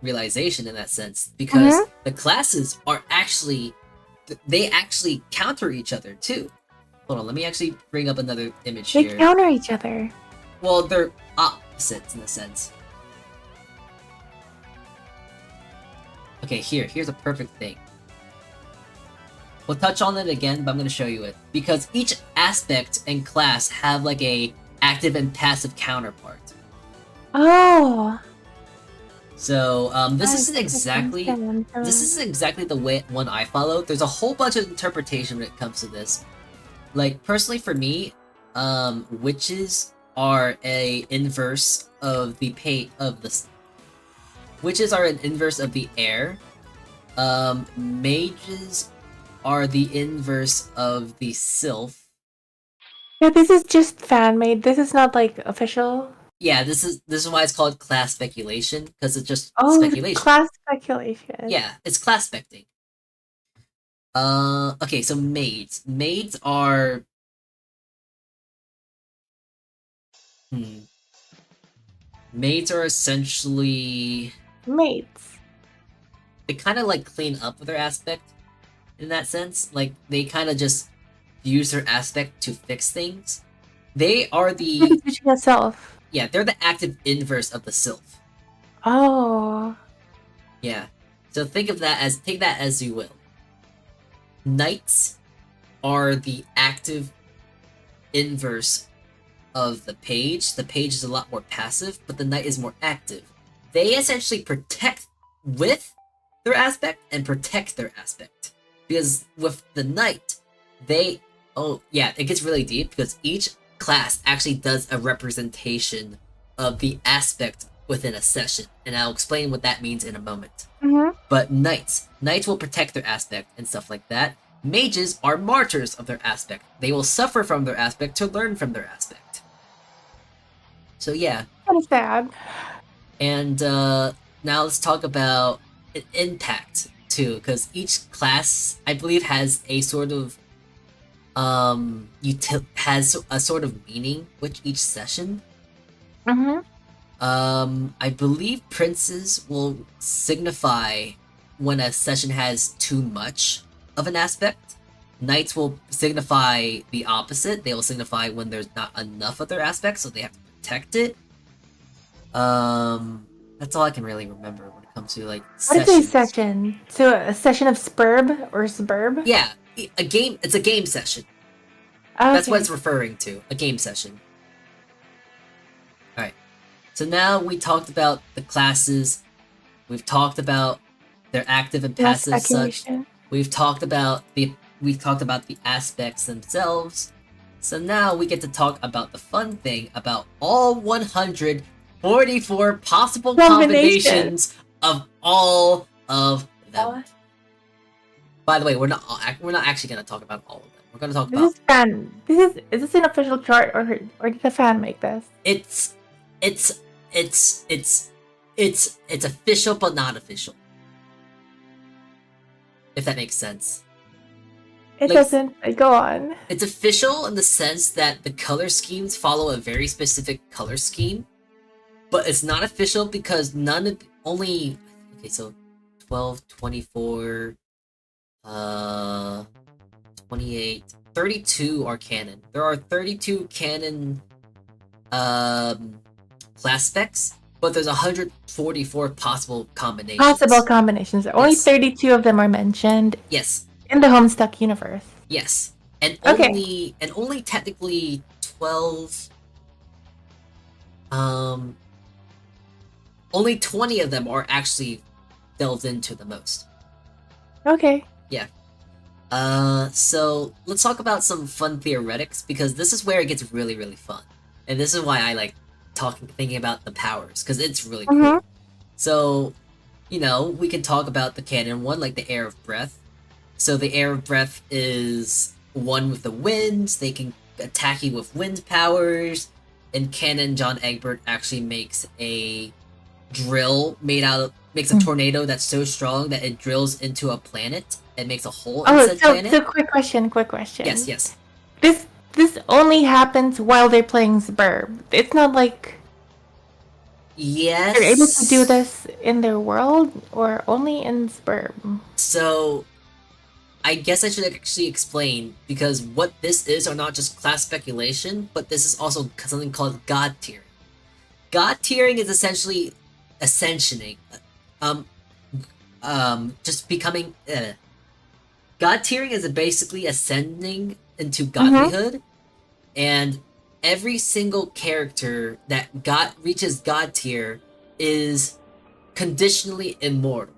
Speaker 1: realization in that sense, because the classes are actually counter each other too. Hold on, let me actually bring up another image here.
Speaker 2: They counter each other.
Speaker 1: Well, they're opposites in a sense. Okay, here's a perfect thing. We'll touch on it again, but I'm going to show you it. Because each aspect and class have like a active and passive counterpart.
Speaker 2: Oh.
Speaker 1: So this isn't exactly the one I follow. There's a whole bunch of interpretation when it comes to this. Like personally for me, witches are a inverse of the witches are an inverse of the heir. Mages are the inverse of the sylph.
Speaker 2: Yeah, this is just fan made. This is not like official.
Speaker 1: Yeah, this is why it's called class speculation, because it's just
Speaker 2: speculation. Class speculation.
Speaker 1: Yeah, it's class specting. Okay, so maids. Maids are Maids are essentially
Speaker 2: maids.
Speaker 1: They kind of like clean up with their aspect in that sense. Like they kind of just use their aspect to fix things. They are the
Speaker 2: yourself.
Speaker 1: Yeah, they're the active inverse of the sylph.
Speaker 2: Oh.
Speaker 1: Yeah. So take that as you will. Knights are the active inverse of the page. The page is a lot more passive, but the knight is more active. They essentially protect with their aspect and protect their aspect. Because with the knight, it gets really deep because each class actually does a representation of the aspect within a session, and I'll explain what that means in a moment. But knights will protect their aspect and stuff like that. Mages are martyrs of their aspect. They will suffer from their aspect to learn from their aspect. So yeah.
Speaker 2: Kind of sad.
Speaker 1: And now let's talk about an impact too, because each class, I believe, has a sort of has a sort of meaning with each session. I believe princes will signify when a session has too much of an aspect. Knights will signify the opposite. They will signify when there's not enough of their aspect, so they have to protect it. That's all I can really remember when it comes to like sessions.
Speaker 2: What is a session? So a session of Spurb or Sburb?
Speaker 1: Yeah, a game. It's a game session. Okay. That's what it's referring to. A game session. Alright. So now we talked about the classes. We've talked about their active and passive such. We've talked about the aspects themselves. So now we get to talk about the fun thing about all 144 possible combinations of all of them. By the way, we're not actually going to talk about all of them. We're going to talk about.
Speaker 2: Is this an official chart or did a fan make this?
Speaker 1: It's official but not official. If that makes sense.
Speaker 2: It doesn't. Go on.
Speaker 1: It's official in the sense that the color schemes follow a very specific color scheme, but it's not official because so 12, 24, 28, 32 are canon. There are 32 canon class specs, but there's 144 possible combinations.
Speaker 2: Possible combinations.
Speaker 1: Yes.
Speaker 2: Only 32 of them are mentioned.
Speaker 1: Yes.
Speaker 2: In the Homestuck universe.
Speaker 1: Yes. And
Speaker 2: okay.
Speaker 1: only technically 12 only 20 of them are actually delved into the most.
Speaker 2: Okay.
Speaker 1: Yeah. So let's talk about some fun theoretics, because this is where it gets really, really fun. And this is why I like thinking about the powers, because it's really cool. So, you know, we can talk about the canon one, like the Air of Breath. So the Air of Breath is one with the winds. They can attack you with wind powers. In canon, John Egbert actually makes a drill makes a tornado that's so strong that it drills into a planet and makes a hole in said planet.
Speaker 2: So quick question.
Speaker 1: Yes.
Speaker 2: This only happens while they're playing Zburb. It's not like
Speaker 1: yes,
Speaker 2: they're able to do this in their world or only in Zburb.
Speaker 1: So I guess I should actually explain, because what this is are not just class speculation, but this is also something called God tiering. God tiering is essentially ascensioning, just becoming. God tiering is basically ascending into godlyhood, and every single character that reaches God tier is conditionally immortal.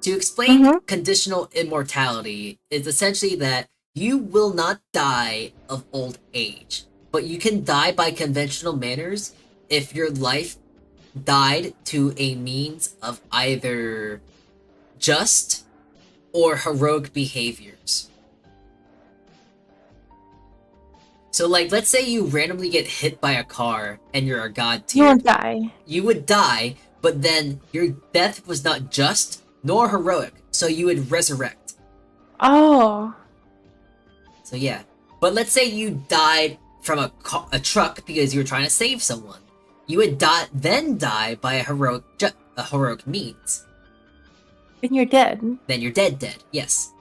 Speaker 1: To explain conditional immortality is essentially that you will not die of old age, but you can die by conventional manners if your life died to a means of either just or heroic behaviors. So, like, let's say you randomly get hit by a car and you're a god tier.
Speaker 2: You won't die.
Speaker 1: You would die, but then your death was not just nor heroic, so you would resurrect.
Speaker 2: Oh.
Speaker 1: So yeah. But let's say you died from a truck because you were trying to save someone. You would then die by a heroic means.
Speaker 2: Then you're dead.
Speaker 1: Then you're dead, yes.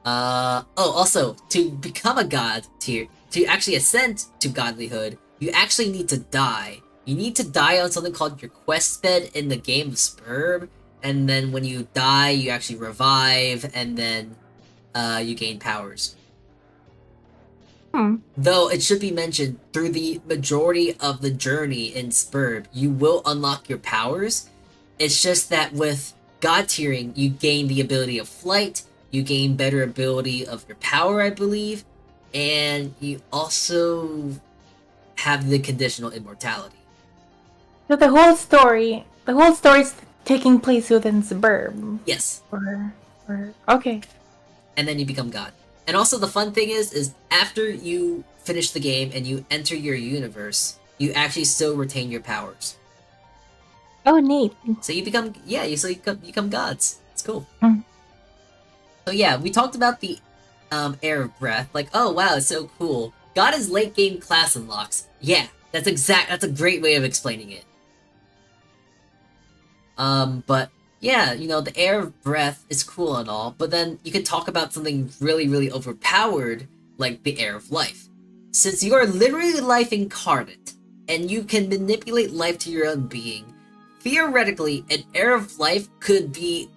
Speaker 1: Also, to become a god tier, to actually ascend to godlyhood, you actually need to die. You need to die on something called your quest bed in the game of Spurb, and then when you die, you actually revive, and then you gain powers. Though it should be mentioned, through the majority of the journey in Spurb, you will unlock your powers. It's just that with God tiering, you gain the ability of flight, you gain better ability of your power, I believe, and you also have the conditional immortality.
Speaker 2: So the whole story's taking place within Zburb.
Speaker 1: Yes.
Speaker 2: Okay.
Speaker 1: And then you become God. And also the fun thing is after you finish the game and you enter your universe, you actually still retain your powers.
Speaker 2: Oh, neat.
Speaker 1: So you become gods. It's cool. So yeah, we talked about the Air of Breath. Like, oh wow, it's so cool. God is late game class unlocks. Yeah, that's a great way of explaining it. But yeah, you know, the Air of Breath is cool and all, but then you could talk about something really, really overpowered, like the Air of Life. Since you are literally life incarnate, and you can manipulate life to your own being, theoretically, an Air of Life could be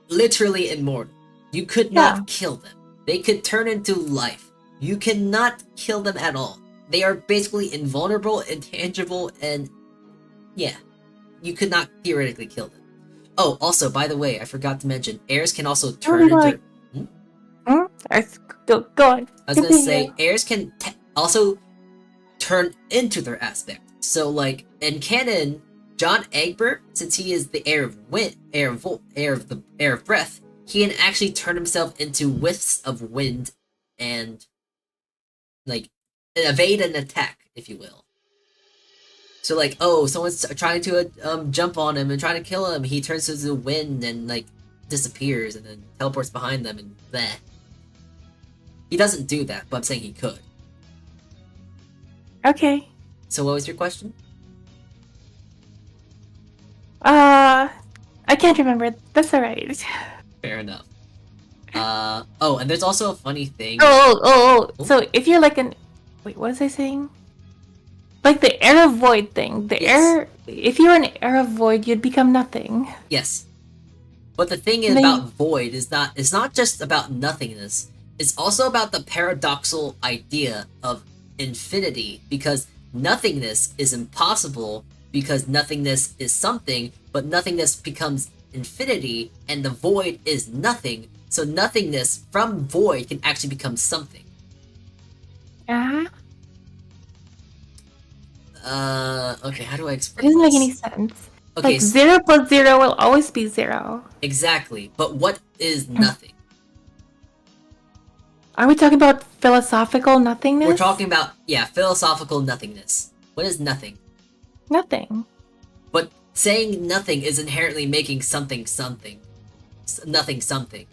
Speaker 1: literally immortal. You could not kill them. They could turn into life. You cannot kill them at all. They are basically invulnerable, intangible, and yeah, you could not theoretically kill them. Oh, also, by the way, I forgot to mention, heirs can also turn into...
Speaker 2: Go on.
Speaker 1: I was gonna say, heirs can also turn into their aspect. So, like, in canon, John Egbert, since he is the heir of breath, he can actually turn himself into wisps of wind and, like, evade an attack, if you will. So, like, oh, someone's trying to jump on him and trying to kill him. He turns into the wind and, like, disappears and then teleports behind them and bleh. He doesn't do that, but I'm saying he could.
Speaker 2: Okay.
Speaker 1: So what was your question?
Speaker 2: I can't remember. That's alright.
Speaker 1: Fair enough. Oh, and there's also a funny thing.
Speaker 2: Oh. So if you're like an... Wait, what was I saying? Like the era void thing. The
Speaker 1: Yes.
Speaker 2: if you're an era void, you'd become nothing.
Speaker 1: Yes. But the thing
Speaker 2: And
Speaker 1: about
Speaker 2: then,
Speaker 1: void is it's not just about nothingness. It's also about the paradoxical idea of infinity, because nothingness is impossible because nothingness is something, but nothingness becomes infinity and the void is nothing. So nothingness from void can actually become something. Okay, how do I explain
Speaker 2: it doesn't
Speaker 1: this?
Speaker 2: make any sense.
Speaker 1: Okay,
Speaker 2: like 0 plus 0 will always be 0.
Speaker 1: Exactly, but what is nothing?
Speaker 2: Are we talking about philosophical nothingness?
Speaker 1: We're talking about, yeah, philosophical nothingness. What is nothing?
Speaker 2: Nothing.
Speaker 1: But saying nothing is inherently making something something. Nothing something.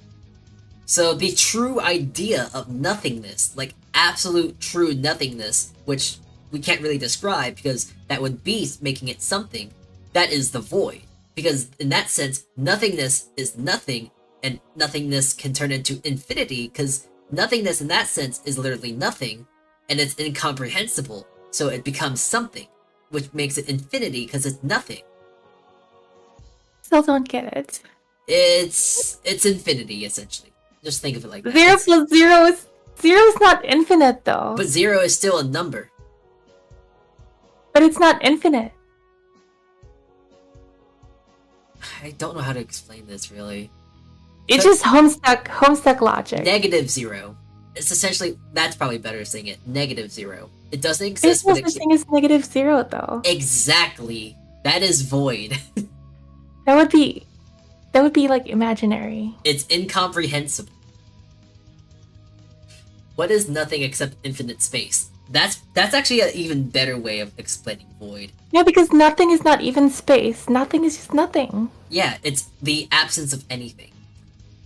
Speaker 1: So the true idea of nothingness, like absolute true nothingness, which we can't really describe because that would be making it something, that is the void. Because in that sense, nothingness is nothing, and nothingness can turn into infinity, because nothingness in that sense is literally nothing, and it's incomprehensible, so it becomes something, which makes it infinity because it's nothing.
Speaker 2: Still don't get it.
Speaker 1: It's infinity, essentially. Just think of it like that.
Speaker 2: 0 plus 0 is... 0 is not infinite, though.
Speaker 1: But 0 is still a number.
Speaker 2: But it's not infinite.
Speaker 1: I don't know how to explain this, really.
Speaker 2: It's just Homestuck logic.
Speaker 1: Negative 0. It's essentially, that's probably better saying it. Negative 0. It doesn't exist.
Speaker 2: There's no such thing as negative 0, though.
Speaker 1: Exactly. That is void.
Speaker 2: That would be like imaginary.
Speaker 1: It's incomprehensible. What is nothing except infinite space? That's actually an even better way of explaining void.
Speaker 2: Yeah, because nothing is not even space. Nothing is just nothing.
Speaker 1: Yeah, it's the absence of anything.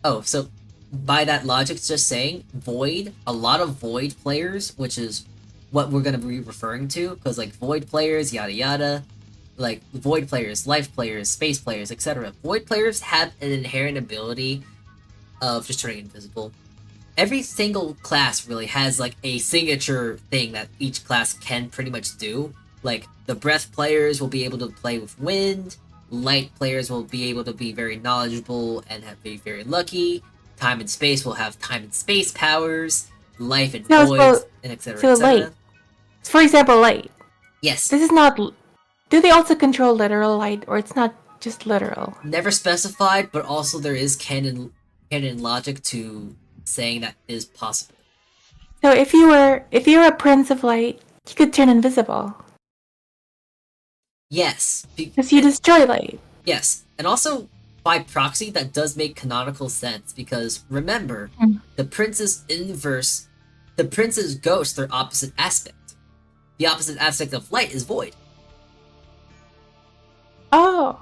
Speaker 1: Oh, so by that logic, it's just saying void, a lot of void players, which is what we're going to be referring to, because like void players, yada yada, like void players, life players, space players, etc. Void players have an inherent ability of just turning invisible. Every single class really has like a signature thing that each class can pretty much do. Like the breath players will be able to play with wind, light players will be able to be very knowledgeable and be very lucky, time and space will have time and space powers, life and voids, and etc.
Speaker 2: So light. For example, light.
Speaker 1: Yes.
Speaker 2: This is not... Do they also control literal light, or it's not just literal?
Speaker 1: Never specified, but also there is canon logic to saying that is possible.
Speaker 2: So if you were a prince of light, you could turn invisible.
Speaker 1: Yes.
Speaker 2: Because you destroy light.
Speaker 1: Yes. And also, by proxy, that does make canonical sense, because remember, the prince's inverse, the prince's ghost, their opposite aspect. The opposite aspect of light is void.
Speaker 2: Oh.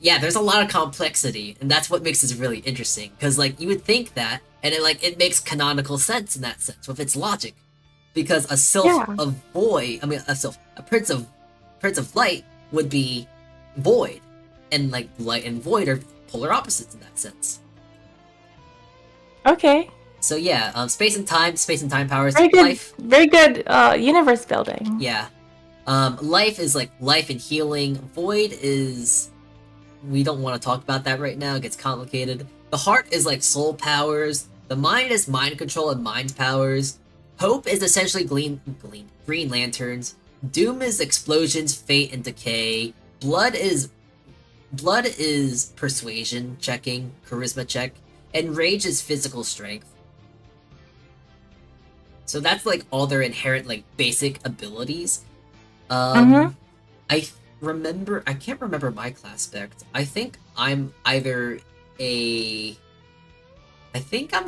Speaker 1: Yeah, there's a lot of complexity, and that's what makes this really interesting, because like you would think that, and it makes canonical sense in that sense with its logic, because a sylph of void, a prince of light would be void, and like light and void are polar opposites in that sense.
Speaker 2: Okay.
Speaker 1: So yeah, space and time powers.
Speaker 2: Very good.
Speaker 1: Life.
Speaker 2: Very good. Universe building.
Speaker 1: Yeah. Life is like life and healing. Void is... We don't want to talk about that right now, it gets complicated. The heart is like soul powers. The mind is mind control and mind powers. Hope is essentially Green Lanterns. Doom is explosions, fate, and decay. Blood is persuasion checking, charisma check. And rage is physical strength. So that's like all their inherent like basic abilities. I can't remember my class spec. I think I'm a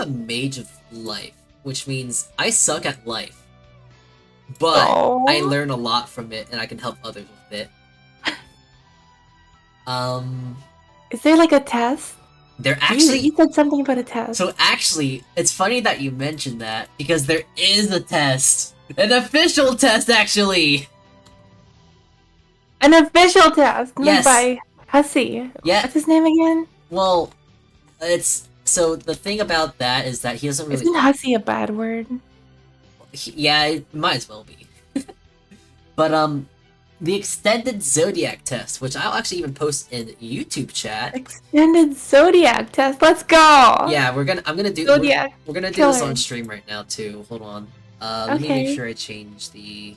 Speaker 1: mage of life, which means I suck at life. But I learn a lot from it and I can help others with it.
Speaker 2: Is there like a test?
Speaker 1: There actually...
Speaker 2: You said something about a test.
Speaker 1: So actually, it's funny that you mentioned that, because there is a test. An official test, actually!
Speaker 2: An official test made
Speaker 1: yes.
Speaker 2: by Hussey.
Speaker 1: Yeah.
Speaker 2: What's his name again?
Speaker 1: Well, so the thing about that is that he doesn't really...
Speaker 2: Isn't Hussey a bad word?
Speaker 1: Yeah, it might as well be. But the extended zodiac test, which I'll actually even post in YouTube chat.
Speaker 2: Extended zodiac test. Let's go.
Speaker 1: Yeah, I'm gonna do
Speaker 2: zodiac.
Speaker 1: We're gonna do this on stream right now too. Hold on. Let me make sure I change the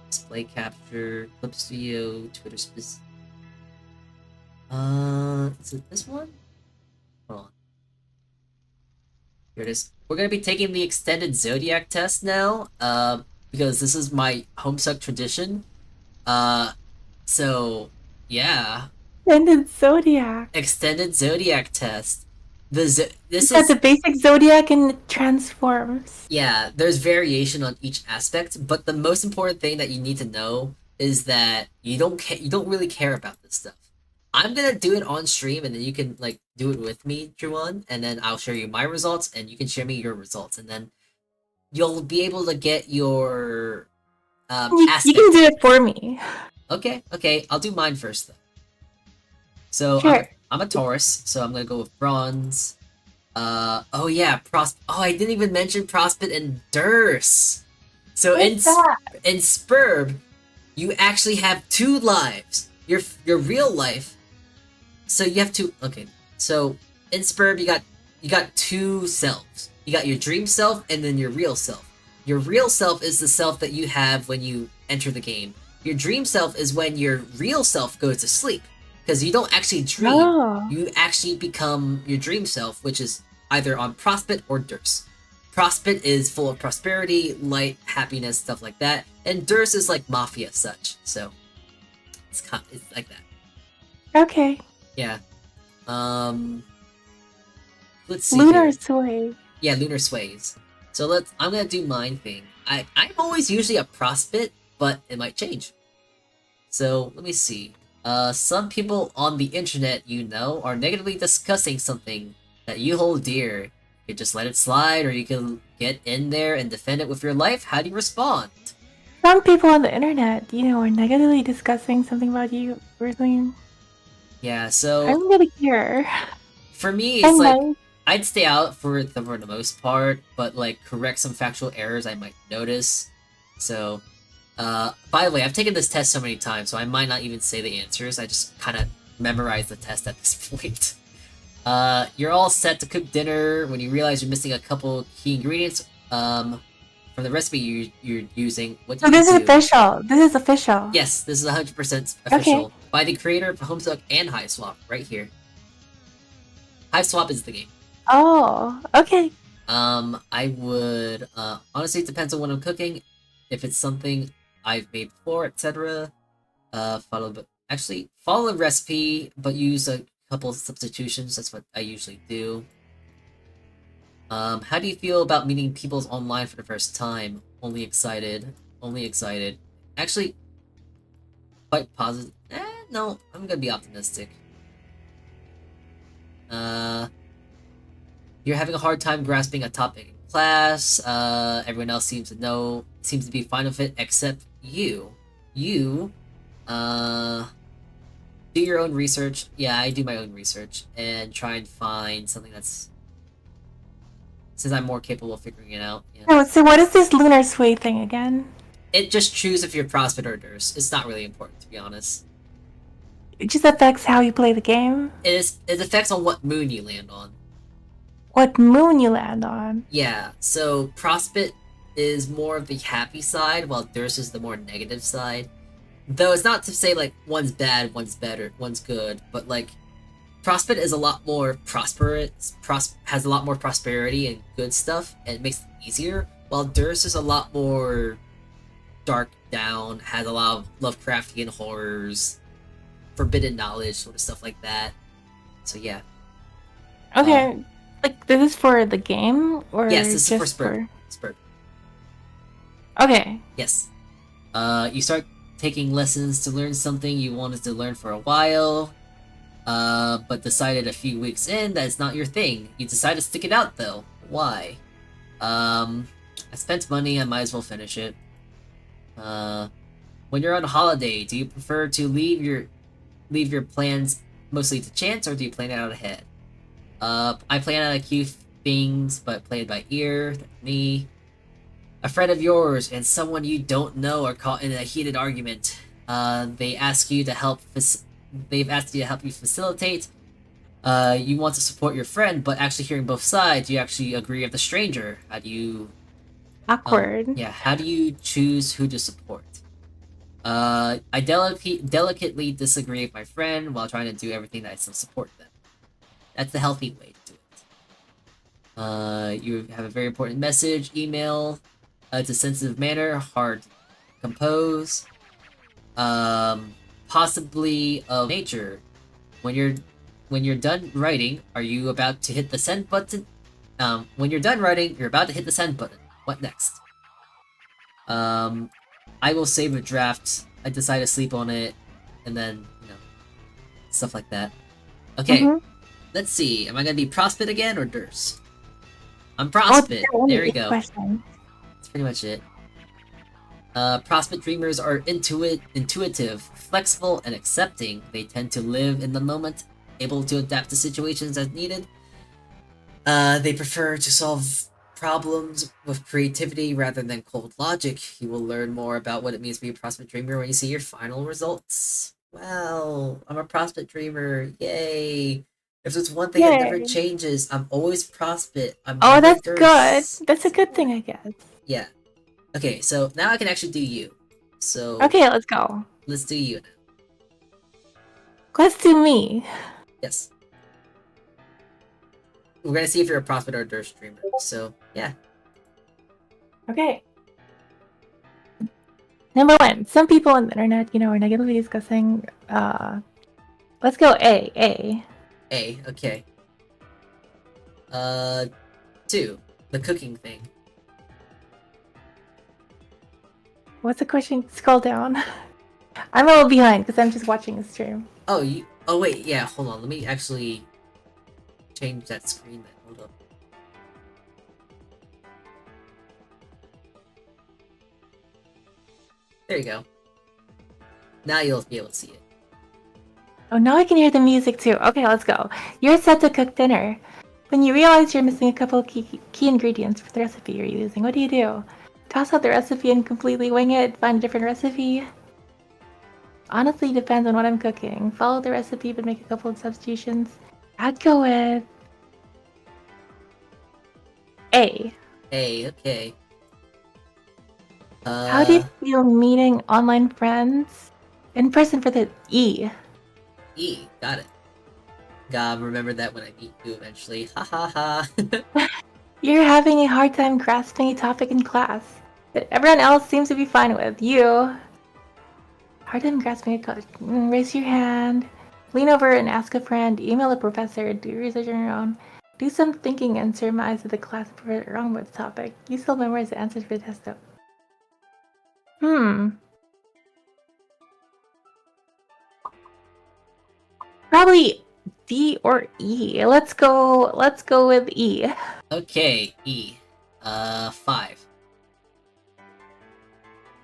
Speaker 1: display capture, clip studio, Twitter space. Is it this one? Hold on. Here it is. We're gonna be taking the extended zodiac test now. Because this is my Homestuck tradition. So yeah. Extended zodiac test. This is
Speaker 2: the basic zodiac and it transforms.
Speaker 1: Yeah, there's variation on each aspect, but the most important thing that you need to know is that you don't really care about this stuff. I'm gonna do it on stream, and then you can like do it with me, Juwan, and then I'll show you my results, and you can share me your results, and then you'll be able to get your
Speaker 2: you can do it for me.
Speaker 1: Okay, I'll do mine first though. So
Speaker 2: sure.
Speaker 1: I'm a Taurus, so I'm gonna go with bronze. Oh yeah, I didn't even mention Prospit and Durst. So in Spurb, you actually have 2 lives. Your real life. So you have to. Okay, so in Spurb you got 2 selves. You got your dream self and then your real self. Your real self is the self that you have when you enter the game. Your dream self is when your real self goes to sleep. Because you don't actually dream.
Speaker 2: Oh.
Speaker 1: You actually become your dream self, which is either on Prospit or Durst. Prospit is full of prosperity, light, happiness, stuff like that. And Durst is like mafia such. So it's like that.
Speaker 2: Okay.
Speaker 1: Yeah. Let's see.
Speaker 2: Lunar sway.
Speaker 1: Yeah, lunar sways. So I'm gonna do mine thing. I'm always usually a Prospit, but it might change. So let me see. Some people on the internet are negatively discussing something that you hold dear. You can just let it slide, or you can get in there and defend it with your life. How do you respond?
Speaker 2: Some people on the internet, are negatively discussing something about you, really.
Speaker 1: Yeah, so
Speaker 2: I'm gonna care.
Speaker 1: For me, it's like I'd stay out for the most part, but like correct some factual errors I might notice. So, by the way, I've taken this test so many times, so I might not even say the answers. I just kind of memorize the test at this point. You're all set to cook dinner when you realize you're missing a couple key ingredients from the recipe you're using. What do you do?
Speaker 2: This is official. This is official.
Speaker 1: Yes, this is 100% official. Okay. By the creator of Homestuck and HiveSwap, right here. HiveSwap is the game.
Speaker 2: Oh, okay.
Speaker 1: I would, honestly, it depends on what I'm cooking. If it's something I've made before, etc. Follow the recipe, but use a couple of substitutions. That's what I usually do. How do you feel about meeting people online for the first time? Only excited. Actually, quite positive. No, I'm gonna be optimistic. You're having a hard time grasping a topic in class. Everyone else seems to be fine with it except you. Do your own research. Yeah, I do my own research and try and find something that's, since I'm more capable of figuring it out. Yeah.
Speaker 2: Oh, so what is this lunar sway thing again?
Speaker 1: It just chooses if you're Prospit or Durst. It's not really important, to be honest.
Speaker 2: It just affects how you play the game?
Speaker 1: It affects on what moon you land on.
Speaker 2: What moon you land on?
Speaker 1: Yeah, so Prospit is more of the happy side, while Durst is the more negative side. Though it's not to say like one's bad, one's better, one's good, but like Prospit is a lot more prosperous, has a lot more prosperity and good stuff, and it makes it easier, while Durst is a lot more dark down, has a lot of Lovecraftian horrors, forbidden knowledge, sort of stuff like that. So yeah.
Speaker 2: Okay. Like, this is for the game? Or
Speaker 1: yes, this is for Spurb.
Speaker 2: Okay.
Speaker 1: Yes. You start taking lessons to learn something you wanted to learn for a while, but decided a few weeks in that it's not your thing. You decide to stick it out, though. Why? I spent money, I might as well finish it. When you're on holiday, do you prefer to leave your plans mostly to chance, or do you plan it out ahead? I plan out a few things, but play it by ear. Me. A friend of yours and someone you don't know are caught in a heated argument. They ask you to help. They've asked you to help you facilitate. You want to support your friend, but actually hearing both sides, you actually agree with the stranger. How do you?
Speaker 2: Awkward.
Speaker 1: Yeah. How do you choose who to support? I delicately disagree with my friend while trying to do everything that I still support them. That's the healthy way to do it. You have a very important message, email. It's a sensitive manner, hard to compose. Possibly of nature. When you're done writing, are you about to hit the send button? When you're done writing, you're about to hit the send button. What next? I will save a draft. I decide to sleep on it, and then, stuff like that. Okay, let's see. Am I gonna be Prospit again or Durst? I'm Prospit. There we go.
Speaker 2: Question.
Speaker 1: That's pretty much it. Prospit dreamers are intuitive, flexible, and accepting. They tend to live in the moment, able to adapt to situations as needed. They prefer to solve problems with creativity rather than cold logic. You will learn more about what it means to be a Prospit dreamer when you see your final results. Wow, I'm a Prospit dreamer. Yay! If there's one thing that never changes, I'm always Prospit.
Speaker 2: That's good. That's a good thing, I guess.
Speaker 1: Yeah. Okay, so now I can actually do you. So
Speaker 2: okay, let's go.
Speaker 1: Let's do you now.
Speaker 2: Let's do me.
Speaker 1: Yes. We're gonna see if you're a Prospit or a Durst streamer. So yeah.
Speaker 2: Okay. Number 1, some people on the internet, are negatively discussing. Let's go A.
Speaker 1: A. Okay. 2, the cooking thing.
Speaker 2: What's the question? Scroll down. I'm a little behind because I'm just watching the stream.
Speaker 1: Oh, wait, yeah, hold on. Let me actually change that screen then. Hold up. There you go. Now you'll be able to see it.
Speaker 2: Oh, now I can hear the music too. Okay, let's go. You're set to cook dinner. When you realize you're missing a couple of key ingredients for the recipe you're using, what do? Toss out the recipe and completely wing it, find a different recipe? Honestly, depends on what I'm cooking. Follow the recipe but make a couple of substitutions. I'd go with A.
Speaker 1: A, okay.
Speaker 2: How do you feel meeting online friends? In person for the E.
Speaker 1: E, got it. Gotta remember that when I meet you eventually. Ha ha ha.
Speaker 2: You're having a hard time grasping a topic in class that everyone else seems to be fine with. You. Hard time grasping a topic. Raise your hand. Lean over and ask a friend. Email a professor. Do research on your own. Do some thinking and surmise that the class is wrong with the topic. You still memorize the answers for the test though. Probably D or E. Let's go with E.
Speaker 1: Okay, E. 5.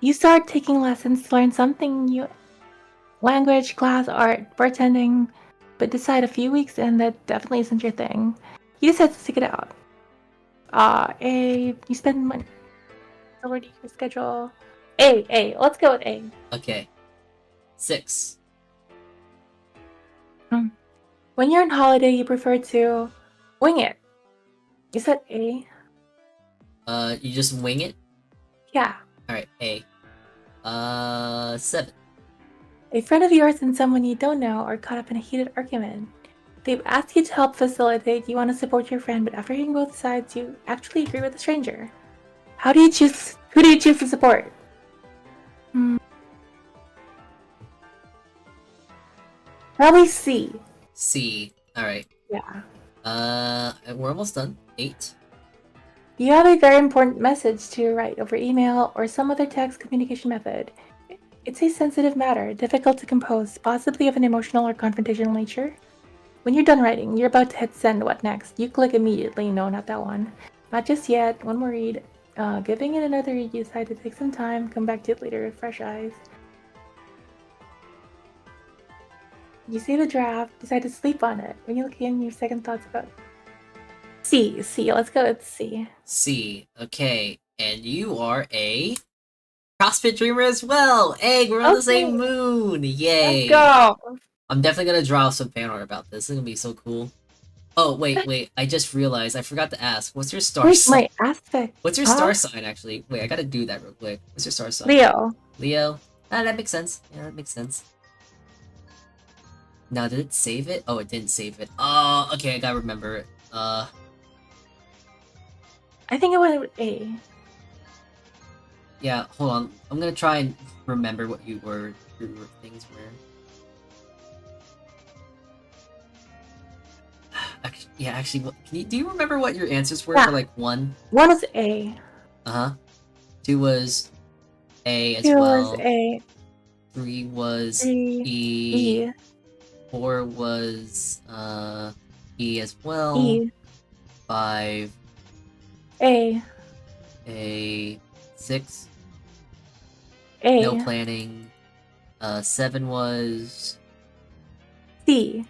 Speaker 2: You start taking lessons to learn something new. Language, class, art, bartending, but decide a few weeks in that definitely isn't your thing. You decide to stick it out. A. You spend money. Already your schedule. A. Let's go with A.
Speaker 1: Okay. 6.
Speaker 2: When you're on holiday, you prefer to wing it. You said A.
Speaker 1: You just wing it?
Speaker 2: Yeah.
Speaker 1: Alright, A. 7.
Speaker 2: A friend of yours and someone you don't know are caught up in a heated argument. They've asked you to help facilitate. You want to support your friend, but after hearing both sides, you actually agree with the stranger. Who do you choose to support? Probably C.
Speaker 1: C. Alright.
Speaker 2: Yeah.
Speaker 1: We're almost done. 8.
Speaker 2: You have a very important message to write over email or some other text communication method. It's a sensitive matter, difficult to compose, possibly of an emotional or confrontational nature. When you're done writing, you're about to hit send. What next? You click immediately. No, not that one. Not just yet. One more read. Giving it another read, you decide to take some time, come back to it later with fresh eyes. You save a draft, decide to sleep on it. When you look in, your second thoughts about C. Let's go with C.
Speaker 1: C. Okay. And you are a CrossFit dreamer as well! Hey, we're on the same moon! Yay!
Speaker 2: Let's go!
Speaker 1: I'm definitely gonna draw some fan art about this. It's gonna be so cool. Oh, wait. I just realized. I forgot to ask. What's your star sign?
Speaker 2: My aspect.
Speaker 1: What's your star sign, actually? Wait, I gotta do that real quick. What's your star sign?
Speaker 2: Leo.
Speaker 1: Leo? Ah, that makes sense. Yeah, that makes sense. Now, did it save it? Oh, it didn't save it. Oh, okay, I gotta remember it.
Speaker 2: I think it went with A.
Speaker 1: Yeah, hold on. I'm gonna try and remember what your things were. Actually, do you remember what your answers were for like 1?
Speaker 2: 1 was A.
Speaker 1: 2 was A as
Speaker 2: 2
Speaker 1: well.
Speaker 2: was A.
Speaker 1: 3 was
Speaker 2: 3
Speaker 1: E. 4 was E as well.
Speaker 2: E.
Speaker 1: 5
Speaker 2: A.
Speaker 1: 6
Speaker 2: A.
Speaker 1: no planning. 7 was
Speaker 2: C.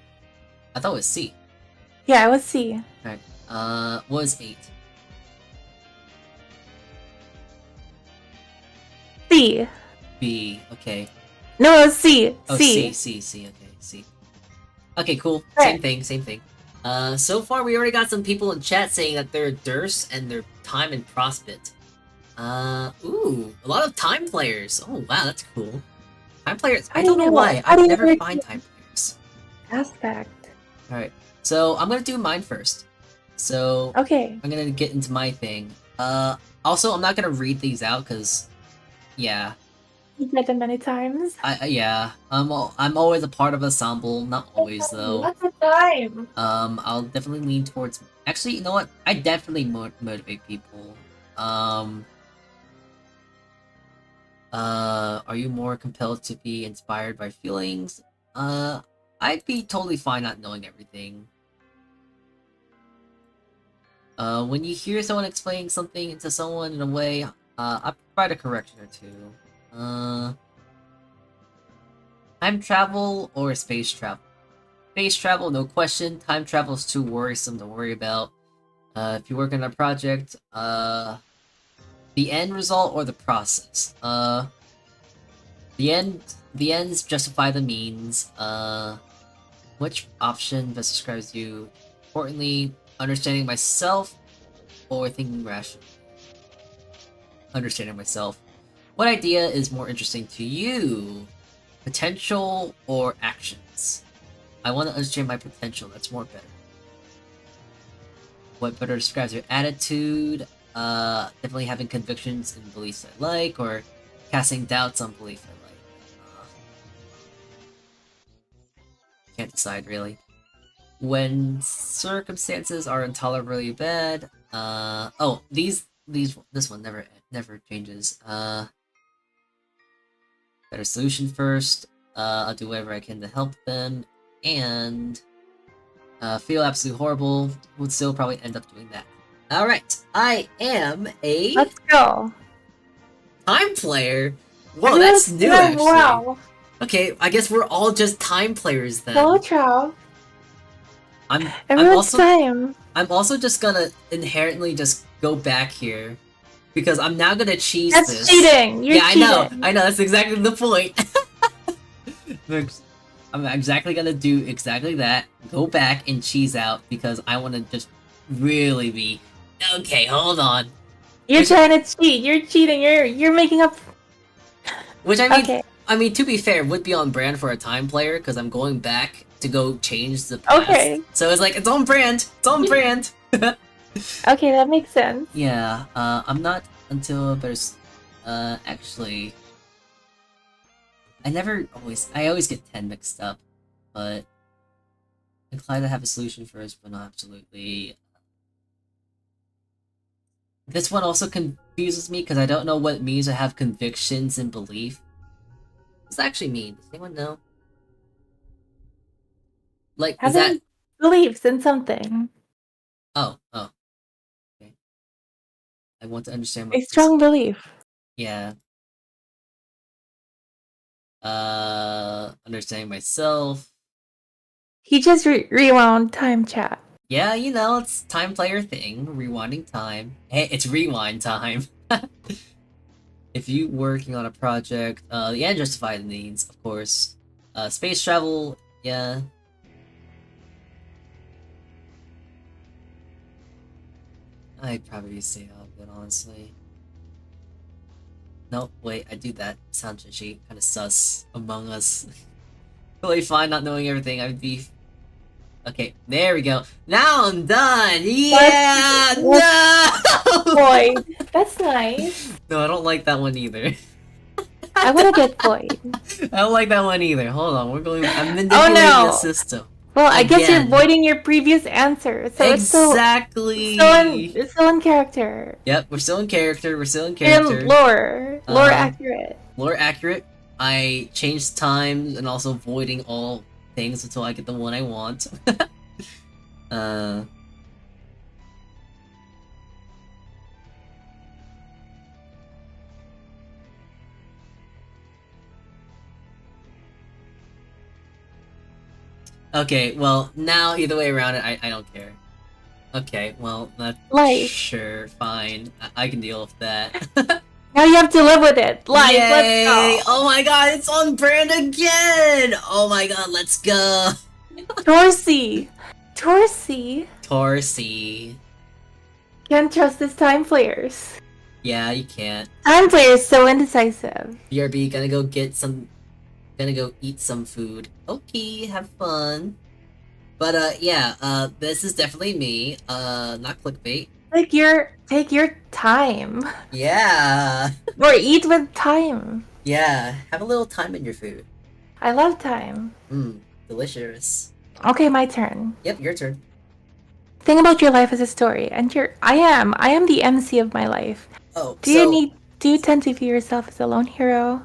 Speaker 1: I thought it was C.
Speaker 2: Yeah, it was C.
Speaker 1: Alright. What was 8?
Speaker 2: C.
Speaker 1: B. Okay.
Speaker 2: No, it was C.
Speaker 1: Oh,
Speaker 2: C.
Speaker 1: C. Okay, C. Okay, cool.
Speaker 2: Right.
Speaker 1: Same thing. So far we already got some people in chat saying that they're Durst and they're Time and Prospect. Ooh, a lot of Time players. Oh, wow, that's cool. Time players. I don't know why. I never find Time players.
Speaker 2: Aspect.
Speaker 1: Alright, so I'm gonna do mine first. So,
Speaker 2: okay.
Speaker 1: I'm gonna get into my thing. Also, I'm not gonna read these out, because, yeah.
Speaker 2: You've read them many times.
Speaker 1: Yeah. I'm always a part of ensemble. Not always, though.
Speaker 2: Lots of time.
Speaker 1: I'll definitely lean towards... Actually, you know what? I definitely motivate people. Are you more compelled to be inspired by feelings? I'd be totally fine not knowing everything. When you hear someone explaining something to someone in a way, I provide a correction or two. Time travel or space travel? Space travel, no question. Time travel is too worrisome to worry about. If you work on a project, the end result or the process? The ends justify the means. Which option best describes you? Importantly, understanding myself or thinking rationally? Understanding myself. What idea is more interesting to you? Potential or actions? I want to understand my potential, that's more better. What better describes your attitude? Definitely having convictions and beliefs I like, or casting doubts on beliefs I like. Can't decide, really. When circumstances are intolerably bad, oh, this one never changes. Better solution first. I'll do whatever I can to help them, and feel absolutely horrible. Would still probably end up doing that. All right, I am a.
Speaker 2: Let's go.
Speaker 1: Time player. Whoa, that's new actually. Wow. Okay, I guess we're all just time players then.
Speaker 2: Hello, Trav.
Speaker 1: I'm also just gonna inherently just go back here because I'm now gonna cheese this.
Speaker 2: That's cheating. You're cheating.
Speaker 1: I know. That's exactly the point. I'm exactly gonna do exactly that. Go back and cheese out because I want to just really be. Okay, hold on.
Speaker 2: You're trying to cheat. You're cheating. You're making up.
Speaker 1: Which I mean, okay. I mean, to be fair, would be on brand for a time player because I'm going back to go change the past. Okay. So it's like it's on brand. It's on brand.
Speaker 2: Okay, that makes sense.
Speaker 1: Yeah. I'm not until there's. Actually. I always get 10 mixed up, but I'm inclined to have a solution first, but not absolutely. This one also confuses me because I don't know what it means to have convictions and belief. What does that actually mean? Does anyone know? Like, is that
Speaker 2: beliefs in something?
Speaker 1: Oh. Okay. I want to understand.
Speaker 2: A strong belief.
Speaker 1: Yeah. Understanding myself.
Speaker 2: He just rewound time chat.
Speaker 1: Yeah, you know, it's time player thing. Rewinding time. Hey, it's rewind time. If you working on a project, yeah, justify the needs, of course. Space travel, yeah. I'd probably stay out of it, honestly. Nope, wait, I do that. Sounds fishy. Kinda sus. Among Us. Totally fine not knowing everything. I'd be... Okay, there we go. Now I'm done! Yeah! No!
Speaker 2: Void. That's nice.
Speaker 1: No, I don't like that one either.
Speaker 2: I want to get void.
Speaker 1: I don't like that one either. Hold on, I'm manipulating the system.
Speaker 2: Well, I guess you're voiding your previous answer, so
Speaker 1: exactly.
Speaker 2: It's still in character.
Speaker 1: Yep, we're still in character. We're still in character.
Speaker 2: And lore accurate.
Speaker 1: Lore accurate. I changed times and also voiding all things until I get the one I want. Okay, well, now either way around it, I don't care. Okay, well, that's sure, fine. I can deal with that.
Speaker 2: Now you have to live with it. Life,
Speaker 1: yay!
Speaker 2: Let's go.
Speaker 1: Oh my god, it's on brand again! Oh my god, let's go!
Speaker 2: Torsi! Can't trust this time players.
Speaker 1: Yeah, you can't.
Speaker 2: Time players so indecisive.
Speaker 1: BRB, gonna go eat some food. Okay, have fun. But yeah, this is definitely me. Not clickbait.
Speaker 2: Take your time.
Speaker 1: Yeah.
Speaker 2: Or eat with time.
Speaker 1: Yeah, have a little time in your food.
Speaker 2: I love time.
Speaker 1: Delicious.
Speaker 2: Okay, my turn.
Speaker 1: Yep, your turn.
Speaker 2: Think about your life as a story, and I am the MC of my life.
Speaker 1: Oh,
Speaker 2: do you tend to view yourself as a lone hero?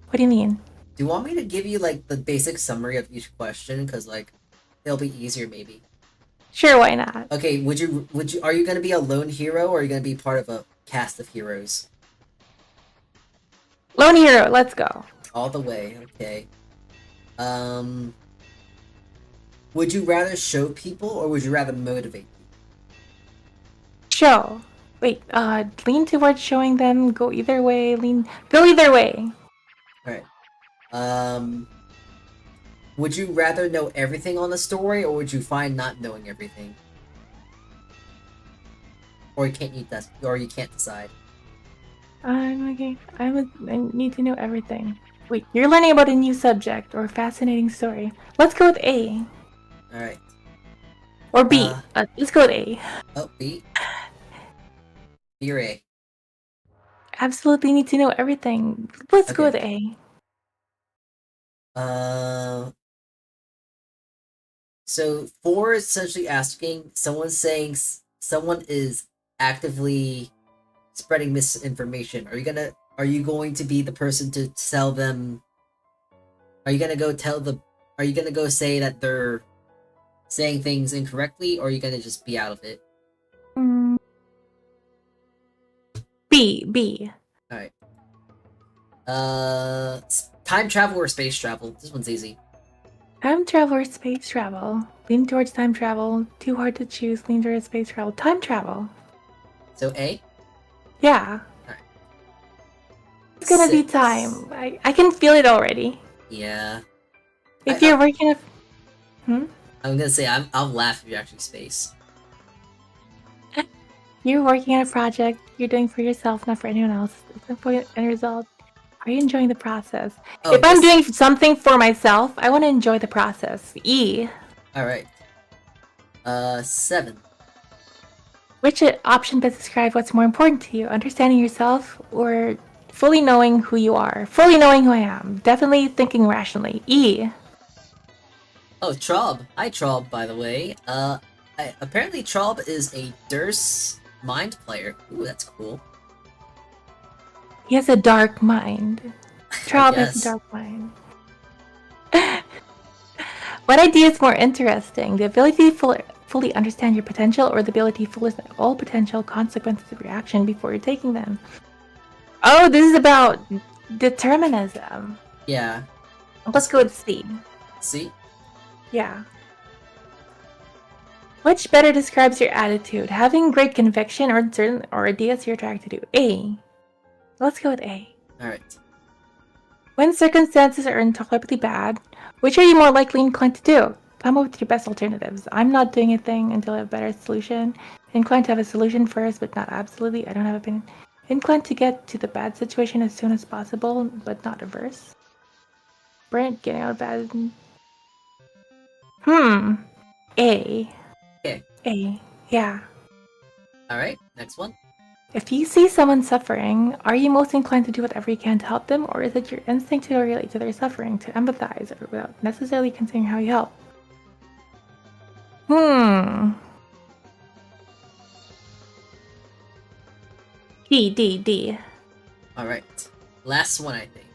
Speaker 2: What do you mean?
Speaker 1: Do you want me to give you like the basic summary of each question? Cause like, it'll be easier maybe.
Speaker 2: Sure, why not?
Speaker 1: Okay, are you gonna be a lone hero or are you gonna be part of a cast of heroes?
Speaker 2: Lone hero, let's go.
Speaker 1: All the way, okay. Would you rather show people or would you rather motivate people?
Speaker 2: Show. Wait, lean towards showing them, go either way, go either way.
Speaker 1: Alright. Would you rather know everything on the story, or would you find not knowing everything? Or you can't decide?
Speaker 2: Okay. I need to know everything. Wait, you're learning about a new subject or fascinating story. Let's go with A.
Speaker 1: Alright.
Speaker 2: Or B. Let's go with A.
Speaker 1: Oh, B? B or A?
Speaker 2: Absolutely need to know everything. Let's go with A.
Speaker 1: So 4 is essentially asking, someone is actively spreading misinformation. Are you going to be the person to tell them? Are you gonna go say that they're saying things incorrectly, or are you gonna just be out of it?
Speaker 2: B.
Speaker 1: Alright. Time travel or space travel? This one's easy.
Speaker 2: Time travel or space travel? Lean towards time travel. Too hard to choose. Lean towards space travel. Time travel.
Speaker 1: So A?
Speaker 2: Yeah.
Speaker 1: Alright.
Speaker 2: It's gonna be time. I can feel it already.
Speaker 1: Yeah.
Speaker 2: If you're working
Speaker 1: I'm gonna say I'll laugh if you're actually space.
Speaker 2: You're working on a project you're doing for yourself, not for anyone else. It's important end result. Are you enjoying the process? If I'm doing something for myself, I want to enjoy the process. E.
Speaker 1: Alright. 7.
Speaker 2: Which option best describe what's more important to you? Understanding yourself or fully knowing who you are? Fully knowing who I am. Definitely thinking rationally. E.
Speaker 1: Oh, Traub. Hi, Traub, by the way. Apparently Traub is a Durst mind player. Ooh, that's cool.
Speaker 2: He has a dark mind. Traub has a dark mind. What idea is more interesting? The ability to fully understand your potential or the ability to fully understand all potential consequences of your action before you're taking them? Oh, this is about determinism.
Speaker 1: Yeah.
Speaker 2: Let's go with C.
Speaker 1: C?
Speaker 2: Yeah. Which better describes your attitude? Having great conviction or certain or ideas you're attracted to? A. Let's go with A.
Speaker 1: Alright.
Speaker 2: When circumstances are intolerably bad, which are you more likely inclined to do? Come up with your best alternatives. I'm not doing a thing until I have a better solution. Inclined to have a solution first, but not absolutely. I don't have an opinion. Inclined to get to the bad situation as soon as possible, but not averse. Brent, getting out of bed. A.
Speaker 1: Okay.
Speaker 2: A. Yeah.
Speaker 1: Alright, next one.
Speaker 2: If you see someone suffering, are you most inclined to do whatever you can to help them, or is it your instinct to relate to their suffering, to empathize, or without necessarily considering how you help? D.
Speaker 1: Alright. Last one, I think.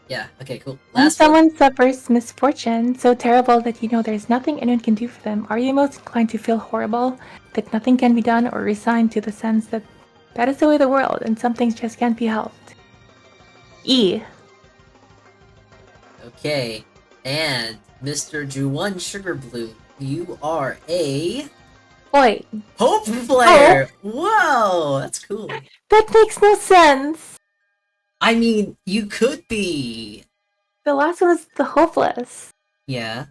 Speaker 1: Yeah, okay, cool.
Speaker 2: When someone suffers misfortune so terrible that you know there's nothing anyone can do for them, are you most inclined to feel horrible, that nothing can be done, or resigned to the sense that that is the way of the world and some things just can't be helped? E.
Speaker 1: Okay, and Mr. Juwon Sugarblue, you are a...
Speaker 2: Wait.
Speaker 1: Hope player! Whoa, that's cool.
Speaker 2: That makes no sense!
Speaker 1: I mean, you could be...
Speaker 2: The last one was the hopeless.
Speaker 1: Yeah.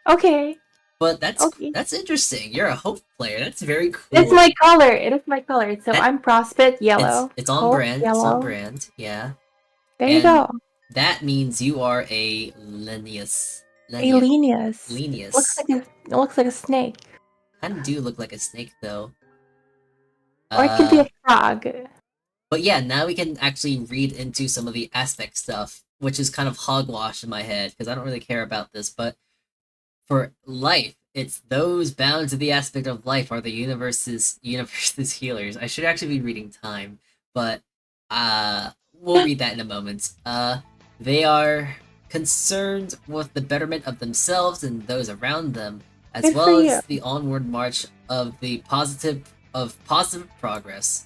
Speaker 2: Okay.
Speaker 1: But that's interesting. You're a hope player. That's very cool.
Speaker 2: It's my color. It is my color. So I'm Prospect yellow.
Speaker 1: It's on
Speaker 2: hope,
Speaker 1: brand.
Speaker 2: Yellow.
Speaker 1: It's on brand. Yeah.
Speaker 2: There you go.
Speaker 1: That means you are a Linnaeus.
Speaker 2: A Linnaeus.
Speaker 1: Linnaeus.
Speaker 2: It looks like a snake.
Speaker 1: Kind of do look like a snake though.
Speaker 2: Or it could be a frog.
Speaker 1: But yeah, now we can actually read into some of the aspect stuff, which is kind of hogwash in my head because I don't really care about this, but for life, it's those bound to the aspect of life are the universe's healers. I should actually be reading time, but we'll read that in a moment. They are concerned with the betterment of themselves and those around them, as well as the onward march of the positive progress.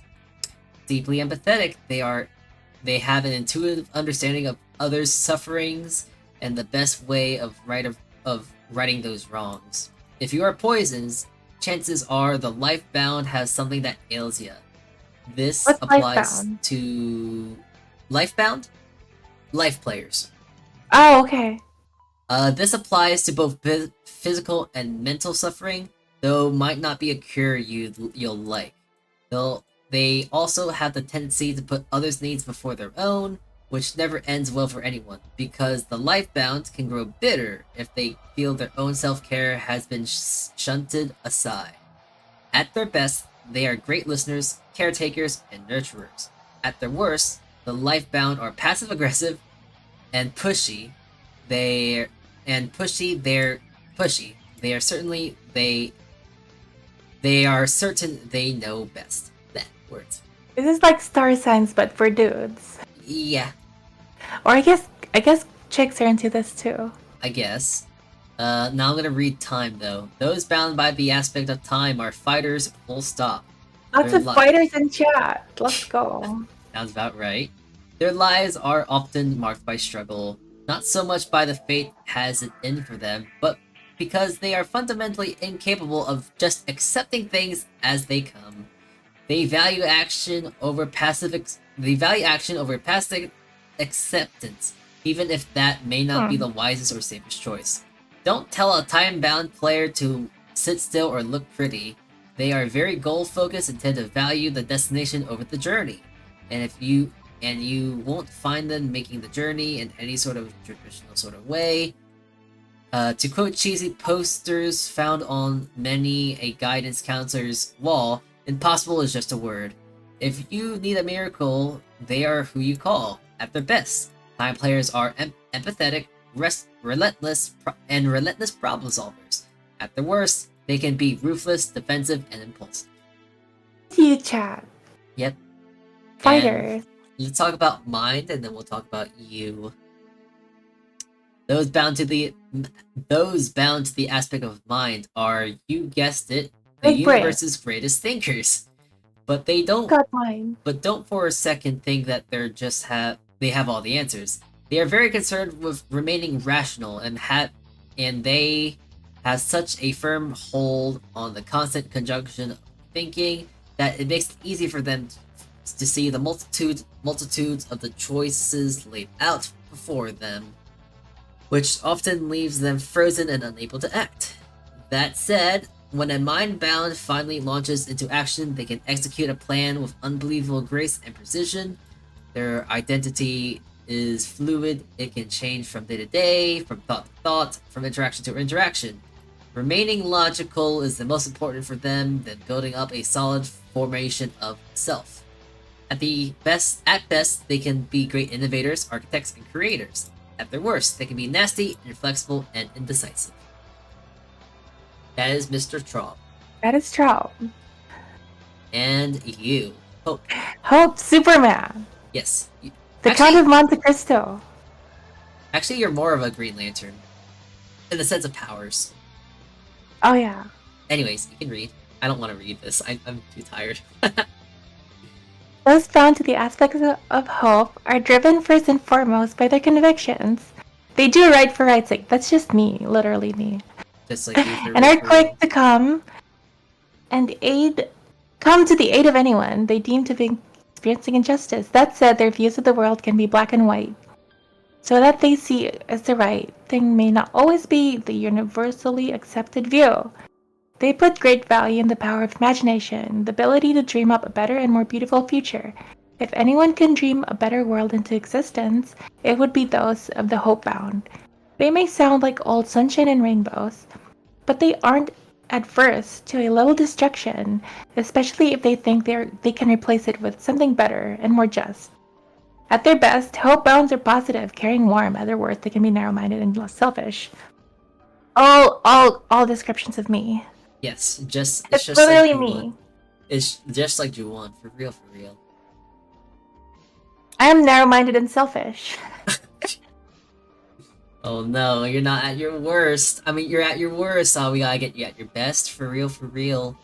Speaker 1: Deeply empathetic, they have an intuitive understanding of others' sufferings and the best way of righting those wrongs. If you are poisoned, chances are the life-bound has something that ails you. This applies to life-bound? Life players.
Speaker 2: Oh, okay.
Speaker 1: This applies to both physical and mental suffering, though might not be a cure you'll like. They also have the tendency to put others' needs before their own, which never ends well for anyone, because the life-bound can grow bitter if they feel their own self-care has been shunted aside. At their best, they are great listeners, caretakers, and nurturers. At their worst, the life-bound are passive-aggressive and pushy. They're pushy. They are certain they know best. Words.
Speaker 2: This is like star signs, but for dudes.
Speaker 1: Yeah.
Speaker 2: Or I guess chicks are into this too.
Speaker 1: I guess. Now I'm gonna read time though. Those bound by the aspect of time are fighters, full stop.
Speaker 2: Lots of fighters in chat. Let's go.
Speaker 1: Sounds about right. Their lives are often marked by struggle, not so much by the fate has it in for them, but because they are fundamentally incapable of just accepting things as they come. They value action over passive acceptance, even if that may not be the wisest or safest choice. Don't tell a time-bound player to sit still or look pretty. They are very goal-focused and tend to value the destination over the journey. And you won't find them making the journey in any sort of traditional sort of way. To quote cheesy posters found on many a guidance counselor's wall, impossible is just a word. If you need a miracle, they are who you call. At their best, time players are empathetic, relentless problem solvers. At their worst, they can be ruthless, defensive, and impulsive.
Speaker 2: You chat.
Speaker 1: Yep.
Speaker 2: Fighters.
Speaker 1: Let's talk about mind, and then we'll talk about you. Those bound to the aspect of mind are, you guessed it, the universe's greatest thinkers. But they don't for a second think that they have all the answers. They are very concerned with remaining rational and they has such a firm hold on the constant conjunction of thinking that it makes it easy for them to see the multitudes of the choices laid out before them, which often leaves them frozen and unable to act. That said, when a mind-bound finally launches into action, they can execute a plan with unbelievable grace and precision. Their identity is fluid, it can change from day to day, from thought to thought, from interaction to interaction. Remaining logical is the most important for them than building up a solid formation of self. At best, they can be great innovators, architects, and creators. At their worst, they can be nasty, inflexible, and indecisive. That is Mr. Traub.
Speaker 2: That is Traub.
Speaker 1: And you, Hope.
Speaker 2: Hope, Superman.
Speaker 1: Yes.
Speaker 2: The Count of Monte Cristo.
Speaker 1: Actually, you're more of a Green Lantern. In the sense of powers.
Speaker 2: Oh, yeah.
Speaker 1: Anyways, you can read. I don't want to read this. I'm too tired.
Speaker 2: Those bound to the aspects of hope are driven first and foremost by their convictions. They do right for right's sake. That's just me, literally me.
Speaker 1: Just like you.
Speaker 2: And are quick to come to the aid of anyone they deem to be experiencing injustice. That said, their views of the world can be black and white. So that they see as the right thing may not always be the universally accepted view. They put great value in the power of imagination, the ability to dream up a better and more beautiful future. If anyone can dream a better world into existence, it would be those of the hope-bound. They may sound like old sunshine and rainbows, but they aren't adverse to a little destruction, especially if they think they can replace it with something better and more just. At their best, hope-bounds are positive, caring, warm. At their worst, they can be narrow-minded and less selfish. All descriptions of me.
Speaker 1: Yes, it's just
Speaker 2: literally
Speaker 1: like
Speaker 2: me.
Speaker 1: It's just like Juwan, for real.
Speaker 2: I am narrow-minded and selfish.
Speaker 1: Oh no, you're not at your worst. I mean, you're at your worst, so we gotta get you at your best, for real.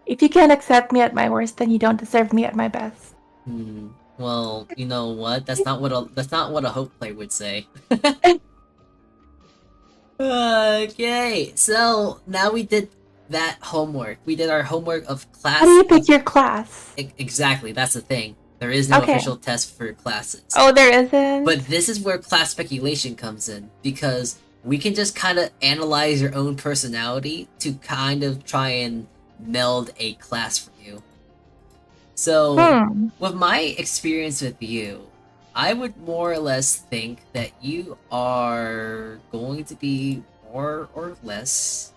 Speaker 2: If you can't accept me at my worst, then you don't deserve me at my best.
Speaker 1: Well, you know what? That's not what a hope play would say. Okay, so now we did that homework. We did our homework of class.
Speaker 2: How do you pick your class?
Speaker 1: Exactly, that's the thing. There is no official test for classes.
Speaker 2: Oh, there isn't?
Speaker 1: But this is where class speculation comes in, because we can just kind of analyze your own personality to kind of try and meld a class for you. So, with my experience with you, I would more or less think that you are going to be more or less...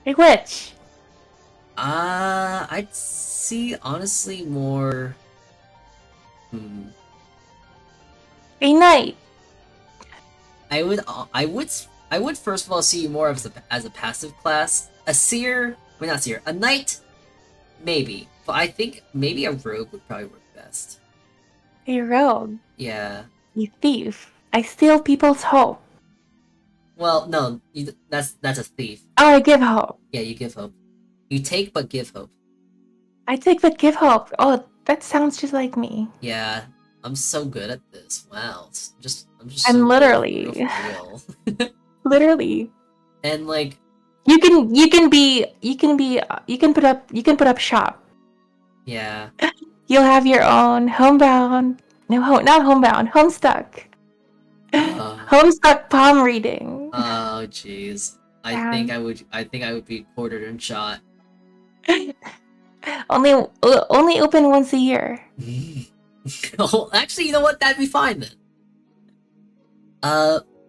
Speaker 2: A witch.
Speaker 1: I'd see honestly more. A knight. I would first of all see you more as a passive class. A seer, not seer. A knight, maybe. But I think maybe a rogue would probably work best.
Speaker 2: A rogue.
Speaker 1: Yeah.
Speaker 2: You thief. I steal people's hope.
Speaker 1: Well, no, that's a thief.
Speaker 2: Oh, I give hope.
Speaker 1: Yeah, you give hope. You take but give hope.
Speaker 2: I take but give hope. Oh, that sounds just like me.
Speaker 1: Yeah, I'm so good at this. Wow,
Speaker 2: I'm literally, literally.
Speaker 1: And like,
Speaker 2: you can put up shop.
Speaker 1: Yeah.
Speaker 2: You'll have your own homebound. No, not homebound. Homestuck. Homestuck palm reading.
Speaker 1: Oh, jeez. I think I would be quartered and shot.
Speaker 2: only open once a year.
Speaker 1: Oh, actually, you know what? That'd be fine then.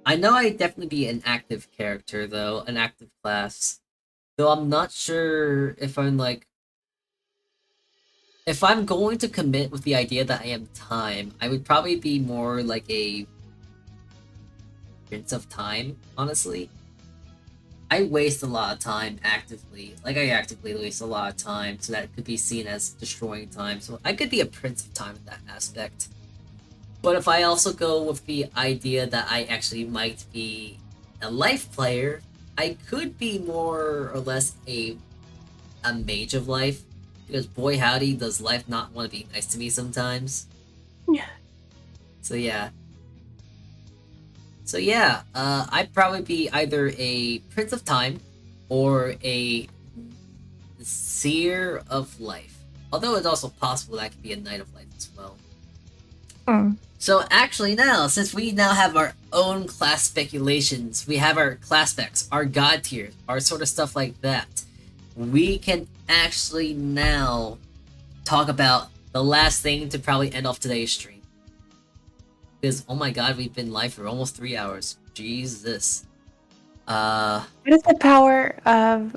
Speaker 1: I know I'd definitely be an active character though, an active class. Though I'm not sure if I'm like, if I'm going to commit with the idea that I am time, I would probably be more like a Prince of Time, honestly. I waste a lot of time actively. Like, I actively waste a lot of time, so that could be seen as destroying time. So I could be a Prince of Time in that aspect. But if I also go with the idea that I actually might be a life player, I could be more or less a mage of life. Because boy howdy, does life not want to be nice to me sometimes.
Speaker 2: Yeah.
Speaker 1: So yeah. So yeah, I'd probably be either a Prince of Time or a Seer of Life. Although it's also possible that I could be a Knight of Life as well. So actually now, since we now have our own class speculations, we have our class specs, our god tiers, our sort of stuff like that, we can actually now talk about the last thing to probably end off today's stream. Because, oh my god, we've been live for almost 3 hours. Jesus.
Speaker 2: What is the power of,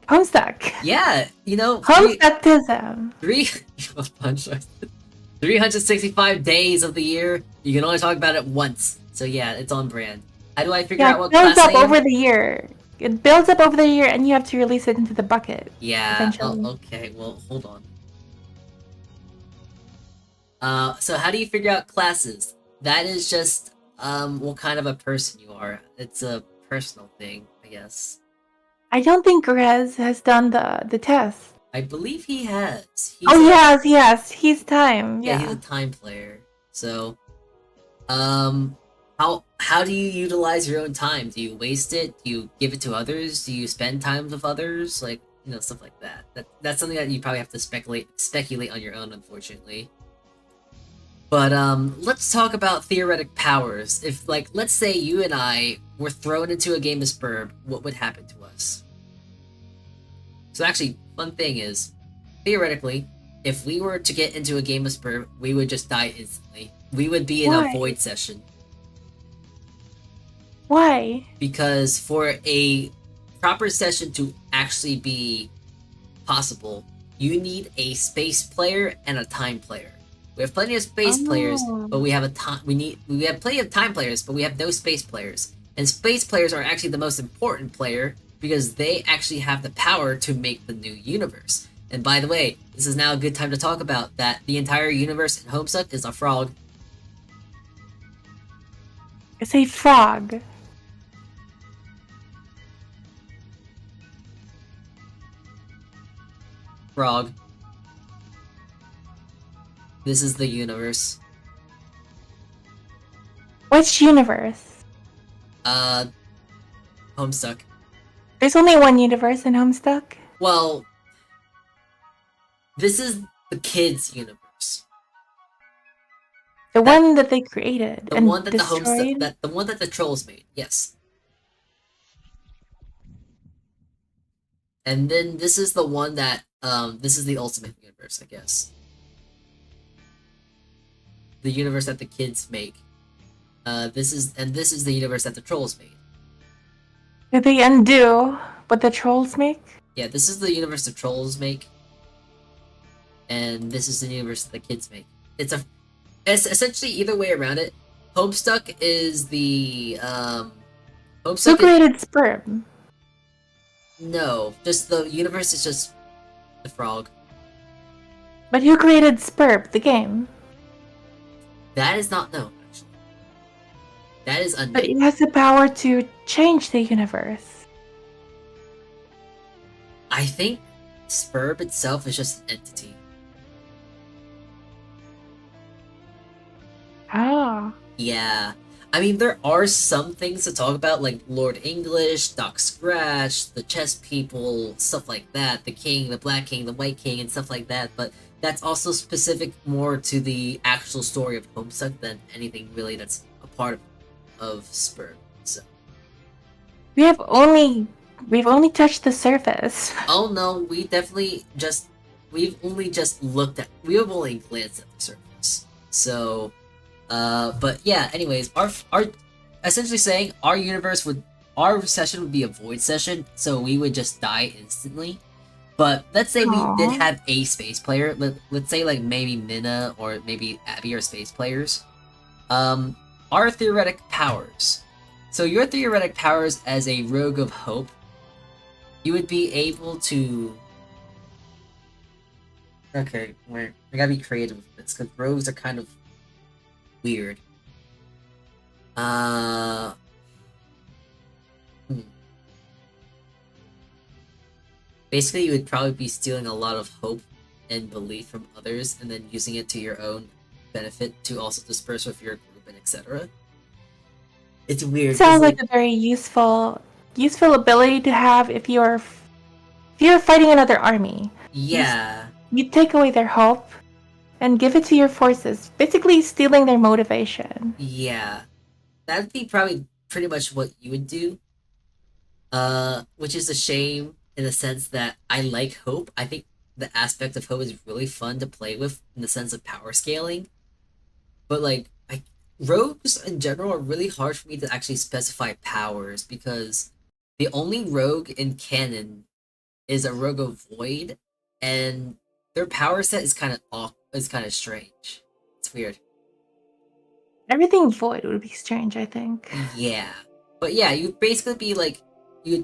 Speaker 2: Homestuck?
Speaker 1: Yeah, you know...
Speaker 2: Homestuckism.
Speaker 1: 365 days of the year, you can only talk about it once. So yeah, it's on brand. How do I figure out what class
Speaker 2: it builds up over the year. It builds up over the year, and you have to release it into the bucket.
Speaker 1: Yeah, okay, well, hold on. So how do you figure out classes? That is just, what kind of a person you are. It's a personal thing, I guess.
Speaker 2: I don't think Rez has done the test.
Speaker 1: I believe he has.
Speaker 2: Yes, he's time.
Speaker 1: Yeah, he's a time player. So, how do you utilize your own time? Do you waste it? Do you give it to others? Do you spend time with others? Like, you know, stuff like that. That's something that you probably have to speculate on your own, unfortunately. But let's talk about theoretic powers. If, like, let's say you and I were thrown into a game of Spurb, what would happen to us? So actually, fun thing is, theoretically, if we were to get into a game of Spurb, we would just die instantly. We would be in a void session.
Speaker 2: Why?
Speaker 1: Because for a proper session to actually be possible, you need a space player and a time player. We have plenty of space players, but we have we have plenty of time players, but we have no space players. And space players are actually the most important player because they actually have the power to make the new universe. And by the way, this is now a good time to talk about that the entire universe in Homestuck is a frog.
Speaker 2: It's a frog.
Speaker 1: Frog. This is the universe.
Speaker 2: Which universe?
Speaker 1: Homestuck.
Speaker 2: There's only one universe in Homestuck?
Speaker 1: Well, this is the kids' universe.
Speaker 2: The one that they created
Speaker 1: the
Speaker 2: and
Speaker 1: one that
Speaker 2: destroyed?
Speaker 1: the one that the trolls made, yes. And then this is the one that this is the ultimate universe, I guess. The universe that the kids make. This is the universe that the trolls made.
Speaker 2: Did they undo what the trolls make?
Speaker 1: Yeah, this is the universe the trolls make. And this is the universe that the kids make. It's essentially either way around it. Homestuck is the
Speaker 2: Who created Spurb?
Speaker 1: No, just the universe is just the frog.
Speaker 2: But who created Spurb, the game?
Speaker 1: That is not known, actually. That is unknown.
Speaker 2: But it has the power to change the universe.
Speaker 1: I think Spurb itself is just an entity.
Speaker 2: Ah.
Speaker 1: Yeah. I mean, there are some things to talk about, like Lord English, Doc Scratch, the chess people, stuff like that, the king, the black king, the white king, and stuff like that, but that's also specific more to the actual story of Homestuck than anything really that's a part of Spurb. So
Speaker 2: We've only touched the surface.
Speaker 1: Oh no, we've only just glanced at the surface. So but yeah, anyways, our essentially saying our session would be a void session, so we would just die instantly. But let's say we did have a space player. Let's say like maybe Minna or maybe Abby are space players. Our theoretic powers. So your theoretic powers as a rogue of hope, you would be able to. Okay, we gotta be creative with this because rogues are kind of weird. Basically, you would probably be stealing a lot of hope and belief from others and then using it to your own benefit to also disperse with your group and etc. It's weird.
Speaker 2: Sounds like a very useful ability to have if you're fighting another army.
Speaker 1: Yeah.
Speaker 2: You take away their hope and give it to your forces, basically stealing their motivation.
Speaker 1: Yeah. That'd be probably pretty much what you would do. Which is a shame in the sense that I like hope. I think the aspect of hope is really fun to play with in the sense of power scaling. But like rogues in general are really hard for me to actually specify powers because the only rogue in canon is a rogue of void, and their power set is kind of strange. It's weird.
Speaker 2: Everything void would be strange, I think.
Speaker 1: Yeah, but yeah, you'd basically be like you would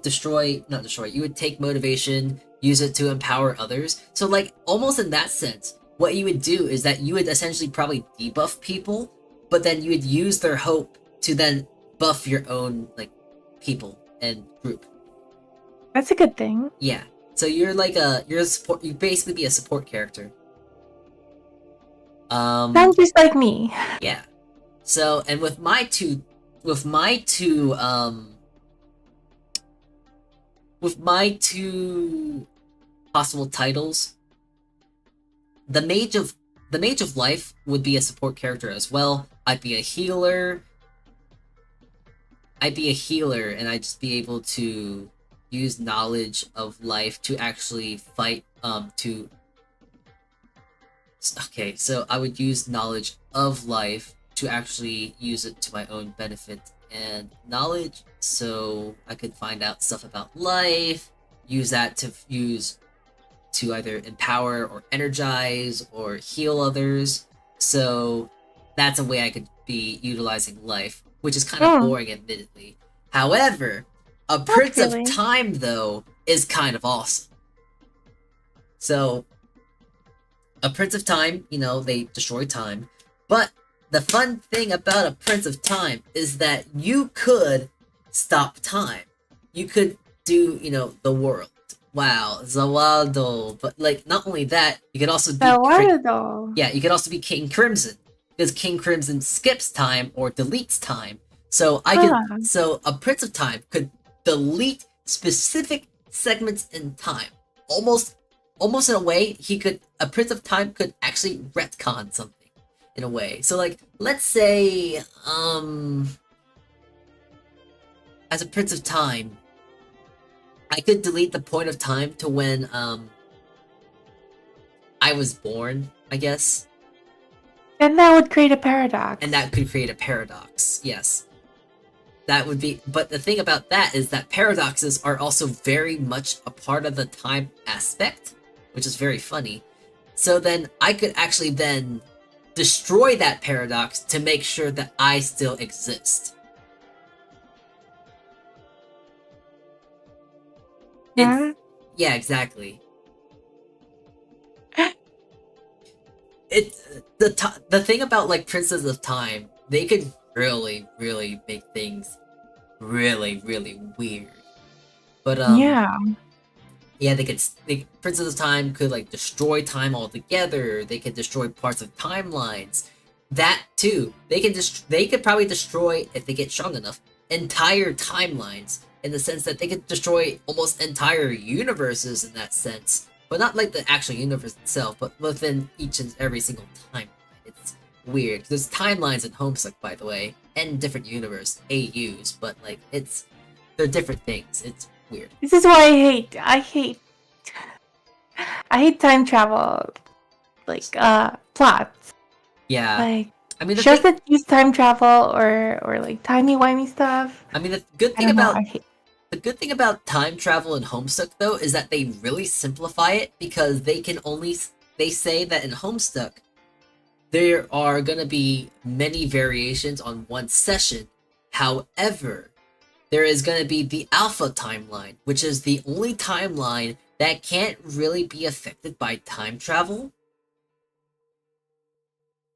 Speaker 1: not destroy. You would take motivation, use it to empower others. So like almost in that sense, what you would do is that you would essentially probably debuff people, but then you would use their hope to then buff your own like people and group.
Speaker 2: That's a good thing.
Speaker 1: Yeah. So you're like you're a support. You basically be a support character.
Speaker 2: Sounds just like me.
Speaker 1: Yeah. So and with my two possible titles, the mage of life would be a support character as well. I'd be a healer, and I'd just be able to use knowledge of life to actually fight okay, so I would use knowledge of life to actually use it to my own benefit and knowledge, so I could find out stuff about life, use that to either empower or energize or heal others. So that's a way I could be utilizing life, which is kind of boring, admittedly. However, a Prince of Time, though, is kind of awesome. So, a Prince of Time, they destroy time. But the fun thing about a Prince of Time is that you could stop time. You could do, the world. Wow, Zawaldo. But, not only that, you could also be...
Speaker 2: Zawaldo.
Speaker 1: Yeah, you could also be King Crimson. Because King Crimson skips time or deletes time. So so a Prince of Time could delete specific segments in time. Almost in a way, a Prince of Time could actually retcon something in a way. So let's say, as a Prince of Time, I could delete the point of time to when, I was born, I guess.
Speaker 2: And that would create a paradox.
Speaker 1: And that could create a paradox, yes. That would be, but the thing about that is that paradoxes are also very much a part of the time aspect, which is very funny. So then I could actually then destroy that paradox to make sure that I still exist.
Speaker 2: Yeah?
Speaker 1: Yeah, exactly. The thing about Princes of Time, they could really, really make things really, really weird. But yeah, Princes of Time could destroy time altogether. They could destroy parts of timelines. That too, they could probably destroy, if they get strong enough, entire timelines, in the sense that they could destroy almost entire universes in that sense. But not the actual universe itself, but within each and every single timeline. It's weird. There's timelines in Homestuck, by the way, and different universe AUs, but they're different things. It's weird.
Speaker 2: This is why I hate time travel, plots.
Speaker 1: Yeah.
Speaker 2: I mean, shows that use time travel or timey-wimey stuff.
Speaker 1: I mean, the good thing about time travel in Homestuck, though, is that they really simplify it, because they say that in Homestuck, there are gonna be many variations on one session. However, there is gonna be the alpha timeline, which is the only timeline that can't really be affected by time travel.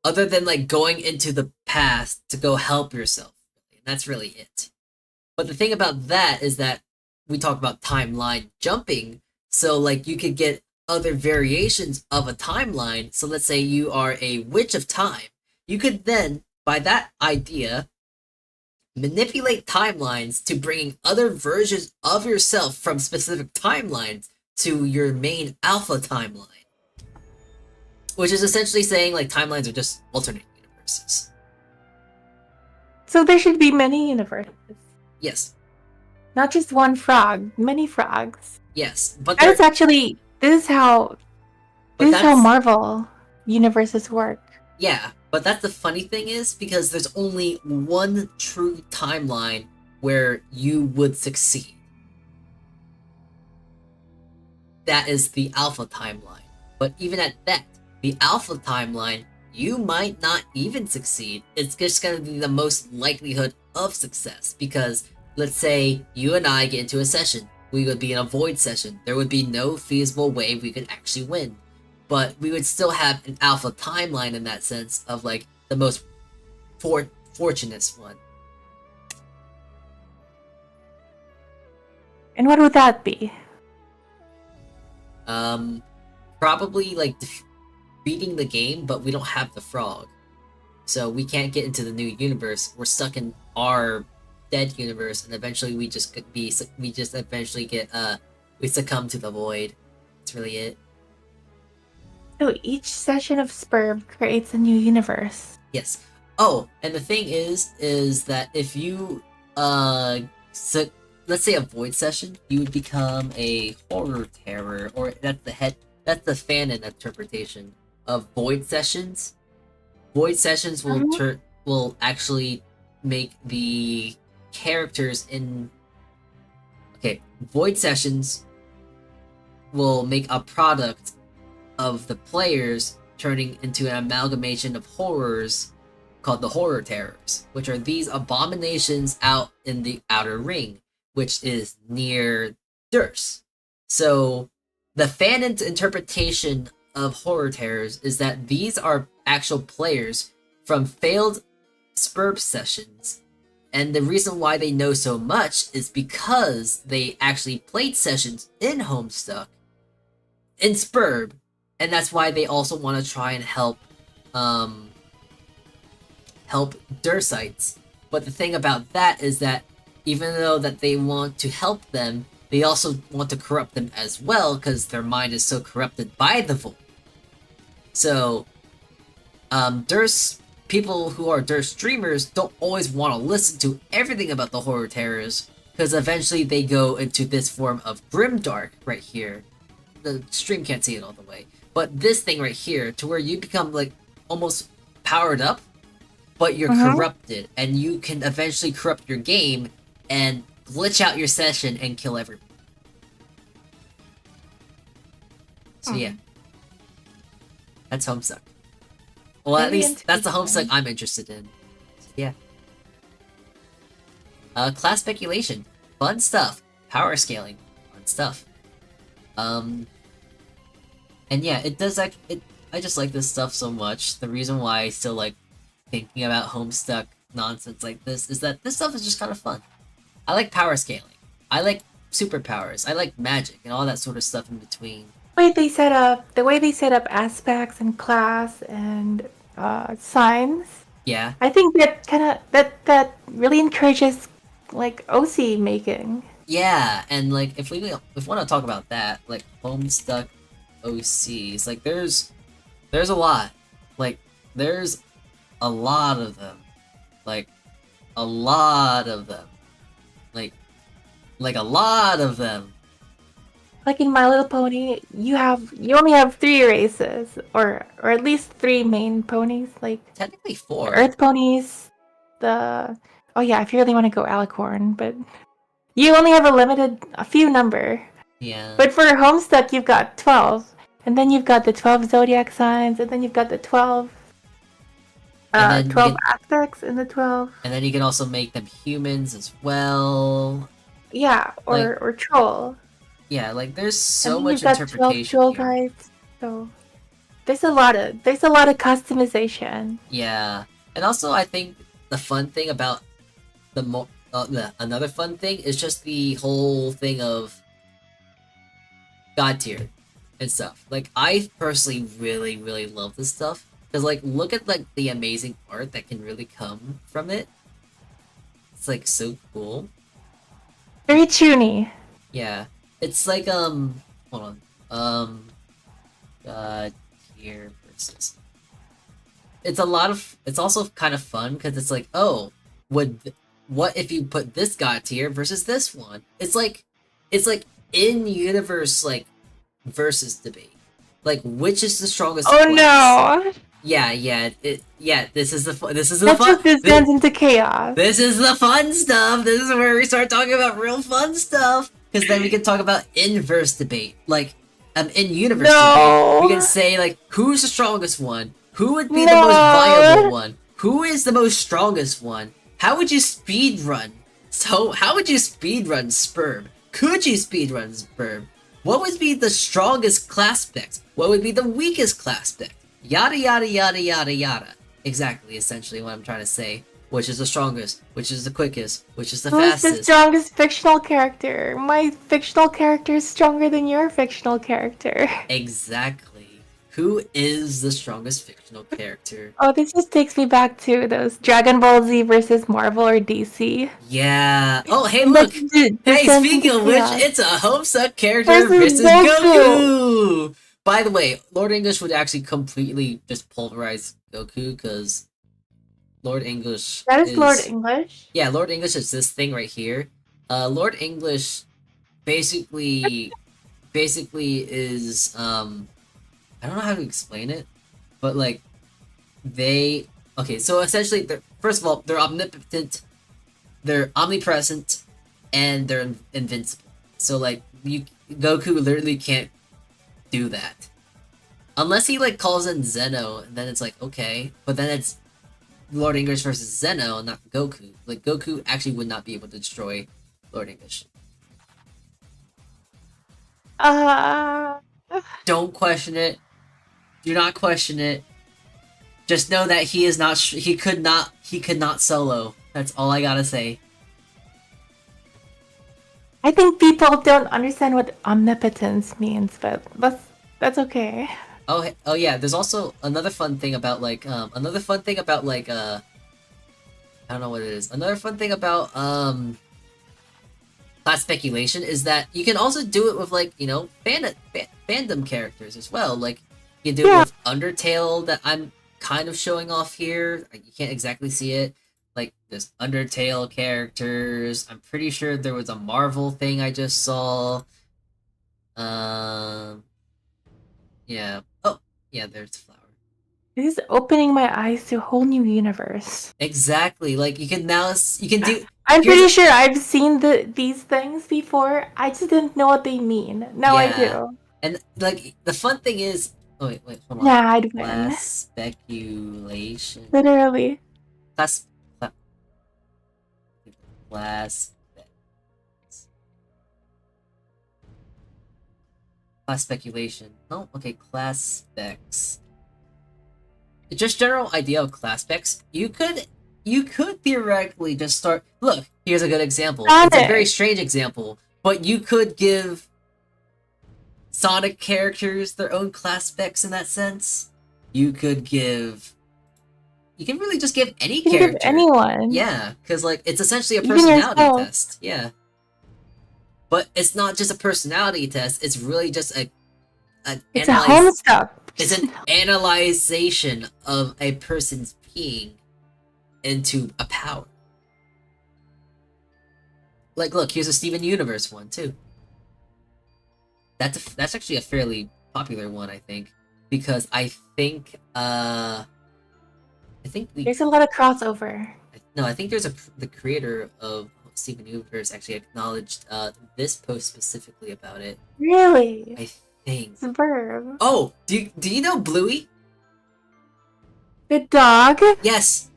Speaker 1: Other than going into the past to go help yourself. And that's really it. But the thing about that is that we talk about timeline jumping, so you could get other variations of a timeline. So let's say you are a witch of time. You could then, by that idea, manipulate timelines to bringing other versions of yourself from specific timelines to your main alpha timeline. Which is essentially saying, like, timelines are just alternate universes.
Speaker 2: So there should be many universes.
Speaker 1: Yes.
Speaker 2: Not just one frog, many frogs.
Speaker 1: Yes, but
Speaker 2: that is actually this is how Marvel universes work.
Speaker 1: Yeah, but that's the funny thing is because there's only one true timeline where you would succeed. That is the alpha timeline. But even at that, the alpha timeline, you might not even succeed. It's just going to be the most likelihood of success because let's say you and I get into a session. We would be in a void session. There would be no feasible way we could actually win. But we would still have an alpha timeline in that sense of like the most fortunate one.
Speaker 2: And what would that be?
Speaker 1: Probably like beating the game, but we don't have the frog. So we can't get into the new universe. We're stuck in our dead universe, and eventually we succumb to the void. That's really it.
Speaker 2: So each session of Spurb creates a new universe.
Speaker 1: Yes. Oh, and the thing is that if you so let's say a void session, you would become a horror terror, or that's the fanon interpretation of void sessions. Void sessions will actually make the characters in void sessions will make a product of the players turning into an amalgamation of horrors called the horror terrors, which are these abominations out in the outer ring, which is near Durst. So the fanon's interpretation of horror terrors is that these are actual players from failed Spurb sessions, and the reason why they know so much is because they actually played sessions in Homestuck, in Spurb, and that's why they also want to try and help Dursites. But the thing about that is that even though that they want to help them, they also want to corrupt them as well, because their mind is so corrupted by the void. So, Durst people who are Durst streamers don't always want to listen to everything about the horror terrors, because eventually they go into this form of grimdark right here. The stream can't see it all the way, but this thing right here, to where you become like almost powered up, but you're corrupted, and you can eventually corrupt your game and glitch out your session and kill everyone. So yeah, that's Homestuck. Well, at least that's the Homestuck I'm interested in. So, yeah. Class speculation, fun stuff. Power scaling, fun stuff. And yeah, it does. I just like this stuff so much. The reason why I still like thinking about Homestuck nonsense like this is that this stuff is just kind of fun. I like power scaling. I like superpowers. I like magic and all that sort of stuff in between.
Speaker 2: The way they set up aspects and class and signs.
Speaker 1: Yeah.
Speaker 2: I think that really encourages like OC making.
Speaker 1: Yeah, and like if we want to talk about that, like Homestuck OCs, like there's a lot. Like there's a lot of them. Like a lot of them. Like a lot of them.
Speaker 2: Like in My Little Pony, you only have 3 races, or at least 3 main ponies. Like
Speaker 1: technically 4.
Speaker 2: Earth ponies, if you really want to go Alicorn, but you only have a few number.
Speaker 1: Yeah.
Speaker 2: But for Homestuck, you've got 12, and then you've got the 12 zodiac signs, and then you've got the 12 aspects in the 12.
Speaker 1: And then you can also make them humans as well.
Speaker 2: Yeah, or troll.
Speaker 1: Yeah, like there's so much interpretation.
Speaker 2: Troll types, so there's a lot of customization.
Speaker 1: Yeah, and also I think the fun thing about another fun thing is just the whole thing of God tier and stuff. Like I personally really, really love this stuff because like look at like the amazing art that can really come from it. It's like so cool.
Speaker 2: Very toony.
Speaker 1: Yeah. It's like hold on. Here versus. It's also kind of fun because it's like, oh, what if you put this god tier versus this one? It's like in universe like versus debate. Like which is the strongest
Speaker 2: Oh
Speaker 1: class?
Speaker 2: no.
Speaker 1: Yeah, this is the fun.
Speaker 2: This turns into chaos.
Speaker 1: This is the fun stuff. This is where we start talking about real fun stuff. Because then we can talk about inverse debate, like in universe debate. We can say like, who's the strongest one? Who would be the most viable one? Who is the most strongest one? How would you speed run? So how would you speed run Sperm? Could you speed run Sperm? What would be the strongest class spec? What would be the weakest class spec? Yada yada yada yada yada. Exactly, essentially what I'm trying to say. Which is the strongest? Which is the quickest? Which is the fastest?
Speaker 2: Who's the strongest fictional character? My fictional character is stronger than your fictional character.
Speaker 1: Exactly. Who is the strongest fictional character?
Speaker 2: Oh, this just takes me back to those Dragon Ball Z versus Marvel or DC.
Speaker 1: Yeah. Oh, hey, look! Hey, speaking of which, it's a Homestuck character versus Goku! By the way, Lord English would actually completely just pulverize Goku, because Lord English
Speaker 2: That is Lord English?
Speaker 1: Yeah, Lord English is this thing right here. Lord English basically is, I don't know how to explain it, but like, okay, so essentially, first of all, they're omnipotent, they're omnipresent, and they're invincible. So like, Goku literally can't do that. Unless he like calls in Zeno, and then it's like, okay, but then it's Lord English versus Zeno, not Goku. Like, Goku actually would not be able to destroy Lord English. Don't question it. Do not question it. Just know that he is not. He could not solo. That's all I gotta say.
Speaker 2: I think people don't understand what omnipotence means, but that's okay.
Speaker 1: Oh yeah. There's also another fun thing about like I don't know what it is. Another fun thing about class speculation is that you can also do it with like, you know, fandom characters as well. Like, you can do it with Undertale that I'm kind of showing off here. You can't exactly see it. Like, there's Undertale characters. I'm pretty sure there was a Marvel thing I just saw. Yeah. Oh, yeah, there's Flower.
Speaker 2: This is opening my eyes to a whole new universe.
Speaker 1: Exactly. Like, you can do...
Speaker 2: I'm pretty sure I've seen these things before. I just didn't know what they mean. Now I do.
Speaker 1: And, like, the fun thing is... Oh, wait, hold on.
Speaker 2: Yeah, I'd win.
Speaker 1: Class speculation.
Speaker 2: Literally.
Speaker 1: Class speculation. Oh, okay, class specs. Just general idea of class specs. You could theoretically just start. Look, here's a good example. It's a very strange example, but you could give Sonic characters their own class specs in that sense. You can really just give any character.
Speaker 2: Give anyone.
Speaker 1: Yeah, because like it's essentially a personality test. Yeah. But it's not just a personality test, it's really just
Speaker 2: it's a Homestuck.
Speaker 1: It's an analyzation of a person's being into a power. Like, look, here's a Steven Universe one too. That's actually a fairly popular one, I think, because I think
Speaker 2: there's a lot of crossover.
Speaker 1: No, I think there's the creator of Steven Universe actually acknowledged this post specifically about it.
Speaker 2: Really?
Speaker 1: I think.
Speaker 2: Superb.
Speaker 1: Oh, do you know Bluey?
Speaker 2: The dog?
Speaker 1: Yes.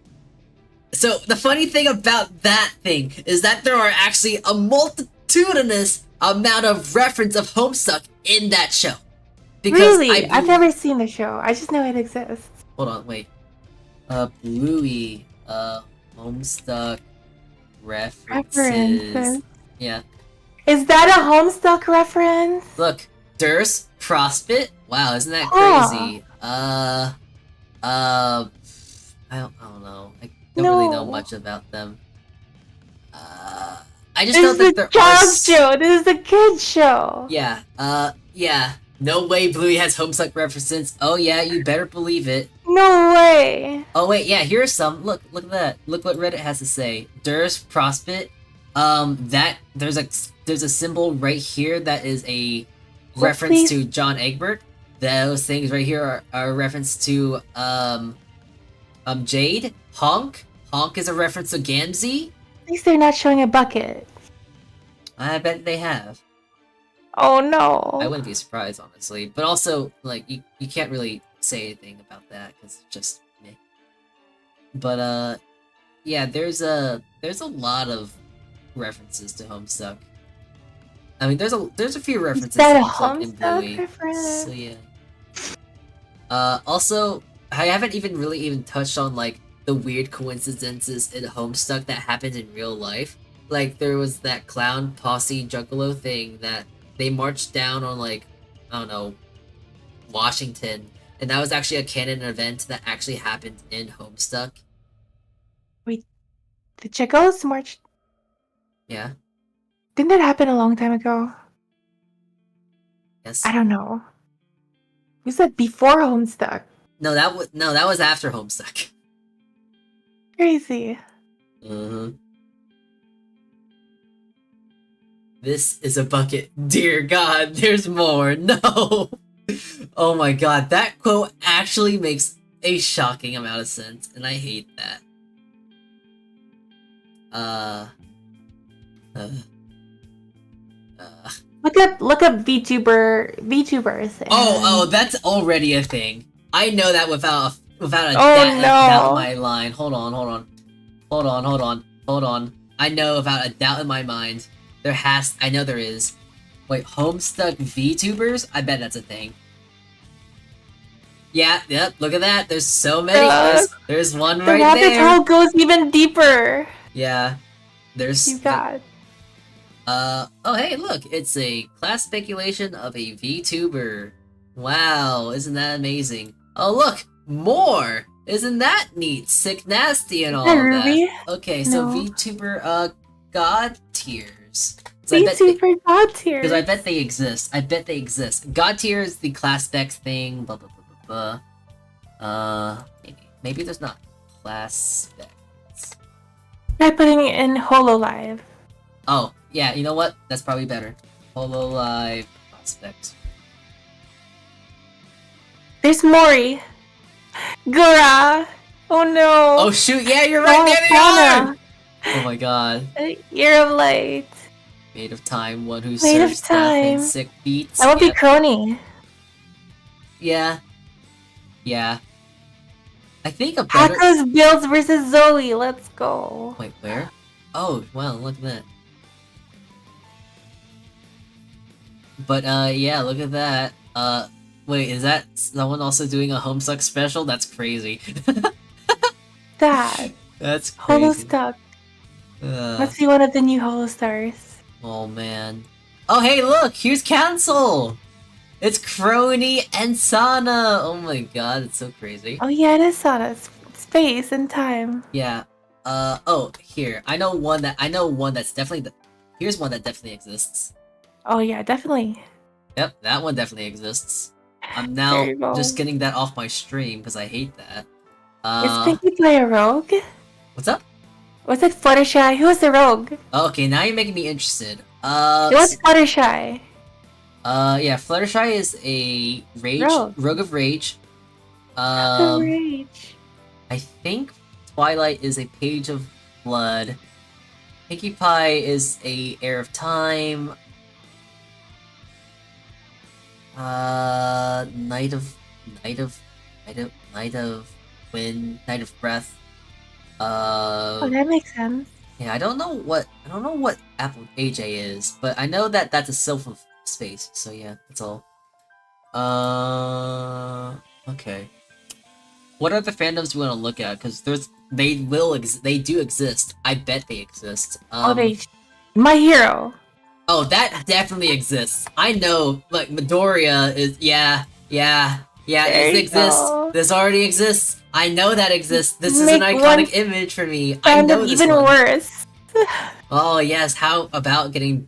Speaker 1: So the funny thing about that thing is that there are actually a multitudinous amount of reference of Homestuck in that show.
Speaker 2: Because really? I've never seen the show. I just know it exists.
Speaker 1: Hold on, wait. Bluey, Homestuck references. Yeah.
Speaker 2: Is that a Homestuck reference?
Speaker 1: Look, Durs, Prospit. Wow, isn't that crazy? I don't know. I don't really know much about them. I just don't think there are.
Speaker 2: Child's show. This is the kids show.
Speaker 1: Yeah. Yeah. No way Bluey has Homestuck references. Oh yeah, you better believe it.
Speaker 2: No way.
Speaker 1: Oh wait, yeah, here's some. Look at that. Look what Reddit has to say. Durs Prospit. That there's a symbol right here that is a reference to John Egbert. Those things right here are a reference to Jade. Honk. Honk is a reference to Gamzee.
Speaker 2: At least they're not showing a bucket.
Speaker 1: I bet they have.
Speaker 2: Oh no.
Speaker 1: I wouldn't be surprised, honestly. But also, like, you can't really say anything about that, because it's just meh. But, yeah, there's a lot of references to Homestuck. I mean, there's a few references to Homestuck in Bluey.
Speaker 2: Reference?
Speaker 1: So, yeah. Also, I haven't even touched on, like, the weird coincidences in Homestuck that happened in real life. Like, there was that clown posse juggalo thing that they marched down on, like, I don't know, Washington, and that was actually a canon event that actually happened in Homestuck.
Speaker 2: Wait, the Juggalos marched?
Speaker 1: Yeah.
Speaker 2: Didn't that happen a long time ago?
Speaker 1: Yes.
Speaker 2: I don't know. Was that before Homestuck?
Speaker 1: No, that was after Homestuck.
Speaker 2: Crazy.
Speaker 1: This is a bucket. Dear God, there's more. No! Oh my god, that quote actually makes a shocking amount of sense, and I hate that.
Speaker 2: Look up VTubers.
Speaker 1: Oh, that's already a thing. I know that without a doubt in my line. Hold on. I know without a doubt in my mind. I know there is. Wait, Homestuck VTubers? I bet that's a thing. Yeah, yep, look at that. There's so many. There's one right there.
Speaker 2: The rabbit hole goes even deeper.
Speaker 1: Yeah. There's...
Speaker 2: You got...
Speaker 1: oh hey, look. It's a class speculation of a VTuber. Wow, isn't that amazing? Oh look! More! Isn't that neat? Sick nasty and all of that. Okay, so VTuber, God tiers.
Speaker 2: VTuber God tiers.
Speaker 1: Because I bet they exist. God tier is the class specs thing, blah blah blah blah blah. Maybe there's not class specs.
Speaker 2: Try putting it in HoloLive.
Speaker 1: Oh, yeah, you know what? That's probably better. HoloLive prospects.
Speaker 2: There's Mori. Gura. Oh no.
Speaker 1: Oh shoot, yeah, you're right, there they are! Oh my god.
Speaker 2: Year of Light.
Speaker 1: Made of Time, one who serves death and sick beats.
Speaker 2: I would be Crony.
Speaker 1: Yeah. Yeah. I think a better...
Speaker 2: Paco's Bills versus Zoe, let's go.
Speaker 1: Wait, where? Oh, wow, look at that. But, yeah, look at that. Wait, is that someone also doing a Homestuck special? That's crazy. That's crazy.
Speaker 2: Homestuck. Must be one of the new Holostars.
Speaker 1: Oh, man. Oh, hey, look! Here's Cancel! It's Crony and Sana! Oh my god, it's so crazy.
Speaker 2: Oh yeah, it is Sana. Space and time.
Speaker 1: Yeah. Oh, here. I know one that's definitely... Here's one that definitely exists.
Speaker 2: Oh yeah, definitely.
Speaker 1: Yep, that one definitely exists. I'm now just getting that off my stream because I hate that.
Speaker 2: Is Pinkie Pie a rogue?
Speaker 1: What's up?
Speaker 2: Was it Fluttershy? Who was the rogue?
Speaker 1: Okay, now you're making me interested.
Speaker 2: It was Fluttershy.
Speaker 1: Yeah, Fluttershy is a rogue of rage. I think Twilight is a Page of Blood. Pinkie Pie is a Heir of Time. Night of Wind, Night of Breath.
Speaker 2: Oh, that makes sense.
Speaker 1: Yeah, I don't know what Apple AJ is, but I know that that's a Sylph of Space. So yeah, that's all. Okay. What other fandoms do you want to look at? Because they do exist. I bet they exist.
Speaker 2: My Hero.
Speaker 1: Oh, that definitely exists. I know, like Midoriya is this exists. This already exists. I know that exists. This is an iconic image for me. I know this
Speaker 2: even
Speaker 1: one.
Speaker 2: Worse.
Speaker 1: Oh yes, how about getting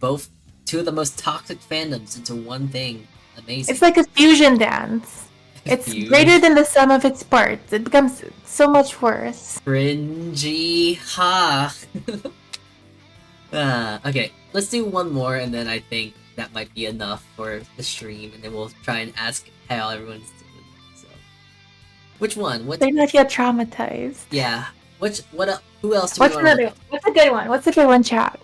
Speaker 1: two of the most toxic fandoms into one thing? Amazing.
Speaker 2: It's like a fusion dance. It's greater than the sum of its parts. It becomes so much worse.
Speaker 1: Cringy. Ha. Okay, let's do one more, and then I think that might be enough for the stream, and then we'll try and ask how everyone's doing. So, which one?
Speaker 2: They're not yet traumatized.
Speaker 1: Yeah. Who else do
Speaker 2: What's
Speaker 1: we want to
Speaker 2: another? What's a good one? What's a good one, chat?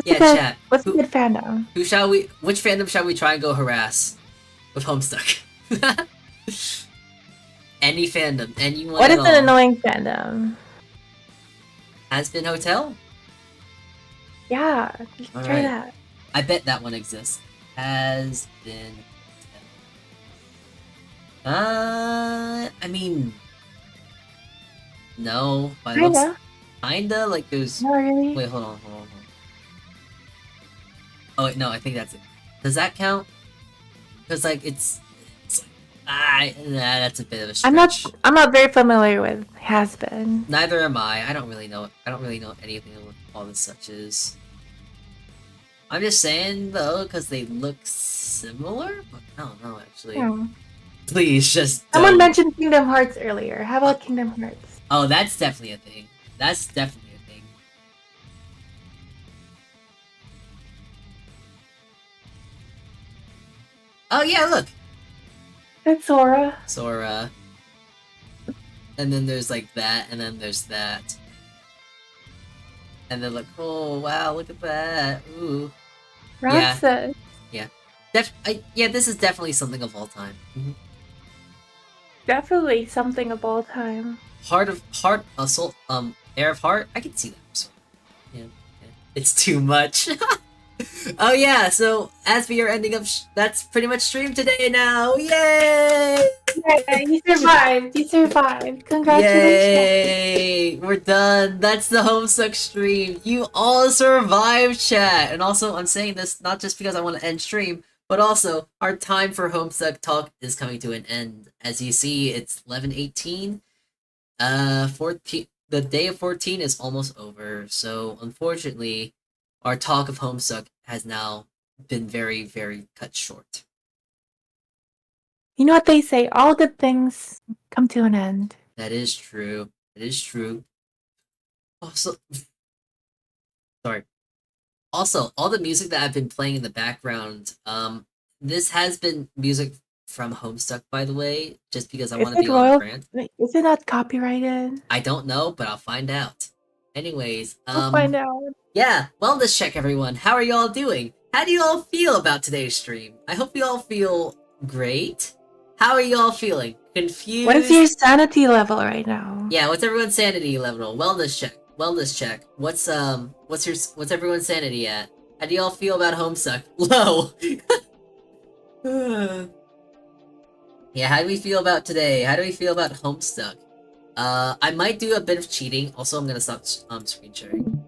Speaker 1: Chat.
Speaker 2: What's a good fandom?
Speaker 1: Which fandom shall we try and go harass with Homestuck? Any fandom, anyone.
Speaker 2: What is an annoying fandom?
Speaker 1: Has Been Hotel?
Speaker 2: Yeah, let's try that.
Speaker 1: I bet that one exists. Has Been Hotel. I mean, no, but kinda like there's.
Speaker 2: Not really.
Speaker 1: Wait, hold on. Oh wait, no, I think that's it. Does that count? Because like it's that's a bit of a stretch.
Speaker 2: I'm not very familiar with Has Been.
Speaker 1: Neither am I. I don't really know anything of what all this such is. I'm just saying though, because they look similar, but I don't know actually.
Speaker 2: Yeah.
Speaker 1: Please just.
Speaker 2: Someone mentioned Kingdom Hearts earlier. How about Kingdom Hearts?
Speaker 1: Oh, that's definitely a thing. That's definitely a thing. Oh yeah, look.
Speaker 2: That's Sora.
Speaker 1: Sora. And then there's like that, and then there's that. And then like, oh wow, look at that. Ooh.
Speaker 2: Roxas.
Speaker 1: Yeah. Yeah, this is definitely something of all time. Mm-hmm.
Speaker 2: Definitely something of all time.
Speaker 1: Heart of Soul, Air of Heart. I can see that. Yeah. It's too much. Oh yeah, so as we are ending up, that's pretty much stream today now. Yay!
Speaker 2: Yeah, you survived. You survived. Congratulations.
Speaker 1: Yay! We're done. That's the Homestuck stream. You all survived, chat. And also, I'm saying this not just because I want to end stream, but also our time for Homestuck talk is coming to an end. As you see, it's 11:18. 14. The day of 14 is almost over. So unfortunately, our talk of Homestuck has now been very, very cut short.
Speaker 2: You know what they say, all good things come to an end.
Speaker 1: That is true. It is true. Also, sorry. Also, all the music that I've been playing in the background, this has been music from Homestuck, by the way, just because I want to be on brand.
Speaker 2: Is it not copyrighted?
Speaker 1: I don't know, but I'll find out. Anyways,
Speaker 2: I'll find out.
Speaker 1: Yeah, wellness check, everyone. How are you all doing? How do you all feel about today's stream? I hope you all feel great. How are you all feeling? Confused?
Speaker 2: What is your sanity level right now?
Speaker 1: Yeah, what's everyone's sanity level? Wellness check. Wellness check. What's everyone's sanity at? How do you all feel about Homestuck? Low. Yeah, how do we feel about today? How do we feel about Homestuck? I might do a bit of cheating. Also, I'm gonna stop screen sharing.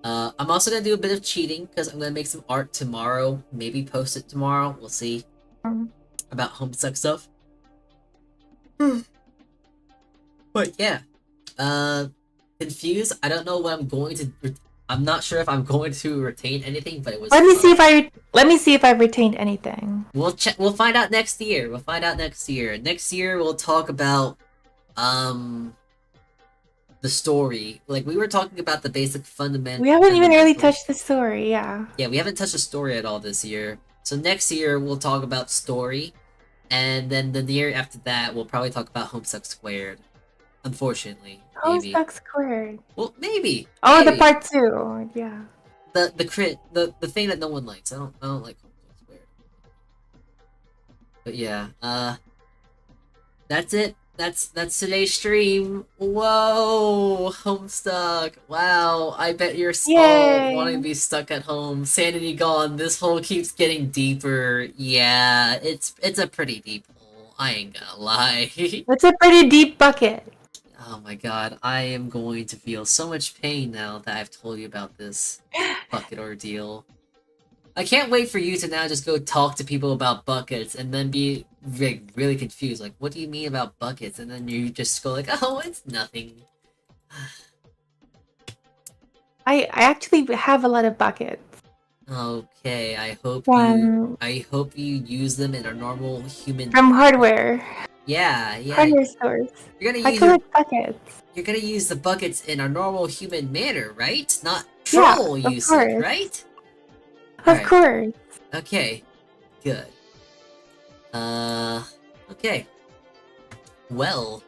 Speaker 1: I'm also gonna do a bit of cheating because I'm gonna make some art tomorrow. Maybe post it tomorrow. We'll see. About Homestuck stuff. But yeah. Confused. I don't know what I'm going to. I'm not sure if I'm going to retain anything, but it was.
Speaker 2: Let me see if I retained anything.
Speaker 1: We'll check. We'll find out next year. Next year we'll talk about the story. Like we were talking about the basic fundamentals.
Speaker 2: We haven't even really touched the story. Yeah.
Speaker 1: Yeah, we haven't touched the story at all this year. So next year we'll talk about story, and then the year after that we'll probably talk about Homestuck Squared. Unfortunately.
Speaker 2: Homestuck Squared.
Speaker 1: Well, maybe.
Speaker 2: Oh, maybe. The part 2. Yeah.
Speaker 1: The thing that no one likes. I don't like Homestuck Squared. But yeah, that's it. That's today's stream. Whoa, Homestuck. Wow, I bet you're all wanting to be stuck at home. Sanity gone. This hole keeps getting deeper. Yeah, it's a pretty deep hole. I ain't gonna lie.
Speaker 2: It's a pretty deep bucket.
Speaker 1: Oh my god, I am going to feel so much pain now that I've told you about this bucket ordeal. I can't wait for you to now just go talk to people about buckets and then be really confused. Like, what do you mean about buckets? And then you just go like, oh, it's nothing.
Speaker 2: I actually have a lot of buckets.
Speaker 1: Okay, I hope
Speaker 2: From
Speaker 1: you use them in a normal human.
Speaker 2: From hardware.
Speaker 1: Yeah.
Speaker 2: Hardware stores.
Speaker 1: You're gonna
Speaker 2: I
Speaker 1: use your
Speaker 2: collect buckets.
Speaker 1: You're gonna use the buckets in a normal human manner, right? Not
Speaker 2: Yeah,
Speaker 1: troll
Speaker 2: of
Speaker 1: usage,
Speaker 2: course.
Speaker 1: right?
Speaker 2: Of
Speaker 1: Alright.
Speaker 2: course.
Speaker 1: Okay. Good. Okay. Well,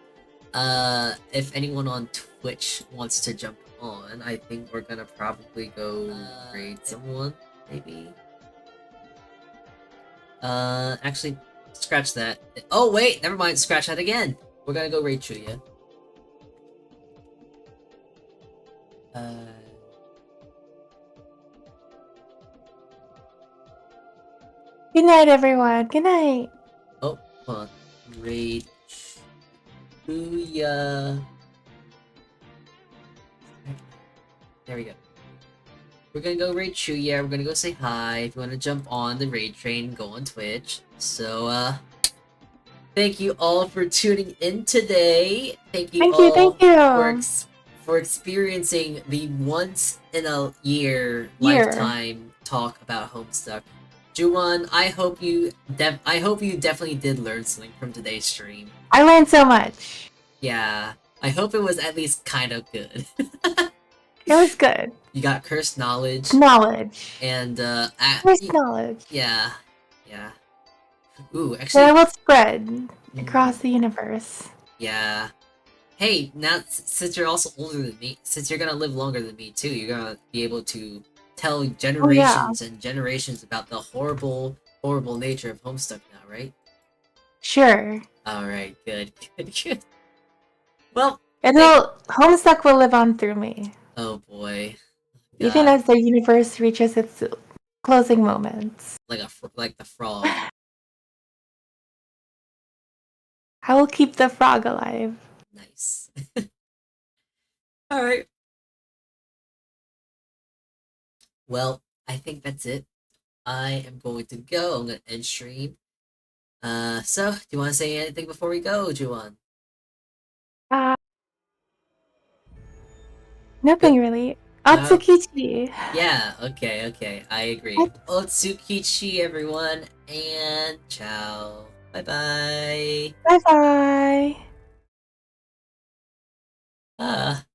Speaker 1: if anyone on Twitch wants to jump on, I think we're gonna probably go raid someone, maybe? Actually, scratch that. Oh, wait, never mind, scratch that again! We're gonna go raid Chuya.
Speaker 2: Good night, everyone. Good night.
Speaker 1: Oh, hold on. Raid Chuya. There we go. We're gonna go raid Chuya. We're gonna go say hi. If you wanna jump on the raid train, go on Twitch. So, thank you all for tuning in today. Thank you
Speaker 2: Thank you.
Speaker 1: for experiencing the once in a year lifetime talk about Homestuck. Juwon, I hope you definitely did learn something from today's stream.
Speaker 2: I learned so much.
Speaker 1: Yeah, I hope it was at least kind of good.
Speaker 2: It was good.
Speaker 1: You got cursed knowledge. And
Speaker 2: cursed knowledge.
Speaker 1: Yeah. Ooh, actually.
Speaker 2: That I will spread across the universe.
Speaker 1: Yeah. Hey, now since you're also older than me, since you're gonna live longer than me too, you're gonna be able to tell generations and generations about the horrible nature of Homestuck now, right?
Speaker 2: Sure.
Speaker 1: Alright, good. Well,
Speaker 2: Homestuck will live on through me.
Speaker 1: Oh boy.
Speaker 2: God. Even as the universe reaches its closing moments.
Speaker 1: Like the frog.
Speaker 2: I will keep the frog alive.
Speaker 1: Nice. Alright. Well, I think that's it. I am going to go. I'm gonna end stream. So, do you want to say anything before we go, Juwon?
Speaker 2: Nothing really. Otsukichi.
Speaker 1: Yeah, okay. I agree. Otsukichi, everyone, and ciao. Bye-bye.
Speaker 2: Bye-bye.